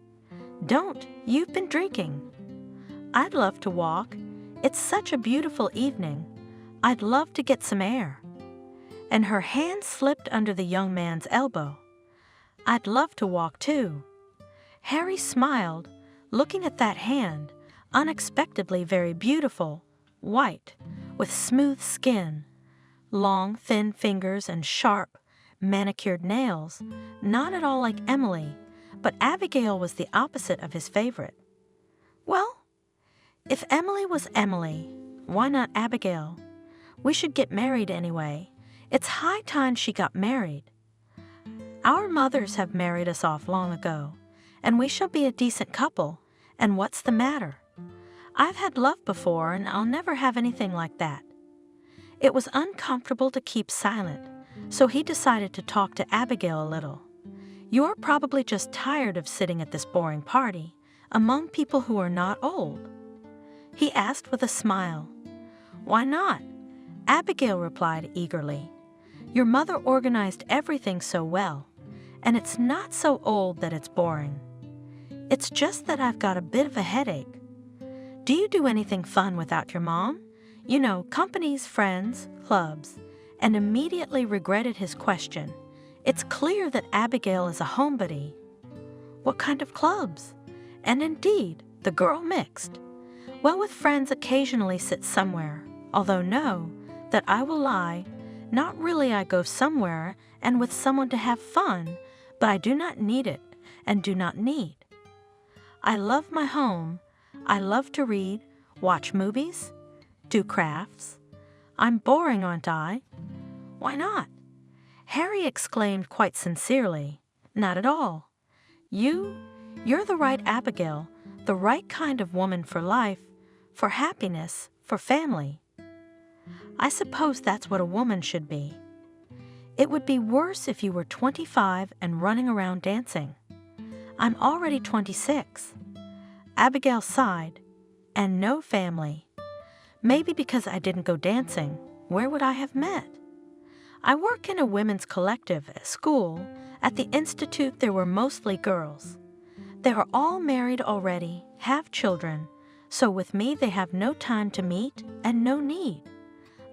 "Don't. You've been drinking." "I'd love to walk. It's such a beautiful evening. I'd love to get some air." And her hand slipped under the young man's elbow. "I'd love to walk too." Harry smiled, looking at that hand, unexpectedly very beautiful, white, with smooth skin, long, thin fingers and sharp, manicured nails, not at all like Emily, but Abigail was the opposite of his favorite. Well, if Emily was Emily, why not Abigail? We should get married anyway. It's high time she got married. Our mothers have married us off long ago, and we shall be a decent couple, and what's the matter? I've had love before, and I'll never have anything like that. It was uncomfortable to keep silent, so he decided to talk to Abigail a little. "You're probably just tired of sitting at this boring party, among people who are not old?" he asked with a smile. "Why not?" Abigail replied eagerly. "Your mother organized everything so well, and it's not so old that it's boring. It's just that I've got a bit of a headache. Do you do anything fun without your mom? You know, companies, friends, clubs," and immediately regretted his question. It's clear that Abigail is a homebody. What kind of clubs? And indeed, the girl mixed. Well, with friends occasionally sit somewhere, although no, that I will lie, not really. I go somewhere and with someone to have fun, but I do not need it and do not need. I love my home. I love to read, watch movies, do crafts. I'm boring, aren't I? Why not? Harry exclaimed quite sincerely. Not at all. You're the right Abigail, the right kind of woman for life, for happiness, for family. I suppose that's what a woman should be. It would be worse if you were 25 and running around dancing. I'm already 26. Abigail sighed. And no family. Maybe because I didn't go dancing, where would I have met? I work in a women's collective at school. At the institute there were mostly girls. They are all married already, have children, So with me they have no time to meet and no need.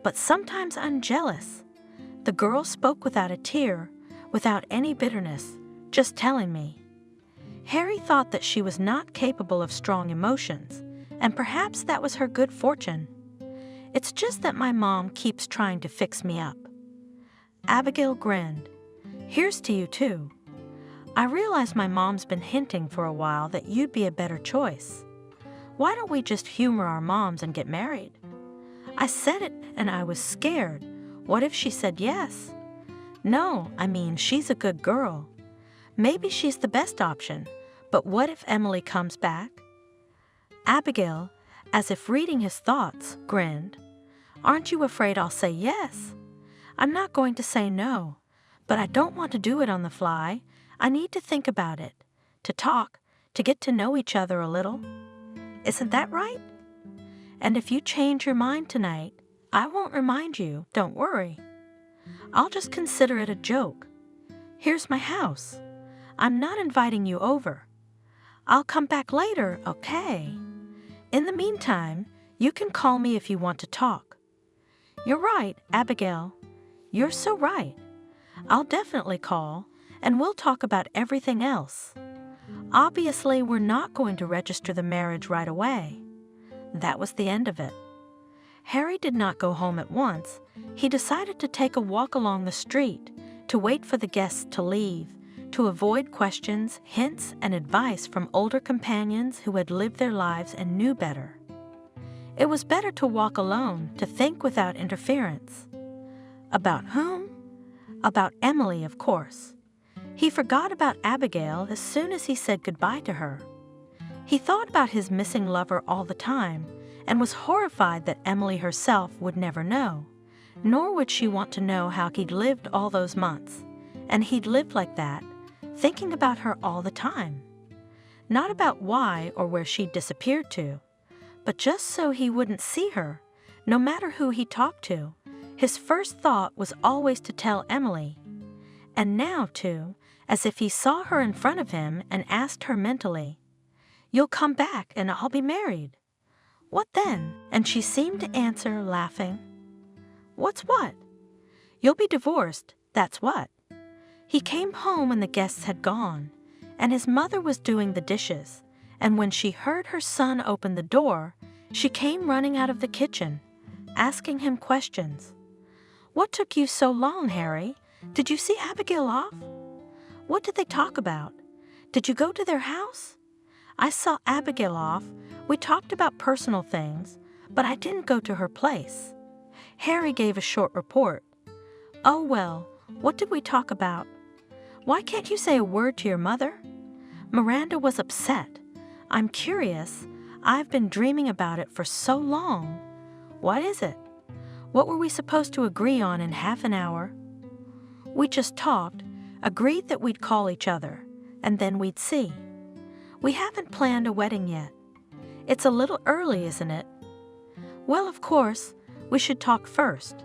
But sometimes I'm jealous. The girl spoke without a tear, without any bitterness, just telling me. Harry thought that she was not capable of strong emotions, and perhaps that was her good fortune. It's just that my mom keeps trying to fix me up. Abigail grinned. Here's to you too. I realize my mom's been hinting for a while that you'd be a better choice. Why don't we just humor our moms and get married? I said it and I was scared. What if she said yes? No, I mean, she's a good girl. Maybe she's the best option, but what if Emily comes back? Abigail, as if reading his thoughts, grinned. Aren't you afraid I'll say yes? I'm not going to say no, but I don't want to do it on the fly. I need to think about it, to talk, to get to know each other a little. Isn't that right? And if you change your mind tonight, I won't remind you, don't worry. I'll just consider it a joke. Here's my house. I'm not inviting you over. I'll come back later, okay? In the meantime, you can call me if you want to talk. You're right, Abigail. You're so right. I'll definitely call, and we'll talk about everything else. Obviously, we're not going to register the marriage right away. That was the end of it. Harry did not go home at once. He decided to take a walk along the street, to wait for the guests to leave, to avoid questions, hints, and advice from older companions who had lived their lives and knew better. It was better to walk alone, to think without interference. About whom? About Emily, of course. He forgot about Abigail as soon as he said goodbye to her. He thought about his missing lover all the time and was horrified that Emily herself would never know, nor would she want to know how he'd lived all those months. And he'd lived like that, thinking about her all the time. Not about why or where she'd disappeared to, but just so he wouldn't see her, no matter who he talked to. His first thought was always to tell Emily. And now, too, as if he saw her in front of him and asked her mentally, "You'll come back and I'll be married. What then?" And she seemed to answer, laughing. "What's what?" "You'll be divorced, that's what." He came home when the guests had gone, and his mother was doing the dishes, and when she heard her son open the door, she came running out of the kitchen, asking him questions. "What took you so long, Harry? Did you see Abigail off? What did they talk about? Did you go to their house? I saw Abigail off. We talked about personal things, but I didn't go to her place." Harry gave a short report. "Oh, well, what did we talk about? Why can't you say a word to your mother?" Miranda was upset. "I'm curious. I've been dreaming about it for so long." "What is it?" "What were we supposed to agree on in half an hour?" "We just talked, agreed that we'd call each other, and then we'd see. We haven't planned a wedding yet. It's a little early, isn't it?" "Well, of course, we should talk first.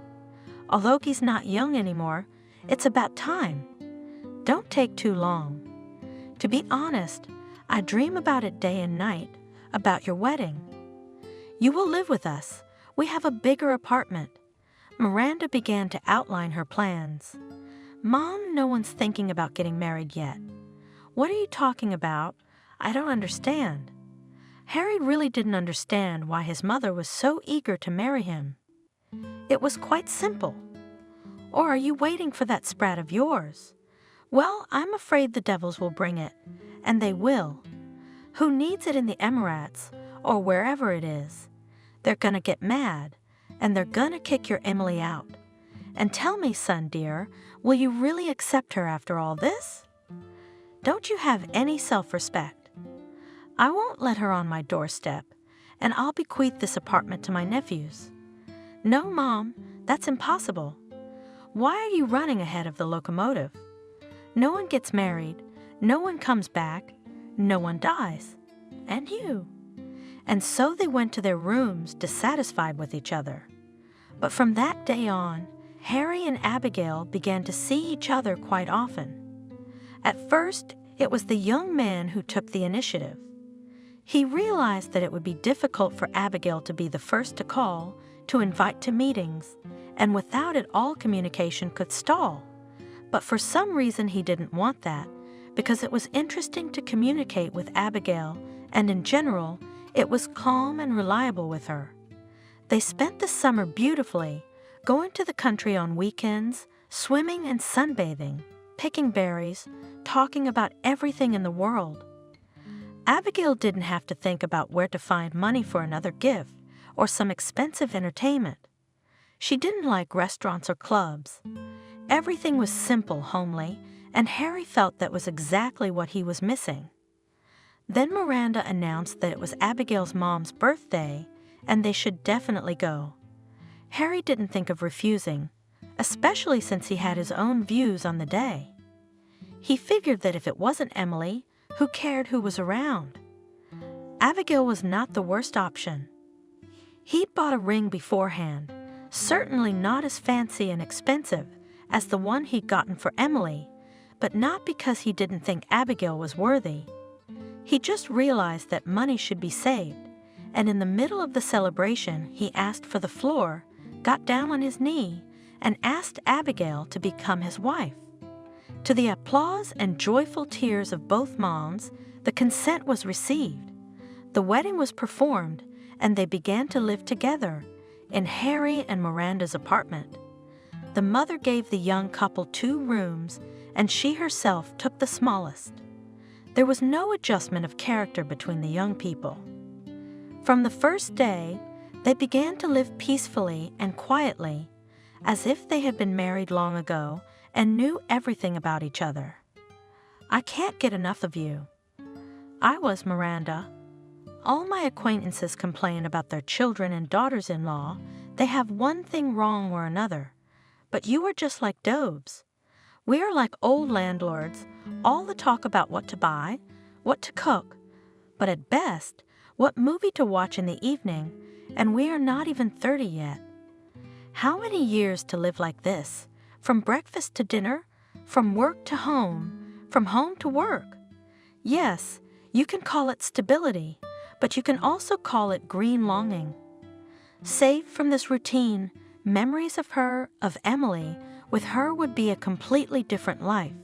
Although he's not young anymore, it's about time. Don't take too long. To be honest, I dream about it day and night, about your wedding. You will live with us. We have a bigger apartment." Miranda began to outline her plans. "Mom, no one's thinking about getting married yet." "What are you talking about? I don't understand." Harry really didn't understand why his mother was so eager to marry him. It was quite simple. "Or are you waiting for that sprat of yours?" "Well, I'm afraid the devils will bring it, and they will. Who needs it in the Emirates, or wherever it is? They're gonna get mad, and they're gonna kick your Emily out. And tell me, son dear, will you really accept her after all this? Don't you have any self-respect? I won't let her on my doorstep, and I'll bequeath this apartment to my nephews." "No, Mom, that's impossible. Why are you running ahead of the locomotive? No one gets married, no one comes back, no one dies. And you." And so they went to their rooms, dissatisfied with each other. But from that day on, Harry and Abigail began to see each other quite often. At first, it was the young man who took the initiative. He realized that it would be difficult for Abigail to be the first to call, to invite to meetings, and without it all communication could stall. But for some reason he didn't want that, because it was interesting to communicate with Abigail, and in general, it was calm and reliable with her. They spent the summer beautifully, going to the country on weekends, swimming and sunbathing, picking berries, talking about everything in the world. Abigail didn't have to think about where to find money for another gift or some expensive entertainment. She didn't like restaurants or clubs. Everything was simple, homely, and Harry felt that was exactly what he was missing. Then Miranda announced that it was Abigail's mom's birthday and they should definitely go. Harry didn't think of refusing, especially since he had his own views on the day. He figured that if it wasn't Emily, who cared who was around? Abigail was not the worst option. He'd bought a ring beforehand, certainly not as fancy and expensive as the one he'd gotten for Emily, but not because he didn't think Abigail was worthy. He just realized that money should be saved, and in the middle of the celebration he asked for the floor, got down on his knee, and asked Abigail to become his wife. To the applause and joyful tears of both moms, the consent was received. The wedding was performed, and they began to live together in Harry and Miranda's apartment. The mother gave the young couple 2 rooms, and she herself took the smallest. There was no adjustment of character between the young people. From the first day, they began to live peacefully and quietly, as if they had been married long ago and knew everything about each other. "I can't get enough of you." "I was, Miranda. All my acquaintances complain about their children and daughters-in-law. They have one thing wrong or another. But you are just like Dobes. We are like old landlords, all the talk about what to buy, what to cook, but at best, what movie to watch in the evening, and we are not even 30 yet. How many years to live like this? From breakfast to dinner, from work to home, from home to work. Yes, you can call it stability, but you can also call it green longing. Saved from this routine, memories of her, of Emily, with her would be a completely different life.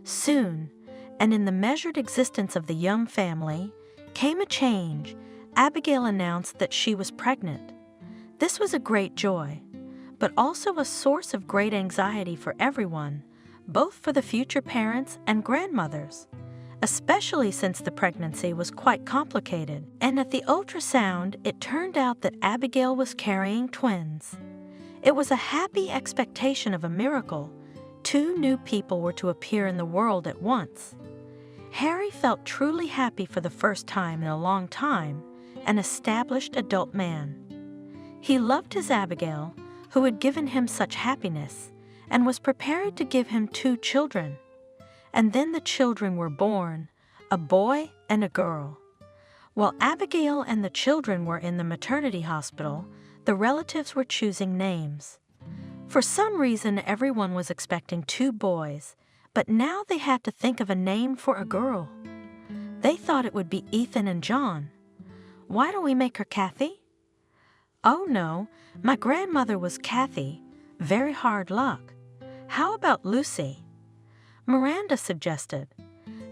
Soon, and in the measured existence of the young family, came a change. Abigail announced that she was pregnant. This was a great joy, but also a source of great anxiety for everyone, both for the future parents and grandmothers, especially since the pregnancy was quite complicated, and at the ultrasound it turned out that Abigail was carrying twins. It was a happy expectation of a miracle. 2 new people were to appear in the world at once. Harry felt truly happy for the first time in a long time, an established adult man. He loved his Abigail, who had given him such happiness, and was prepared to give him 2 children. And then the children were born, a boy and a girl. While Abigail and the children were in the maternity hospital, the relatives were choosing names. For some reason, everyone was expecting 2 boys, but now they had to think of a name for a girl. They thought it would be Ethan and John. "Why don't we make her Kathy?" "Oh no, my grandmother was Kathy. Very hard luck. How about Lucy?" Miranda suggested.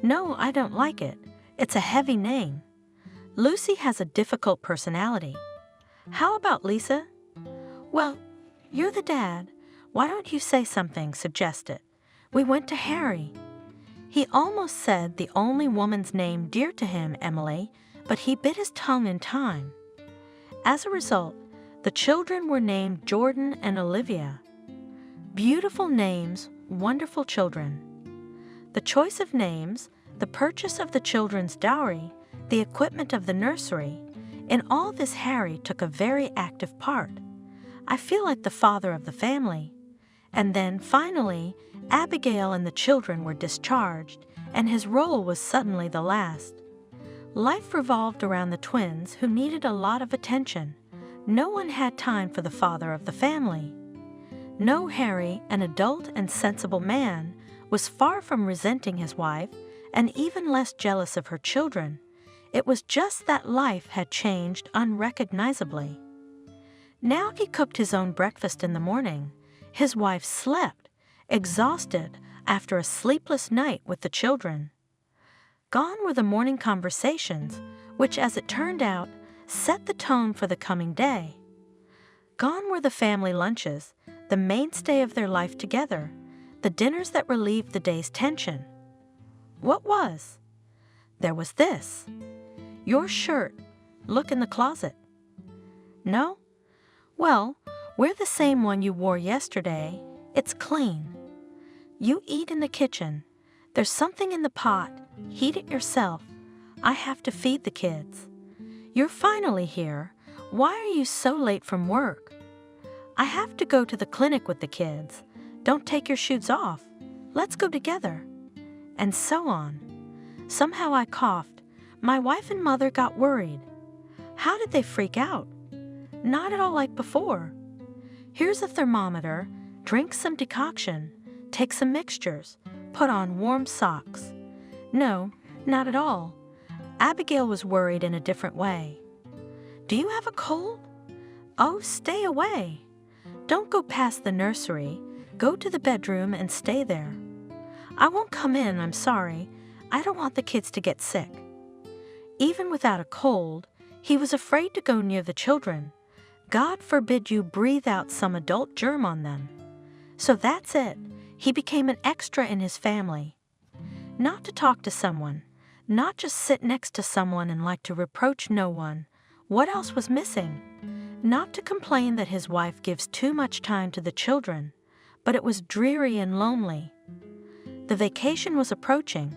"No, I don't like it. It's a heavy name. Lucy has a difficult personality. How about Lisa?" "Well, you're the dad. Why don't you say something?" suggested. "We went to Harry." He almost said the only woman's name dear to him, Emily, but he bit his tongue in time. As a result, the children were named Jordan and Olivia. Beautiful names, wonderful children. The choice of names, the purchase of the children's dowry, the equipment of the nursery, in all this Harry took a very active part. I feel like the father of the family. And then, finally, Abigail and the children were discharged, and his role was suddenly the last. Life revolved around the twins, who needed a lot of attention. No one had time for the father of the family. No, Harry, an adult and sensible man, was far from resenting his wife, and even less jealous of her children. It was just that life had changed unrecognizably. Now he cooked his own breakfast in the morning. His wife slept, exhausted after a sleepless night with the children. Gone were the morning conversations, which, as it turned out, set the tone for the coming day. Gone were the family lunches, the mainstay of their life together, the dinners that relieved the day's tension. What was? There was this. Your shirt. Look in the closet. No? Well, wear the same one you wore yesterday. It's clean. You eat in the kitchen. There's something in the pot. Heat it yourself. I have to feed the kids. You're finally here. Why are you so late from work? I have to go to the clinic with the kids. Don't take your shoes off. Let's go together. And so on. Somehow I coughed. My wife and mother got worried. How did they freak out? Not at all like before. Here's a thermometer. Drink some decoction. Take some mixtures. Put on warm socks. No, not at all. Abigail was worried in a different way. Do you have a cold? Oh, stay away. Don't go past the nursery. Go to the bedroom and stay there. I won't come in, I'm sorry. I don't want the kids to get sick. Even without a cold, he was afraid to go near the children. God forbid you breathe out some adult germ on them. So that's it. He became an extra in his family. Not to talk to someone, not just sit next to someone and like to reproach no one. What else was missing? Not to complain that his wife gives too much time to the children, but it was dreary and lonely. The vacation was approaching,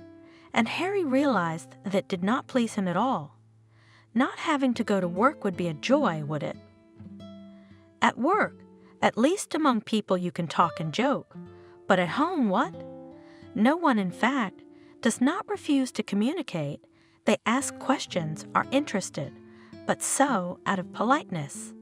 and Harry realized that it did not please him at all. Not having to go to work would be a joy, would it? At work, at least among people you can talk and joke. But at home, what? No one, in fact, does not refuse to communicate. They ask questions, are interested, but so out of politeness.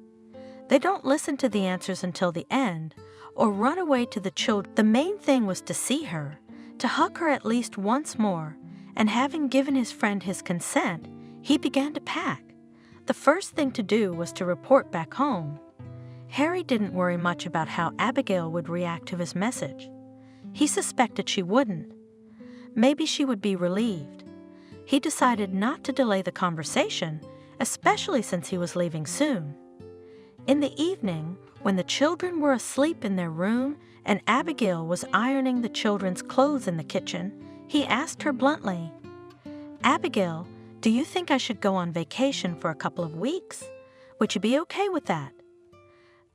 They don't listen to the answers until the end, or run away to the children. The main thing was to see her, to hug her at least once more, and having given his friend his consent, he began to pack. The first thing to do was to report back home. Harry didn't worry much about how Abigail would react to his message. He suspected she wouldn't. Maybe she would be relieved. He decided not to delay the conversation, especially since he was leaving soon. In the evening, when the children were asleep in their room and Abigail was ironing the children's clothes in the kitchen, he asked her bluntly, Abigail, do you think I should go on vacation for a couple of weeks? Would you be okay with that?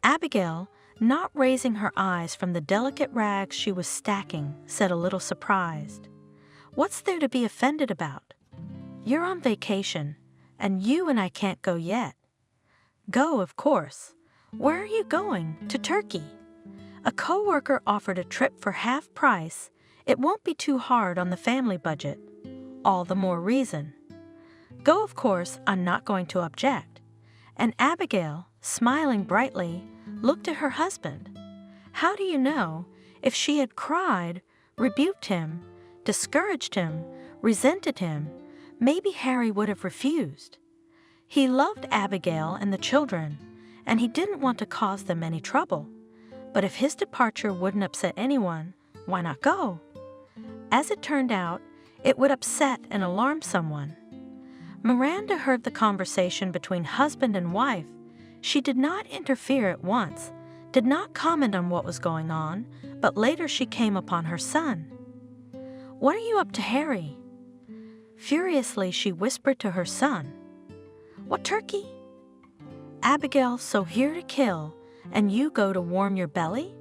Abigail, not raising her eyes from the delicate rags she was stacking, said a little surprised, What's there to be offended about? You're on vacation, and you and I can't go yet. Go, of course. Where are you going? To Turkey. A coworker offered a trip for half price. It won't be too hard on the family budget. All the more reason. Go, of course, I'm not going to object. And Abigail, smiling brightly, looked at her husband. How do you know, if she had cried, rebuked him, discouraged him, resented him, maybe Harry would have refused. He loved Abigail and the children, and he didn't want to cause them any trouble. But if his departure wouldn't upset anyone, why not go? As it turned out, it would upset and alarm someone. Miranda heard the conversation between husband and wife. She did not interfere at once, did not comment on what was going on, but later she came upon her son. What are you up to, Harry? Furiously, she whispered to her son. What turkey? Abigail, so here to kill, and you go to warm your belly?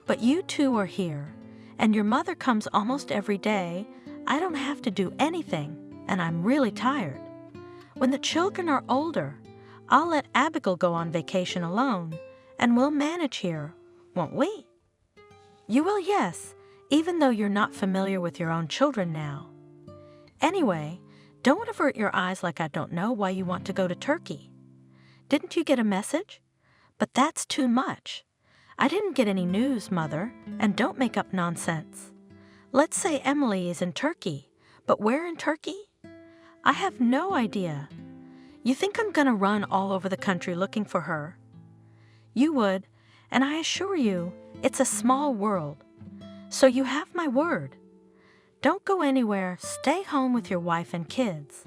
But you two are here, and your mother comes almost every day. I don't have to do anything, and I'm really tired. When the children are older, I'll let Abigail go on vacation alone, and we'll manage here, won't we? You will, yes, even though you're not familiar with your own children now. Anyway, don't avert your eyes like I don't know why you want to go to Turkey. Didn't you get a message? But that's too much. I didn't get any news, Mother, and don't make up nonsense. Let's say Emily is in Turkey, but where in Turkey? I have no idea. You think I'm gonna run all over the country looking for her? You would, and I assure you, it's a small world. So you have my word. Don't go anywhere, stay home with your wife and kids.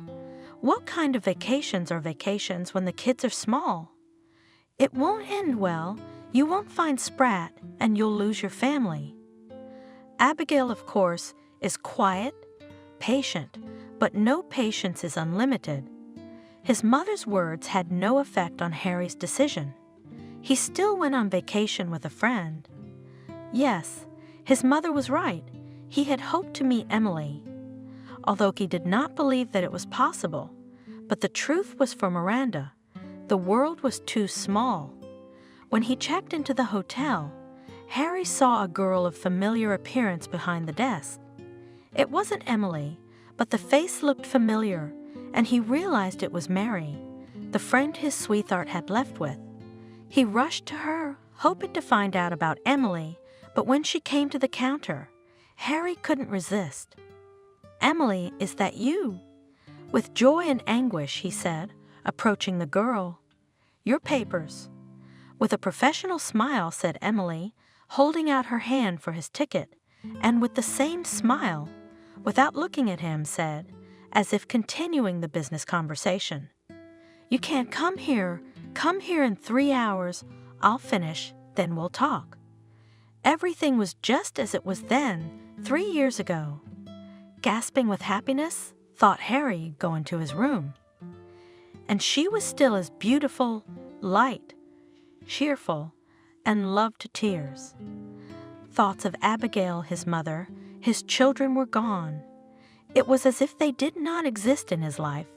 What kind of vacations are vacations when the kids are small? It won't end well, you won't find Sprat, and you'll lose your family. Abigail, of course, is quiet, patient, but no patience is unlimited. His mother's words had no effect on Harry's decision. He still went on vacation with a friend. Yes, his mother was right. He had hoped to meet Emily, although he did not believe that it was possible. But the truth was for Miranda. The world was too small. When he checked into the hotel, Harry saw a girl of familiar appearance behind the desk. It wasn't Emily, but the face looked familiar, and he realized it was Mary, the friend his sweetheart had left with. He rushed to her, hoping to find out about Emily, but when she came to the counter, Harry couldn't resist. "Emily, is that you?" With joy and anguish, he said, approaching the girl. "Your papers." With a professional smile, said Emily, holding out her hand for his ticket, and with the same smile, without looking at him, said, as if continuing the business conversation, "You can't come here. Come here in 3 hours. I'll finish, then we'll talk." Everything was just as it was then, 3 years ago. Gasping with happiness, thought Harry, go into his room. And she was still as beautiful, light, cheerful, and loved to tears. Thoughts of Abigail, his mother, his children were gone. It was as if they did not exist in his life,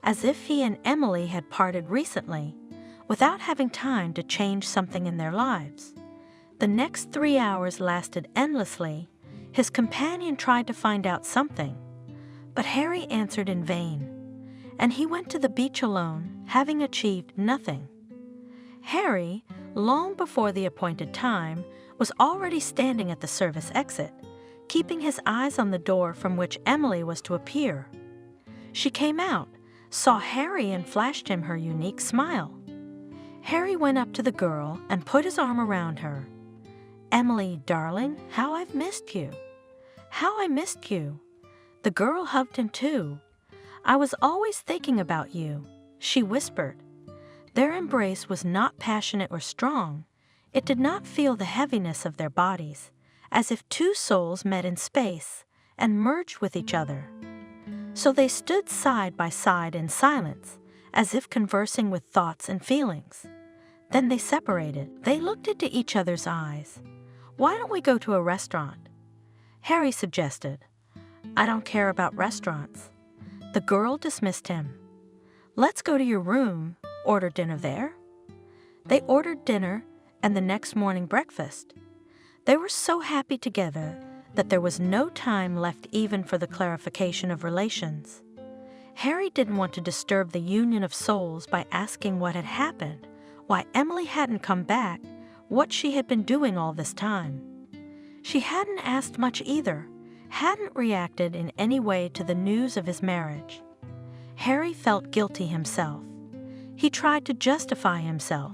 as if he and Emily had parted recently, without having time to change something in their lives. The next 3 hours lasted endlessly. His companion tried to find out something, but Harry answered in vain, and he went to the beach alone, having achieved nothing. Harry, long before the appointed time, was already standing at the service exit, keeping his eyes on the door from which Emily was to appear. She came out, saw Harry, and flashed him her unique smile. Harry went up to the girl and put his arm around her. "Emily, darling, how I've missed you. How I missed you." The girl hugged him too. "I was always thinking about you," she whispered. Their embrace was not passionate or strong. It did not feel the heaviness of their bodies, as if two souls met in space and merged with each other. So they stood side by side in silence, as if conversing with thoughts and feelings. Then they separated. They looked into each other's eyes. "Why don't we go to a restaurant?" Harry suggested. "I don't care about restaurants." The girl dismissed him. "Let's go to your room, order dinner there." They ordered dinner and the next morning breakfast. They were so happy together that there was no time left even for the clarification of relations. Harry didn't want to disturb the union of souls by asking what had happened, why Emily hadn't come back, what she had been doing all this time. She hadn't asked much either, hadn't reacted in any way to the news of his marriage. Harry felt guilty himself. He tried to justify himself.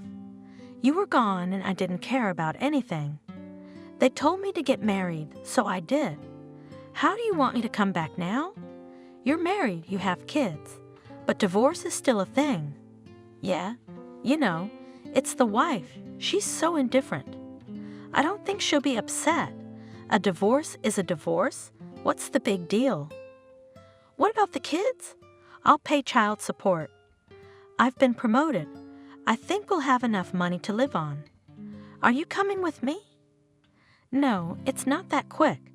"You were gone and I didn't care about anything. They told me to get married, so I did. How do you want me to come back now? You're married, you have kids, but divorce is still a thing." "Yeah, you know, it's the wife. She's so indifferent." "I don't think she'll be upset. A divorce is a divorce. What's the big deal?" "What about the kids? I'll pay child support. I've been promoted. I think we'll have enough money to live on. Are you coming with me?" "No, it's not that quick.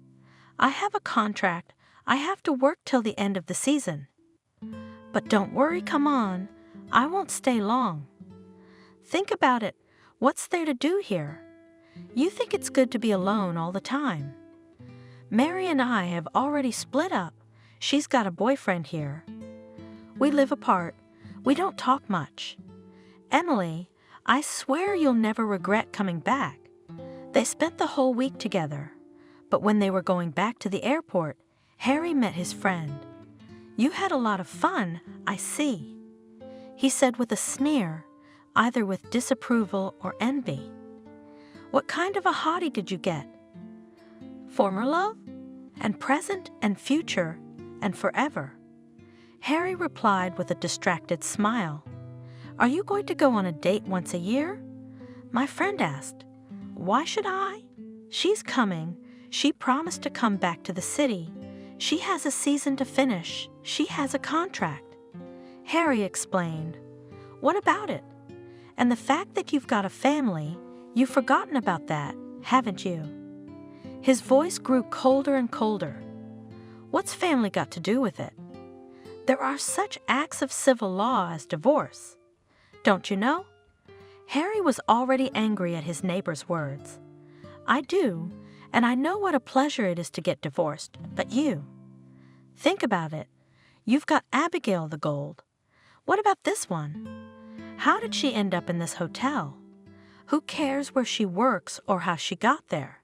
I have a contract. I have to work till the end of the season." "But don't worry, come on. I won't stay long." "Think about it. What's there to do here? You think it's good to be alone all the time. Mary and I have already split up. She's got a boyfriend here. We live apart. We don't talk much. Emily, I swear you'll never regret coming back." They spent the whole week together, but when they were going back to the airport, Harry met his friend. You had a lot of fun, I see," he said with a sneer, either with disapproval or envy. "What kind of a hottie did you get? Former love? And present and future and forever?" Harry replied with a distracted smile. "Are you going to go on a date once a year?" My friend asked. "Why should I? She's coming. She promised to come back to the city. She has a season to finish. She has a contract." Harry explained. "What about it? And the fact that you've got a family, you've forgotten about that, haven't you?" His voice grew colder and colder. "What's family got to do with it? There are such acts of civil law as divorce. Don't you know?" Harry was already angry at his neighbor's words. "I do, and I know what a pleasure it is to get divorced, but you. Think about it. You've got Abigail the Gold. What about this one? How did she end up in this hotel? Who cares where she works or how she got there?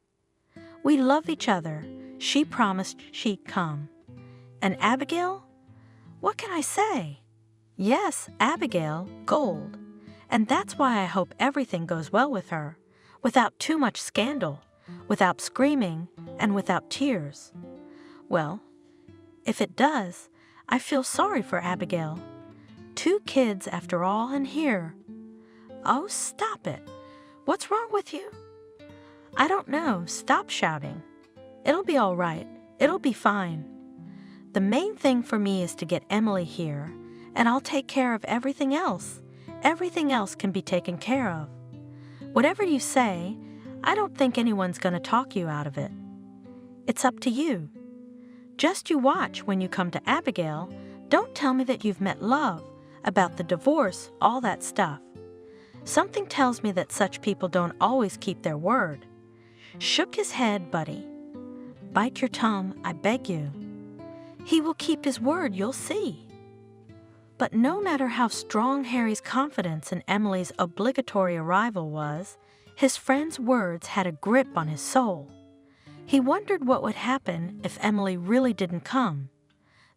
We love each other. She promised she'd come. And Abigail? What can I say? Yes, Abigail, Gold. And that's why I hope everything goes well with her, without too much scandal, without screaming, and without tears. Well, if it does, I feel sorry for Abigail. 2 kids after all, and here. Oh, stop it. What's wrong with you?" "I don't know. Stop shouting. It'll be all right. It'll be fine. The main thing for me is to get Emily here, and I'll take care of everything else. Everything else can be taken care of. Whatever you say, I don't think anyone's going to talk you out of it. It's up to you. Just you watch when you come to Abigail. Don't tell me that you've met love, about the divorce, all that stuff. Something tells me that such people don't always keep their word." Shook his head, Buddy. "Bite your tongue, I beg you. He will keep his word, you'll see." But no matter how strong Harry's confidence in Emily's obligatory arrival was, his friend's words had a grip on his soul. He wondered what would happen if Emily really didn't come.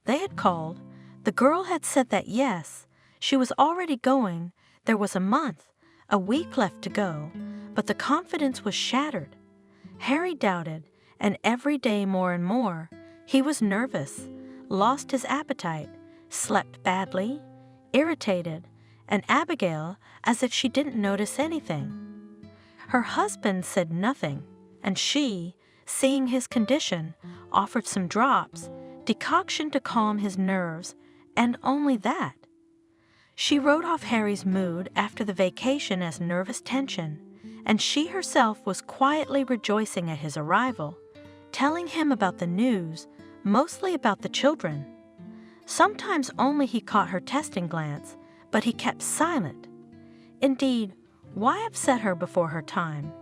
They had called. The girl had said that yes, she was already going. There was a month, a week left to go, but the confidence was shattered. Harry doubted, and every day more and more, he was nervous, lost his appetite, slept badly, irritated, and Abigail as if she didn't notice anything. Her husband said nothing, and she, seeing his condition, offered some drops, decoction to calm his nerves, and only that. She wrote off Harry's mood after the vacation as nervous tension, and she herself was quietly rejoicing at his arrival, telling him about the news, mostly about the children. Sometimes only he caught her testing glance, but he kept silent. Indeed, why upset her before her time?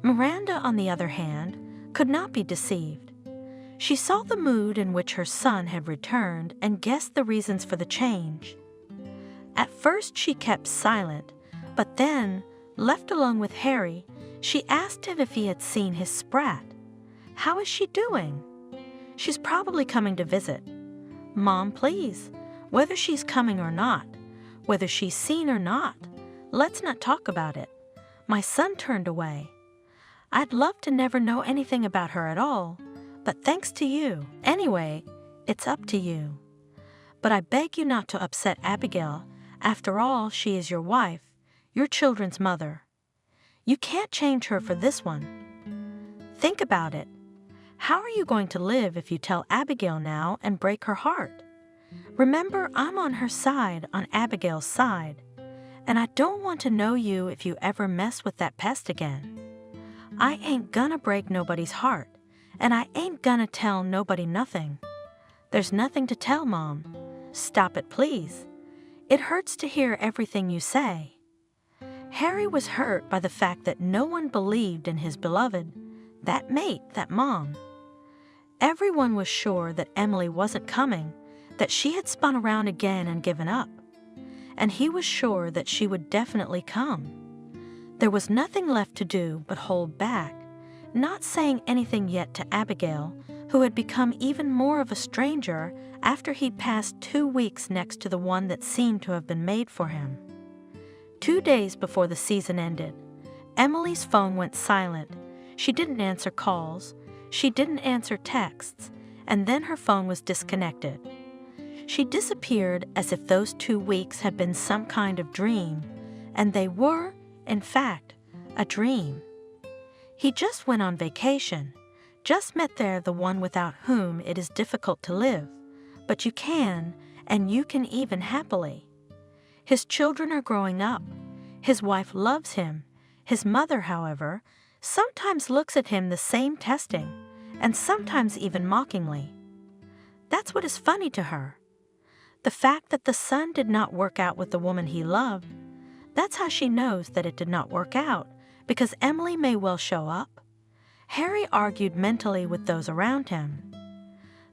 Miranda, on the other hand, could not be deceived. She saw the mood in which her son had returned and guessed the reasons for the change. At first she kept silent, but then, left alone with Harry, she asked him if he had seen his sprat. "How is she doing?" "She's probably coming to visit." "Mom, please, whether she's coming or not, whether she's seen or not, let's not talk about it." My son turned away. "I'd love to never know anything about her at all, but thanks to you. Anyway, it's up to you. But I beg you not to upset Abigail. After all, she is your wife, your children's mother. You can't change her for this one. Think about it. How are you going to live if you tell Abigail now and break her heart? Remember, I'm on her side, on Abigail's side, and I don't want to know you if you ever mess with that pest again. I ain't gonna break nobody's heart, and I ain't gonna tell nobody nothing. There's nothing to tell, Mom. Stop it, please. It hurts to hear everything you say." Harry was hurt by the fact that no one believed in his beloved, that mate, that mom. Everyone was sure that Emily wasn't coming, that she had spun around again and given up. And he was sure that she would definitely come. There was nothing left to do but hold back, not saying anything yet to Abigail, who had become even more of a stranger after he'd passed 2 weeks next to the one that seemed to have been made for him. 2 days before the season ended, Emily's phone went silent. She didn't answer calls, she didn't answer texts, and then her phone was disconnected. She disappeared as if those 2 weeks had been some kind of dream, and they were, in fact, a dream. He just went on vacation, just met there the one without whom it is difficult to live, but you can, and you can even happily. His children are growing up. His wife loves him. His mother, however, sometimes looks at him the same testing, and sometimes even mockingly. That's what is funny to her. The fact that the son did not work out with the woman he loved, that's how she knows that it did not work out, because Emily may well show up. Harry argued mentally with those around him.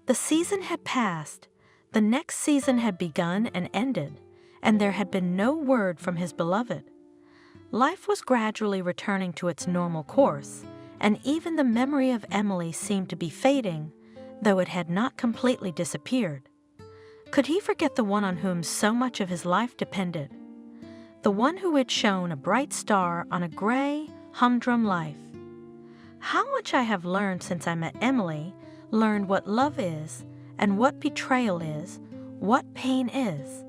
The season had passed, the next season had begun and ended, and there had been no word from his beloved. Life was gradually returning to its normal course, and even the memory of Emily seemed to be fading, though it had not completely disappeared. Could he forget the one on whom so much of his life depended? The one who had shone a bright star on a gray, humdrum life. How much I have learned since I met Emily, learned what love is, and what betrayal is, what pain is.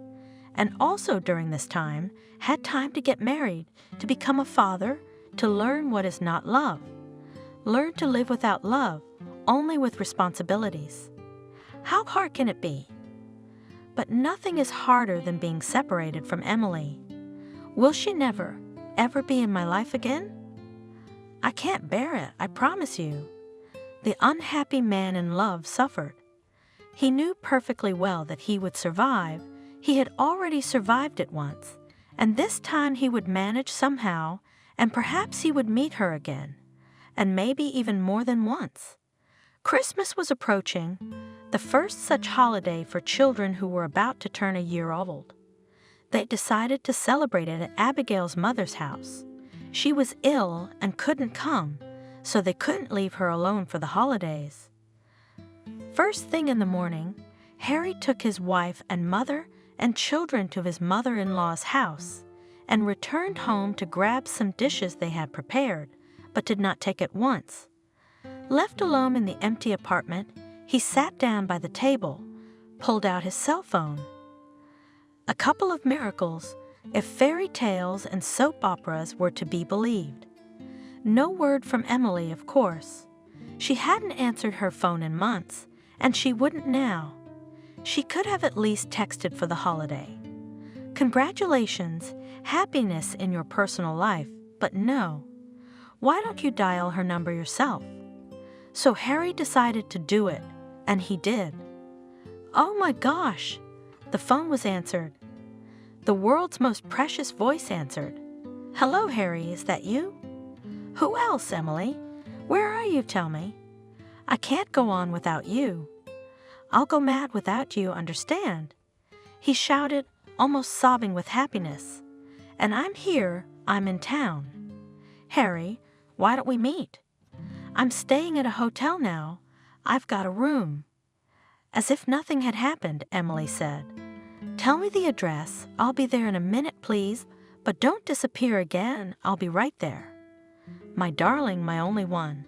And also during this time, had time to get married, to become a father, to learn what is not love. Learn to live without love, only with responsibilities. How hard can it be? But nothing is harder than being separated from Emily. Will she never, ever be in my life again? I can't bear it, I promise you. The unhappy man in love suffered. He knew perfectly well that he would survive. He had already survived it once, and this time he would manage somehow, and perhaps he would meet her again, and maybe even more than once. Christmas was approaching, the first such holiday for children who were about to turn a year old. They decided to celebrate it at Abigail's mother's house. She was ill and couldn't come, so they couldn't leave her alone for the holidays. First thing in the morning, Harry took his wife and mother and children to his mother-in-law's house and returned home to grab some dishes they had prepared, but did not take at once. Left alone in the empty apartment, he sat down by the table, pulled out his cell phone. A couple of miracles, if fairy tales and soap operas were to be believed. No word from Emily, of course. She hadn't answered her phone in months, and she wouldn't now. She could have at least texted for the holiday. Congratulations, happiness in your personal life, but no. Why don't you dial her number yourself? So Harry decided to do it, and he did. Oh my gosh! The phone was answered. The world's most precious voice answered. Hello, Harry, is that you? Who else, Emily? Where are you, tell me? I can't go on without you. I'll go mad without you, understand? He shouted, almost sobbing with happiness. And I'm here, I'm in town. Harry, why don't we meet? I'm staying at a hotel now. I've got a room. As if nothing had happened, Emily said. Tell me the address. I'll be there in a minute, please, but don't disappear again. I'll be right there. My darling, my only one.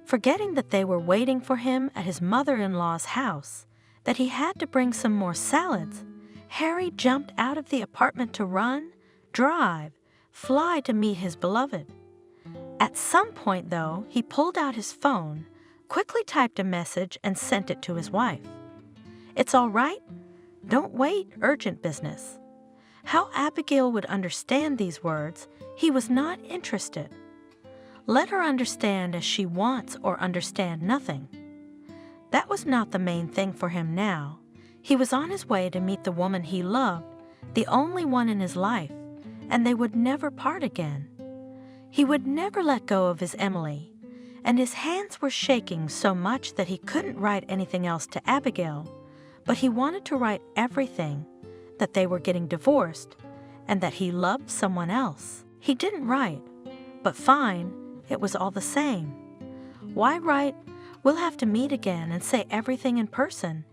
Forgetting that they were waiting for him at his mother-in-law's house, that he had to bring some more salads, Harry jumped out of the apartment to run, drive, fly to meet his beloved. At some point, though, he pulled out his phone, quickly typed a message, and sent it to his wife. It's all right? Don't wait, urgent business. How Abigail would understand these words, he was not interested. Let her understand as she wants or understand nothing. That was not the main thing for him now. He was on his way to meet the woman he loved, the only one in his life, and they would never part again. He would never let go of his Emily, and his hands were shaking so much that he couldn't write anything else to Abigail, but he wanted to write everything, that they were getting divorced, and that he loved someone else. He didn't write, but fine, it was all the same. Why write We'll have to meet again and say everything in person,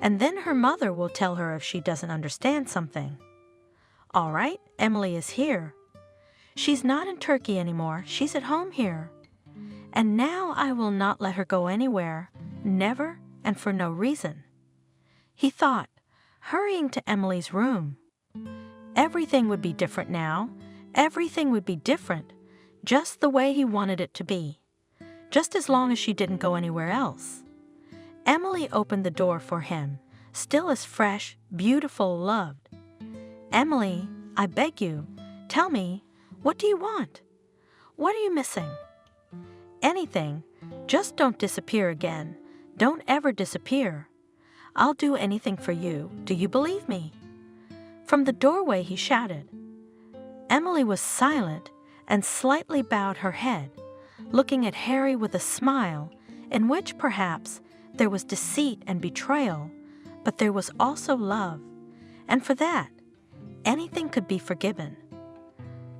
and then her mother will tell her if she doesn't understand something. All right, Emily is here. She's not in Turkey anymore, she's at home here. And now I will not let her go anywhere, never and for no reason. He thought, hurrying to Emily's room. Everything would be different now. Everything would be different, just the way he wanted it to be. Just as long as she didn't go anywhere else. Emily opened the door for him, still as fresh, beautiful, loved. Emily, I beg you, tell me, what do you want? What are you missing? Anything. Just don't disappear again. Don't ever disappear. I'll do anything for you. Do you believe me? From the doorway he shouted. Emily was silent and slightly bowed her head, looking at Harry with a smile in which perhaps there was deceit and betrayal, but there was also love, and for that, anything could be forgiven.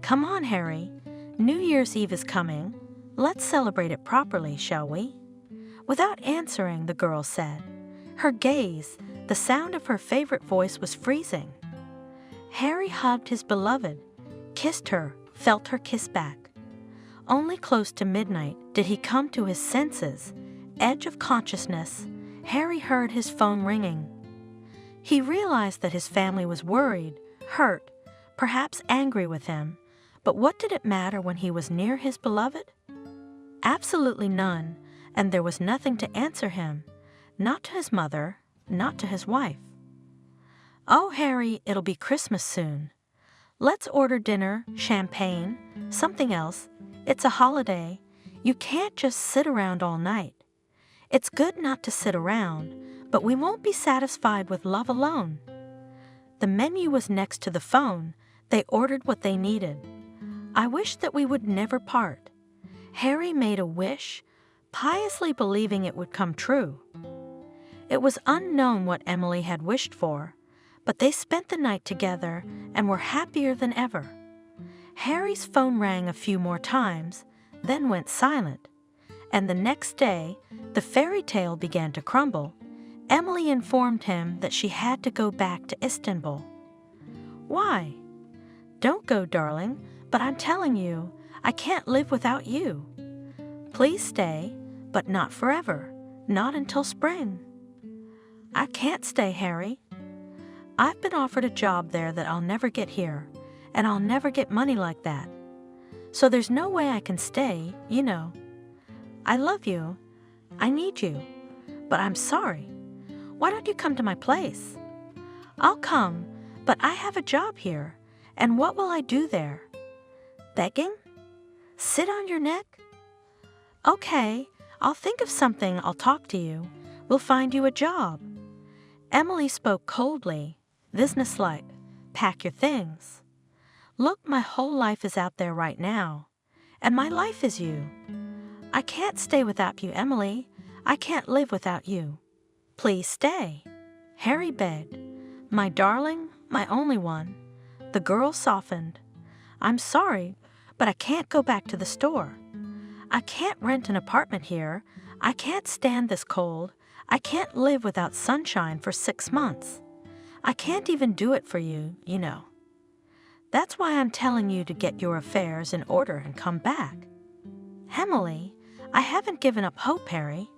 Come on, Harry. New Year's Eve is coming. Let's celebrate it properly, shall we? Without answering, the girl said. Her gaze, the sound of her favorite voice was freezing. Harry hugged his beloved, kissed her, felt her kiss back. Only close to midnight did he come to his senses, edge of consciousness. Harry heard his phone ringing. He realized that his family was worried, hurt, perhaps angry with him, but what did it matter when he was near his beloved? Absolutely none, and there was nothing to answer him, not to his mother, not to his wife. Oh, Harry, it'll be Christmas soon. Let's order dinner, champagne, something else. It's a holiday. You can't just sit around all night. It's good not to sit around, but we won't be satisfied with love alone. The menu was next to the phone. They ordered what they needed. I wish that we would never part. Harry made a wish, piously believing it would come true. It was unknown what Emily had wished for, but they spent the night together and were happier than ever. Harry's phone rang a few more times, then went silent, and the next day, the fairy tale began to crumble. Emily informed him that she had to go back to Istanbul. Why? Don't go, darling, but I'm telling you, I can't live without you. Please stay, but not forever, not until spring. I can't stay, Harry. I've been offered a job there that I'll never get here, and I'll never get money like that. So there's no way I can stay, you know. I love you. I need you. But I'm sorry. Why don't you come to my place? I'll come, but I have a job here, and what will I do there? Begging? Sit on your neck? Okay, I'll think of something. I'll talk to you. We'll find you a job. Emily spoke coldly, businesslike. Pack your things. Look, my whole life is out there right now, and my life is you. I can't stay without you, Emily. I can't live without you. Please stay. Harry begged. My darling, my only one. The girl softened. I'm sorry, but I can't go back to the store. I can't rent an apartment here. I can't stand this cold. I can't live without sunshine for 6 months. I can't even do it for you, you know. That's why I'm telling you to get your affairs in order and come back. Emily, I haven't given up hope, Harry.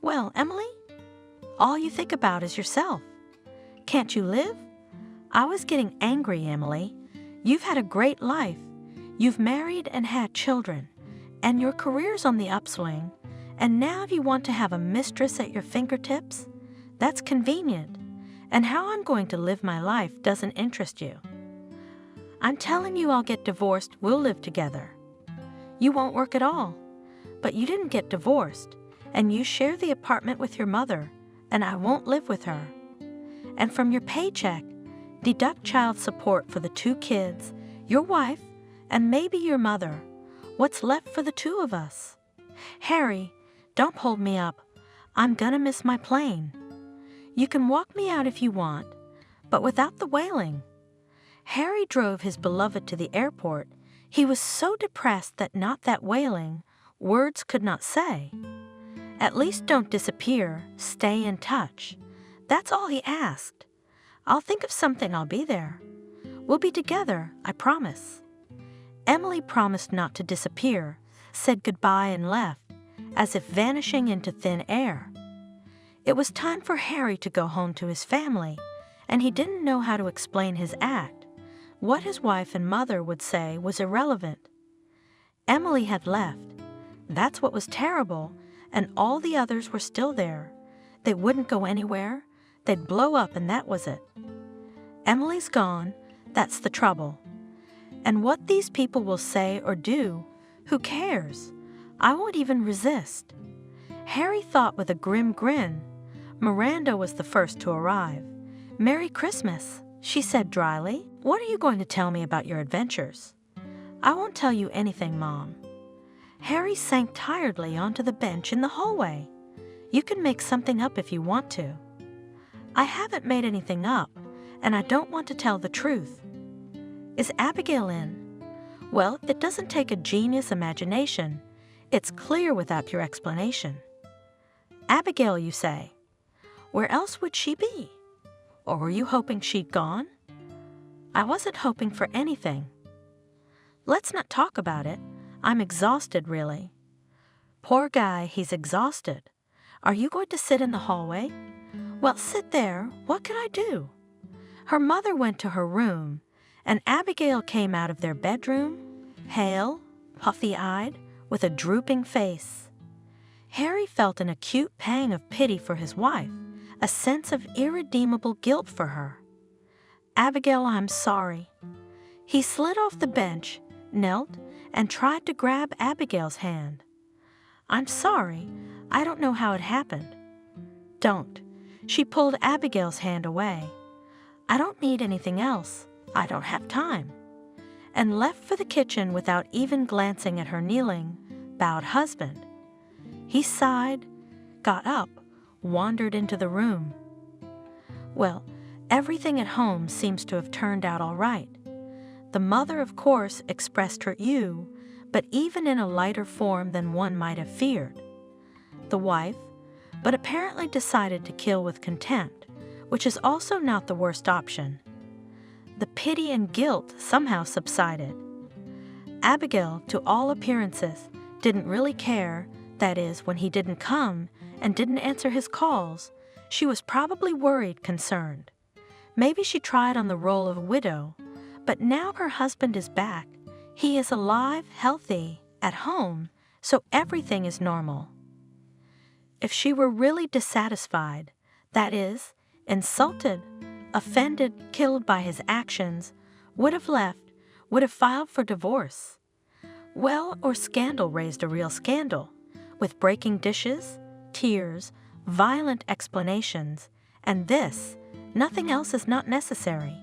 Well, Emily, all you think about is yourself. Can't you live? I was getting angry, Emily. You've had a great life. You've married and had children, and your career's on the upswing, and now you want to have a mistress at your fingertips? That's convenient, and how I'm going to live my life doesn't interest you. I'm telling you I'll get divorced, we'll live together. You won't work at all, but you didn't get divorced, and you share the apartment with your mother, and I won't live with her. And from your paycheck, deduct child support for the 2 kids, your wife, and maybe your mother. What's left for the 2 of us? Harry, don't hold me up. I'm gonna miss my plane. You can walk me out if you want, but without the wailing. Harry drove his beloved to the airport. He was so depressed that not that wailing, words could not say. At least don't disappear, stay in touch. That's all he asked. I'll think of something, I'll be there. We'll be together, I promise. Emily promised not to disappear, said goodbye and left, as if vanishing into thin air. It was time for Harry to go home to his family, and he didn't know how to explain his act. What his wife and mother would say was irrelevant. Emily had left. That's what was terrible, and all the others were still there. They wouldn't go anywhere. They'd blow up, and that was it. Emily's gone. That's the trouble. And what these people will say or do, who cares? I won't even resist. Harry thought with a grim grin. Miranda was the first to arrive. "Merry Christmas," she said dryly. "What are you going to tell me about your adventures?" "I won't tell you anything, Mom." Harry sank tiredly onto the bench in the hallway. "You can make something up if you want to." "I haven't made anything up, and I don't want to tell the truth." "Is Abigail in?" "Well, it doesn't take a genius imagination. It's clear without your explanation." "Abigail, you say? Where else would she be? Or were you hoping she'd gone?" "I wasn't hoping for anything." "Let's not talk about it. I'm exhausted, really." "Poor guy, he's exhausted. Are you going to sit in the hallway?" "Well, sit there. What can I do?" Her mother went to her room, and Abigail came out of their bedroom, pale, puffy-eyed, with a drooping face. Harry felt an acute pang of pity for his wife, a sense of irredeemable guilt for her. "Abigail, I'm sorry." He slid off the bench, knelt, and tried to grab Abigail's hand. "I'm sorry. I don't know how it happened." "Don't." She pulled Abigail's hand away. "I don't need anything else. I don't have time." And left for the kitchen without even glancing at her kneeling, bowed husband. He sighed, got up, wandered into the room. Well, everything at home seems to have turned out all right. The mother, of course, expressed her ewe, but even in a lighter form than one might have feared. The wife, but apparently decided to kill with contempt, which is also not the worst option. The pity and guilt somehow subsided. Abigail, to all appearances, didn't really care, that is, when he didn't come and didn't answer his calls. She was probably worried, concerned. Maybe she tried on the role of widow, but now her husband is back. He is alive, healthy, at home, so everything is normal. If she were really dissatisfied, that is, insulted, offended, killed by his actions, would have left, would have filed for divorce. Well, or scandal raised a real scandal, with breaking dishes, tears, violent explanations, and this, nothing else is not necessary.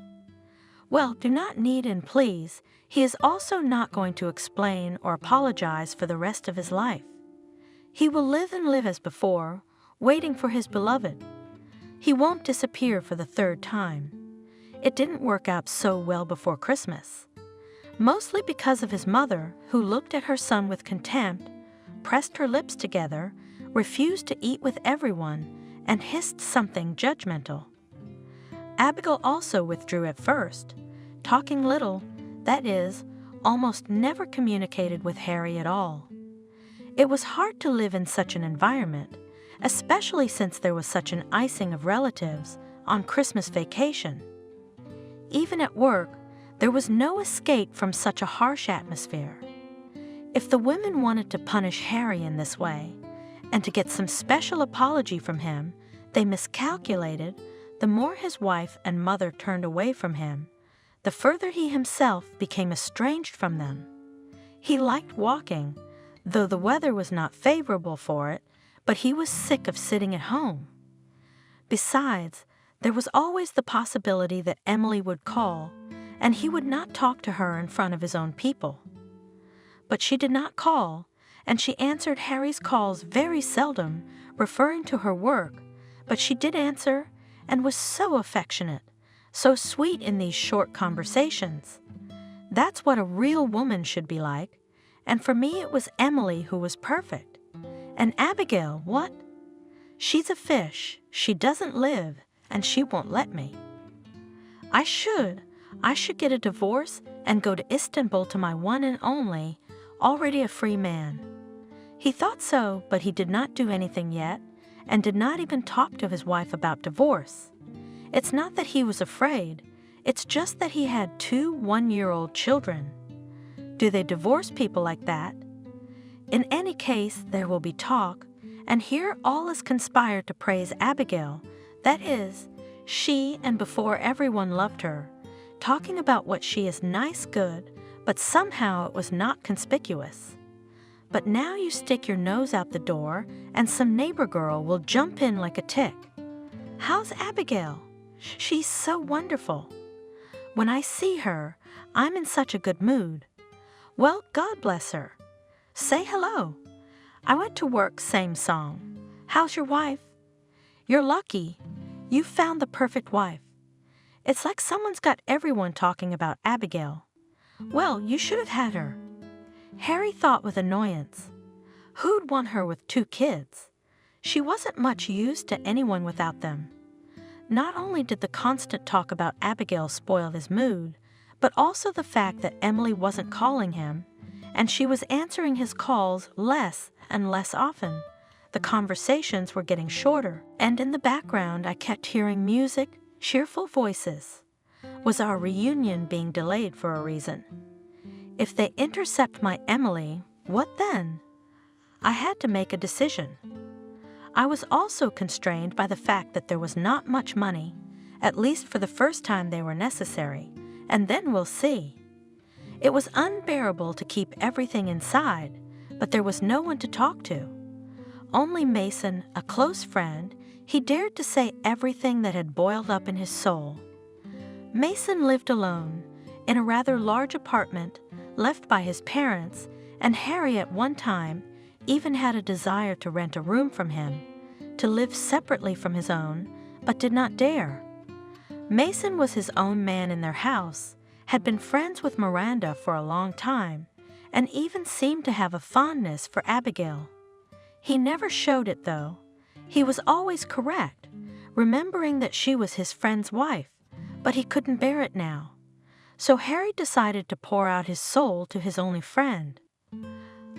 Well, do not need and please, he is also not going to explain or apologize for the rest of his life. He will live and live as before, waiting for his beloved. He won't disappear for the third time. It didn't work out so well before Christmas. Mostly because of his mother, who looked at her son with contempt, pressed her lips together, refused to eat with everyone, and hissed something judgmental. Abigail also withdrew at first, talking little, that is, almost never communicated with Harry at all. It was hard to live in such an environment, especially since there was such an icing of relatives on Christmas vacation. Even at work, there was no escape from such a harsh atmosphere. If the women wanted to punish Harry in this way, and to get some special apology from him, they miscalculated. The more his wife and mother turned away from him, the further he himself became estranged from them. He liked walking, though the weather was not favorable for it, but he was sick of sitting at home. Besides, there was always the possibility that Emily would call, and he would not talk to her in front of his own people. But she did not call, and she answered Harry's calls very seldom, referring to her work, but she did answer, and was so affectionate, so sweet in these short conversations. That's what a real woman should be like, and for me it was Emily who was perfect. And Abigail, what? She's a fish. She doesn't live, and she won't let me. I should get a divorce and go to Istanbul to my one and only, already a free man. He thought so, but he did not do anything yet, and did not even talk to his wife about divorce. It's not that he was afraid, it's just that he had 2 one-year-old children. Do they divorce people like that? In any case, there will be talk, and here all is conspired to praise Abigail. That is, she and before everyone loved her, talking about what she is nice good, but somehow it was not conspicuous. But now you stick your nose out the door, and some neighbor girl will jump in like a tick. How's Abigail? She's so wonderful. When I see her, I'm in such a good mood. Well, God bless her. Say hello. I went to work, same song. How's your wife? You're lucky. You found the perfect wife. It's like someone's got everyone talking about Abigail. Well, you should have had her. Harry thought with annoyance. Who'd want her with 2 kids? She wasn't much use to anyone without them. Not only did the constant talk about Abigail spoil his mood, but also the fact that Emily wasn't calling him, and she was answering his calls less and less often. The conversations were getting shorter, and in the background I kept hearing music, cheerful voices. Was our reunion being delayed for a reason? If they intercept my Emily, what then? I had to make a decision. I was also constrained by the fact that there was not much money, at least for the first time they were necessary, and then we'll see. It was unbearable to keep everything inside, but there was no one to talk to. Only Mason, a close friend, he dared to say everything that had boiled up in his soul. Mason lived alone, in a rather large apartment, left by his parents, and Harry at one time even had a desire to rent a room from him, to live separately from his own, but did not dare. Mason was his own man in their house, had been friends with Miranda for a long time, and even seemed to have a fondness for Abigail. He never showed it, though. He was always correct, remembering that she was his friend's wife, but he couldn't bear it now. So Harry decided to pour out his soul to his only friend.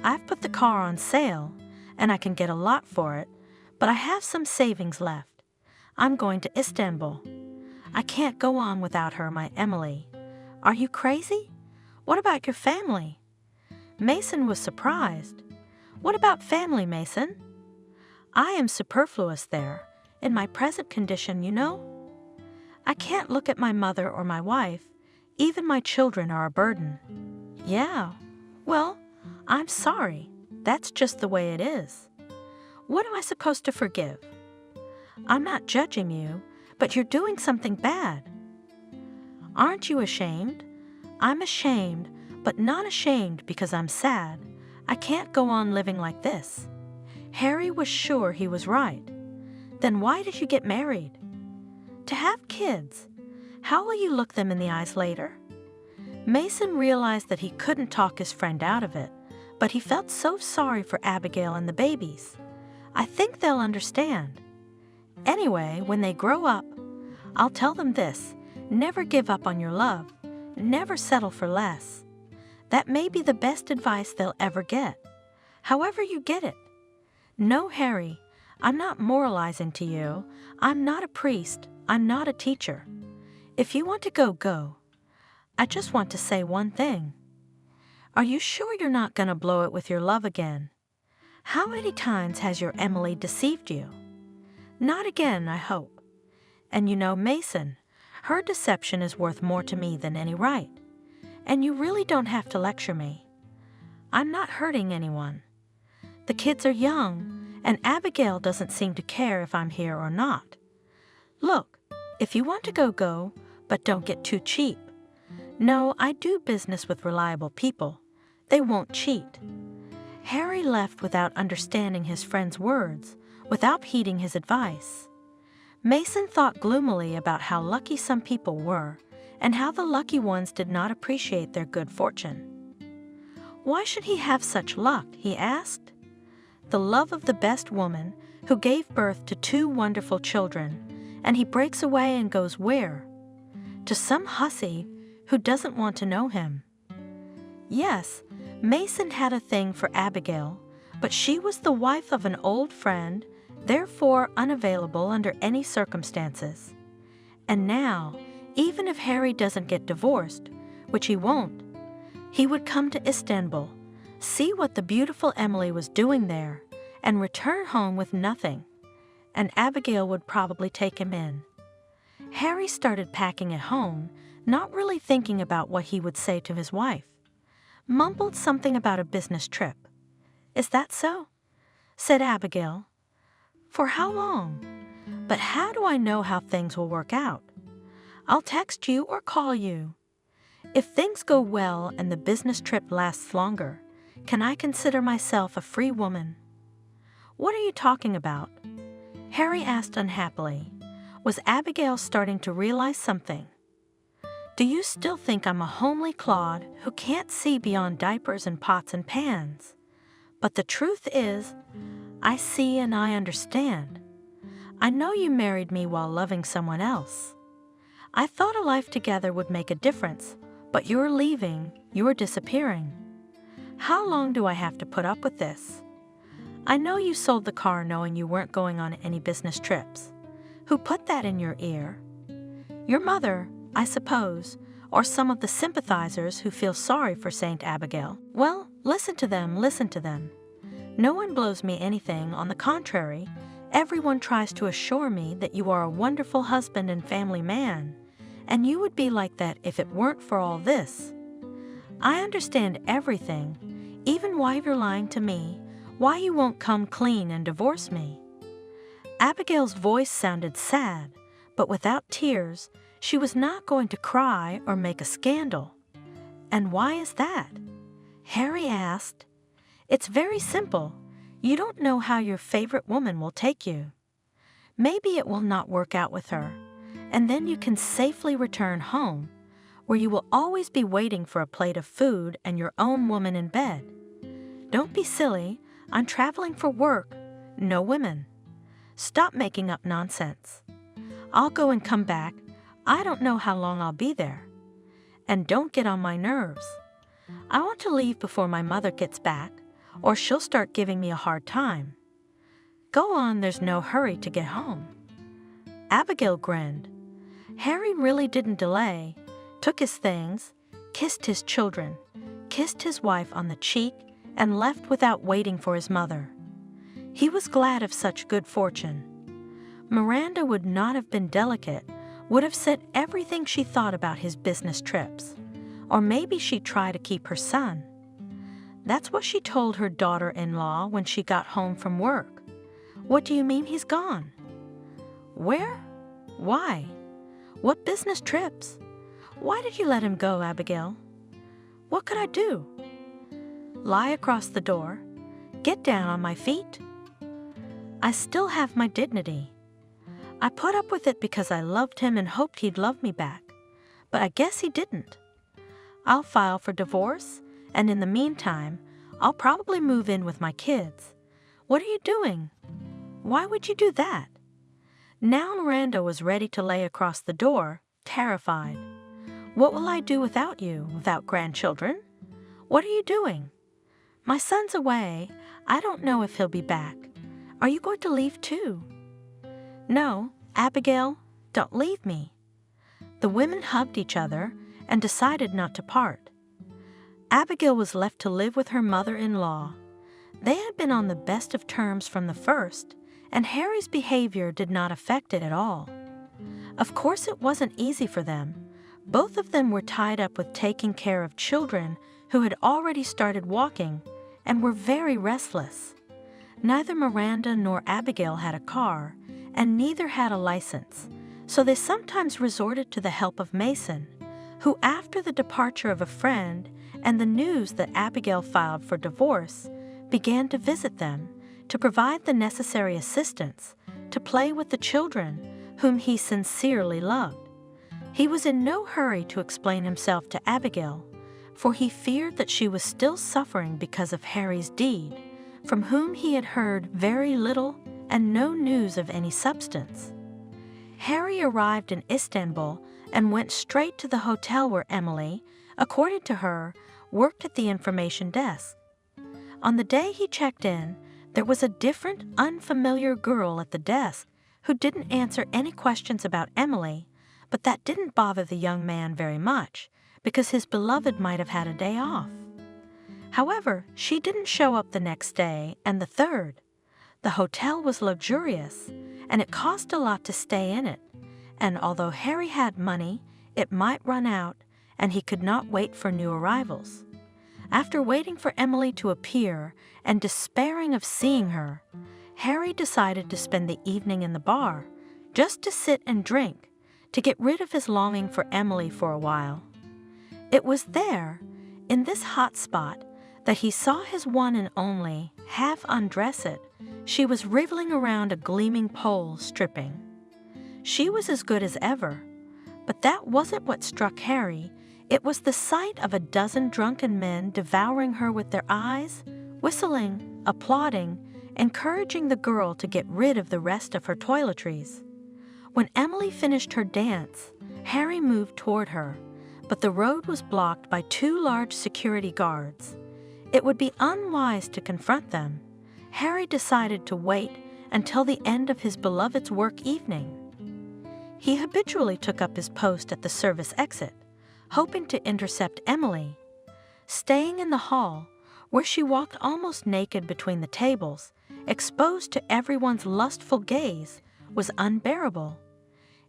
I've put the car on sale, and I can get a lot for it, but I have some savings left. I'm going to Istanbul. I can't go on without her, my Emily. Are you crazy? What about your family? Mason was surprised. What about family, Mason? I am superfluous there, in my present condition, you know. I can't look at my mother or my wife. Even my children are a burden. Yeah, well, I'm sorry. That's just the way it is. What am I supposed to forgive? I'm not judging you, but you're doing something bad. Aren't you ashamed? I'm ashamed, but not ashamed because I'm sad. I can't go on living like this. Harry was sure he was right. Then why did you get married? To have kids. How will you look them in the eyes later? Mason realized that he couldn't talk his friend out of it, but he felt so sorry for Abigail and the babies. I think they'll understand. Anyway, when they grow up, I'll tell them this: never give up on your love, never settle for less. That may be the best advice they'll ever get, however you get it. No, Harry, I'm not moralizing to you. I'm not a priest. I'm not a teacher. If you want to go, go. I just want to say one thing. Are you sure you're not going to blow it with your love again? How many times has your Emily deceived you? Not again, I hope. And you know, Mason, her deception is worth more to me than any right. And you really don't have to lecture me. I'm not hurting anyone. The kids are young, and Abigail doesn't seem to care if I'm here or not. Look, if you want to go, go, but don't get too cheap. No, I do business with reliable people. They won't cheat. Harry left without understanding his friend's words, without heeding his advice. Mason thought gloomily about how lucky some people were, and how the lucky ones did not appreciate their good fortune. Why should he have such luck? He asked. the love of the best woman who gave birth to 2 wonderful children, and he breaks away and goes where? To some hussy who doesn't want to know him. Yes, Mason had a thing for Abigail, but she was the wife of an old friend, therefore unavailable under any circumstances. And now, even if Harry doesn't get divorced, which he won't, he would come to Istanbul, see what the beautiful Emily was doing there, and return home with nothing. And Abigail would probably take him in. Harry started packing at home, not really thinking about what he would say to his wife. Mumbled something about a business trip. "Is that so?" said Abigail. "For how long? But how do I know how things will work out? I'll text you or call you. If things go well and the business trip lasts longer, can I consider myself a free woman?" "What are you talking about?" Harry asked unhappily. Was Abigail starting to realize something? "Do you still think I'm a homely clod who can't see beyond diapers and pots and pans? But the truth is, I see and I understand. I know you married me while loving someone else. I thought a life together would make a difference, but you're leaving, you're disappearing. How long do I have to put up with this? I know you sold the car knowing you weren't going on any business trips. Who put that in your ear? Your mother, I suppose, or some of the sympathizers who feel sorry for Saint Abigail. Well, listen to them, listen to them. No one blows me anything, on the contrary, everyone tries to assure me that you are a wonderful husband and family man, and you would be like that if it weren't for all this. I understand everything, even why you're lying to me, why you won't come clean and divorce me." Abigail's voice sounded sad, but without tears. She was not going to cry or make a scandal. "And why is that?" Harry asked. "It's very simple. You don't know how your favorite woman will take you. Maybe it will not work out with her, and then you can safely return home, where you will always be waiting for a plate of food and your own woman in bed. Don't be silly. I'm traveling for work, no women. Stop making up nonsense. I'll go and come back. I don't know how long I'll be there. And don't get on my nerves. I want to leave before my mother gets back, or she'll start giving me a hard time. Go on, there's no hurry to get home." Abigail grinned. Harry really didn't delay, took his things, kissed his children, kissed his wife on the cheek, and left without waiting for his mother. He was glad of such good fortune. Miranda would not have been delicate, would have said everything she thought about his business trips, or maybe she'd try to keep her son. That's what she told her daughter-in-law when she got home from work. "What do you mean he's gone?" "Where? Why? What business trips? Why did you let him go, Abigail?" "What could I do?" "Lie across the door? Get down on my feet?" "I still have my dignity. I put up with it because I loved him and hoped he'd love me back, but I guess he didn't. I'll file for divorce, and in the meantime, I'll probably move in with my kids. What are you doing? Why would you do that?" Now Miranda was ready to lay across the door, terrified. "What will I do without you, without grandchildren? What are you doing? My son's away. I don't know if he'll be back. Are you going to leave too?" "No, Abigail, don't leave me." The women hugged each other and decided not to part. Abigail was left to live with her mother-in-law. They had been on the best of terms from the first, and Harry's behavior did not affect it at all. Of course it wasn't easy for them. Both of them were tied up with taking care of children who had already started walking and were very restless. Neither Miranda nor Abigail had a car, and neither had a license, so they sometimes resorted to the help of Mason, who, after the departure of a friend and the news that Abigail filed for divorce, began to visit them, to provide the necessary assistance, to play with the children, whom he sincerely loved. He was in no hurry to explain himself to Abigail, for he feared that she was still suffering because of Harry's deed, from whom he had heard very little and no news of any substance. Harry arrived in Istanbul and went straight to the hotel where Emily, according to her, worked at the information desk. On the day he checked in, there was a different, unfamiliar girl at the desk who didn't answer any questions about Emily, but that didn't bother the young man very much, because his beloved might have had a day off. However, she didn't show up the next day and the third. The hotel was luxurious, and it cost a lot to stay in it, and although Harry had money, it might run out, and he could not wait for new arrivals. After waiting for Emily to appear and despairing of seeing her, Harry decided to spend the evening in the bar, just to sit and drink, to get rid of his longing for Emily for a while. It was there, in this hot spot, that he saw his one and only half undress it. She was wriggling around a gleaming pole, stripping. She was as good as ever, but that wasn't what struck Harry. It was the sight of a dozen drunken men devouring her with their eyes, whistling, applauding, encouraging the girl to get rid of the rest of her toiletries. When Emily finished her dance, Harry moved toward her, but the road was blocked by 2 large security guards. It would be unwise to confront them. Harry decided to wait until the end of his beloved's work evening. He habitually took up his post at the service exit, hoping to intercept Emily. Staying in the hall, where she walked almost naked between the tables, exposed to everyone's lustful gaze, was unbearable.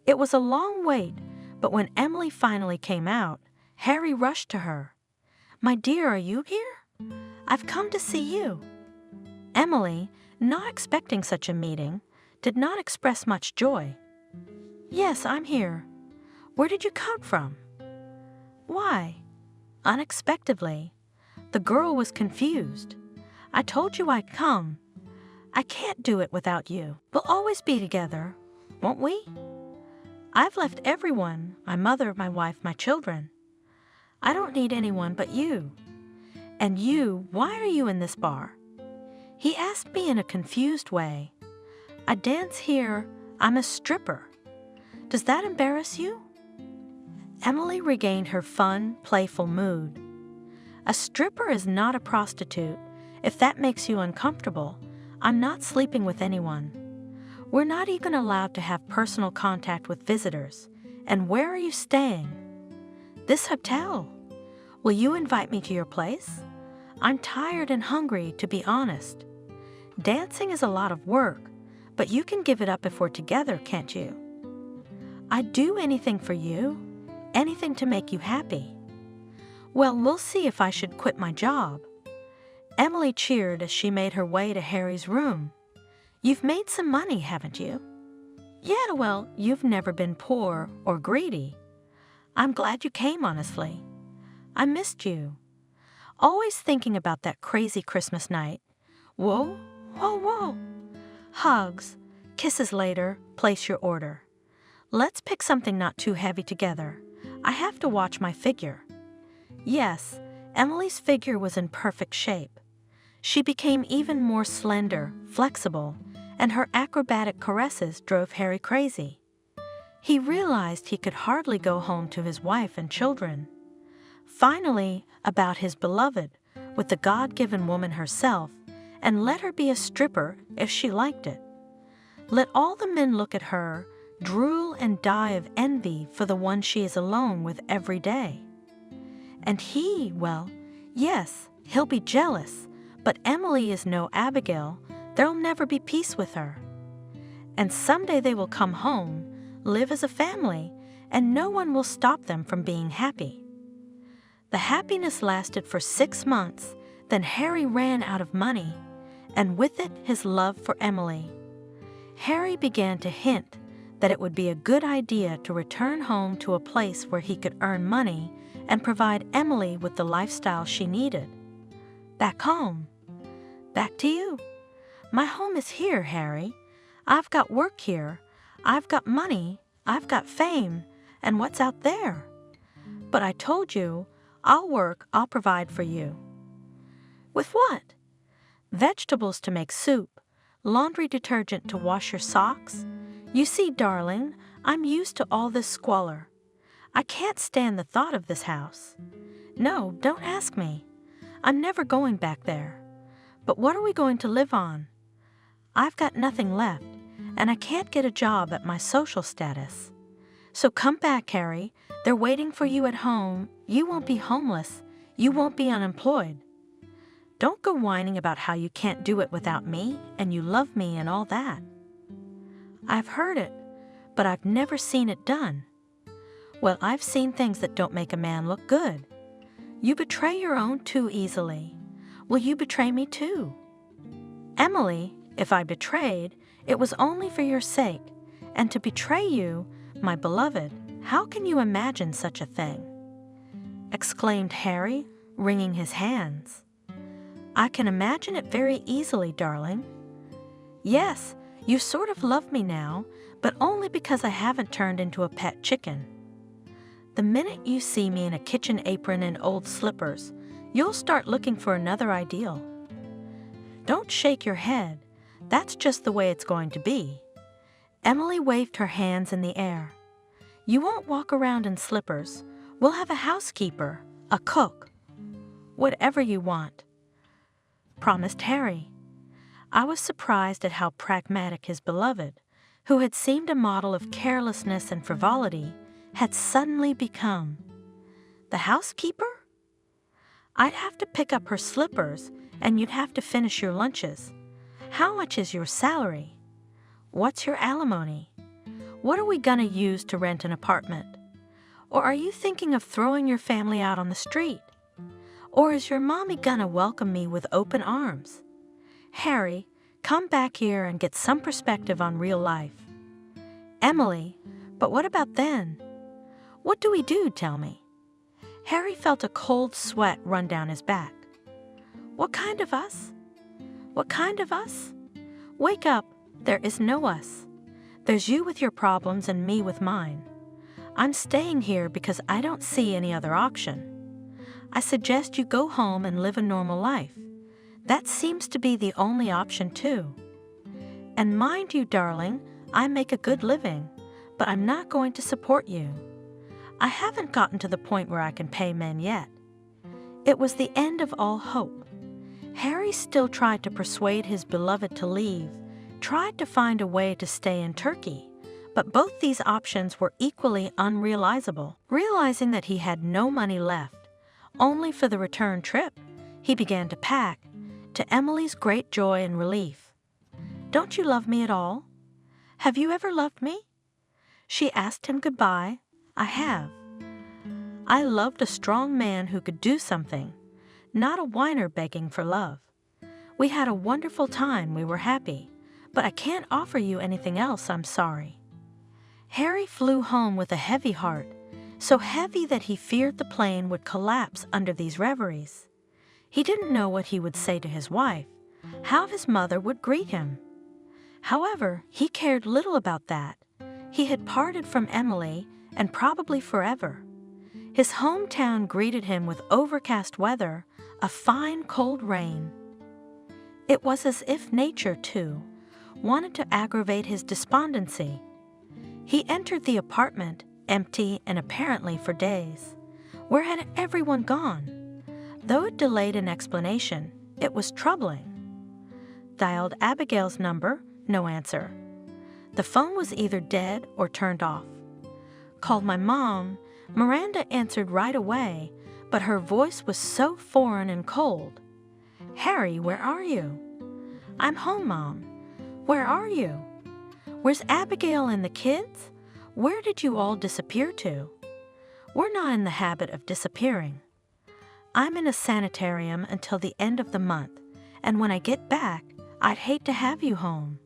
It was a long wait, but when Emily finally came out, Harry rushed to her. "My dear, are you here? I've come to see you." Emily, not expecting such a meeting, did not express much joy. "Yes, I'm here. Where did you come from?" "Why?" Unexpectedly. The girl was confused. "I told you I'd come. I can't do it without you. We'll always be together, won't we? I've left everyone, my mother, my wife, my children. I don't need anyone but you. And you, why are you in this bar?" He asked me in a confused way. "I dance here. I'm a stripper. Does that embarrass you?" Emily regained her fun, playful mood. "A stripper is not a prostitute. If that makes you uncomfortable, I'm not sleeping with anyone. We're not even allowed to have personal contact with visitors. And where are you staying?" "This hotel. Will you invite me to your place? I'm tired and hungry, to be honest. Dancing is a lot of work, but you can give it up if we're together, can't you?" "I'd do anything for you, anything to make you happy." "Well, we'll see if I should quit my job." Emily cheered as she made her way to Harry's room. "You've made some money, haven't you?" "Yeah, well, you've never been poor or greedy. I'm glad you came, honestly. I missed you. Always thinking about that crazy Christmas night. Whoa, whoa, whoa. Hugs, kisses later, place your order. Let's pick something not too heavy together. I have to watch my figure." Yes, Emily's figure was in perfect shape. She became even more slender, flexible, and her acrobatic caresses drove Harry crazy. He realized he could hardly go home to his wife and children. Finally, about his beloved, with the God-given woman herself, and let her be a stripper if she liked it. Let all the men look at her, drool and die of envy for the one she is alone with every day. And he, well, yes, he'll be jealous, but Emily is no Abigail. There'll never be peace with her. And someday they will come home, live as a family, and no one will stop them from being happy. The happiness lasted for 6 months, then Harry ran out of money, and with it his love for Emily. Harry began to hint that it would be a good idea to return home to a place where he could earn money and provide Emily with the lifestyle she needed. Back home. Back to you. My home is here, Harry. I've got work here. I've got money. I've got fame. And what's out there? But I told you, I'll work, I'll provide for you. With what? vegetables to make soup, laundry detergent to wash your socks. You see, darling, I'm used to all this squalor. I can't stand the thought of this house. No, don't ask me. I'm never going back there. But what are we going to live on? I've got nothing left, and I can't get a job at my social status. So come back, Harry. They're waiting for you at home. You won't be homeless. You won't be unemployed. Don't go whining about how you can't do it without me, and you love me and all that. I've heard it, but I've never seen it done. Well, I've seen things that don't make a man look good. You betray your own too easily. Will you betray me too? Emily, if I betrayed, it was only for your sake, and to betray you, my beloved, how can you imagine such a thing? Exclaimed Harry, wringing his hands. I can imagine it very easily, darling. Yes, you sort of love me now, but only because I haven't turned into a pet chicken. The minute you see me in a kitchen apron and old slippers, you'll start looking for another ideal. Don't shake your head. That's just the way it's going to be. Emily waved her hands in the air. You won't walk around in slippers. We'll have a housekeeper, a cook, whatever you want, promised Harry. I was surprised at how pragmatic his beloved, who had seemed a model of carelessness and frivolity, had suddenly become. The housekeeper? I'd have to pick up her slippers, and you'd have to finish your lunches. How much is your salary? What's your alimony? What are we gonna use to rent an apartment? Or are you thinking of throwing your family out on the street? Or is your mommy gonna welcome me with open arms? Harry, come back here and get some perspective on real life. Emily, but what about then? What do we do, tell me? Harry felt a cold sweat run down his back. What kind of us? What kind of us? Wake up, there is no us. There's you with your problems and me with mine. I'm staying here because I don't see any other option. I suggest you go home and live a normal life. That seems to be the only option too. And mind you, darling, I make a good living, but I'm not going to support you. I haven't gotten to the point where I can pay men yet. It was the end of all hope. Harry still tried to persuade his beloved to leave, tried to find a way to stay in Turkey, but both these options were equally unrealizable. Realizing that he had no money left, only for the return trip, he began to pack, to Emily's great joy and relief. Don't you love me at all? Have you ever loved me? She asked him goodbye. I have. I loved a strong man who could do something, not a whiner begging for love. We had a wonderful time, we were happy, but I can't offer you anything else, I'm sorry. Harry flew home with a heavy heart, so heavy that he feared the plane would collapse under these reveries. He didn't know what he would say to his wife, how his mother would greet him. However, he cared little about that. He had parted from Emily, and probably forever. His hometown greeted him with overcast weather, a fine cold rain. It was as if nature, too, wanted to aggravate his despondency. He entered the apartment, empty and apparently for days. Where had everyone gone? Though it delayed an explanation, it was troubling. Dialed Abigail's number, no answer. The phone was either dead or turned off. Called my mom. Miranda answered right away, but her voice was so foreign and cold. Harry, where are you? I'm home, Mom. Where are you? Where's Abigail and the kids? Where did you all disappear to? We're not in the habit of disappearing. I'm in a sanitarium until the end of the month, and when I get back, I'd hate to have you home.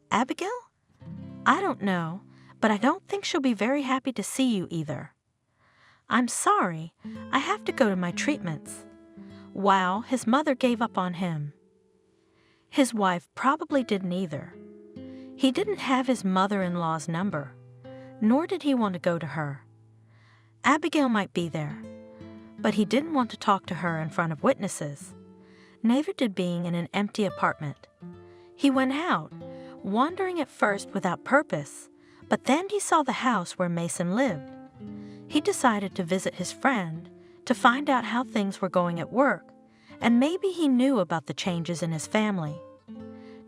Abigail? I don't know, but I don't think she'll be very happy to see you either. I'm sorry, I have to go to my treatments. Wow, his mother gave up on him. His wife probably didn't either. He didn't have his mother-in-law's number, nor did he want to go to her. Abigail might be there, but he didn't want to talk to her in front of witnesses. neither did being in an empty apartment. He went out, wandering at first without purpose, but then he saw the house where Mason lived. He decided to visit his friend to find out how things were going at work, and maybe he knew about the changes in his family.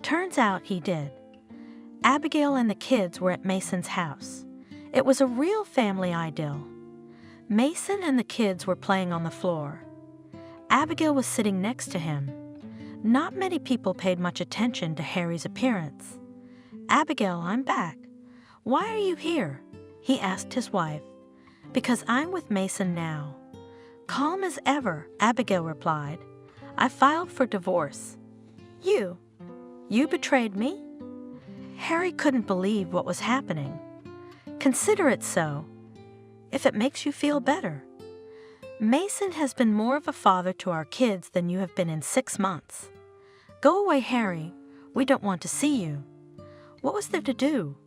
Turns out he did. Abigail and the kids were at Mason's house. It was a real family idyll. Mason and the kids were playing on the floor. Abigail was sitting next to him. Not many people paid much attention to Harry's appearance. "Abigail, I'm back. Why are you here?" he asked his wife. "Because I'm with Mason now." Calm as ever, Abigail replied. "I filed for divorce." You betrayed me?" Harry couldn't believe what was happening. "Consider it so, if it makes you feel better. Mason has been more of a father to our kids than you have been in 6 months. Go away, Harry. We don't want to see you." What was there to do?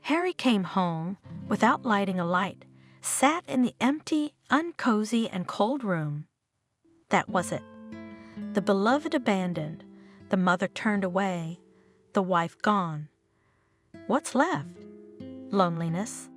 Harry came home without lighting a light, sat in the empty, uncozy, and cold room. That was it. The beloved abandoned, the mother turned away, the wife gone. What's left? Loneliness,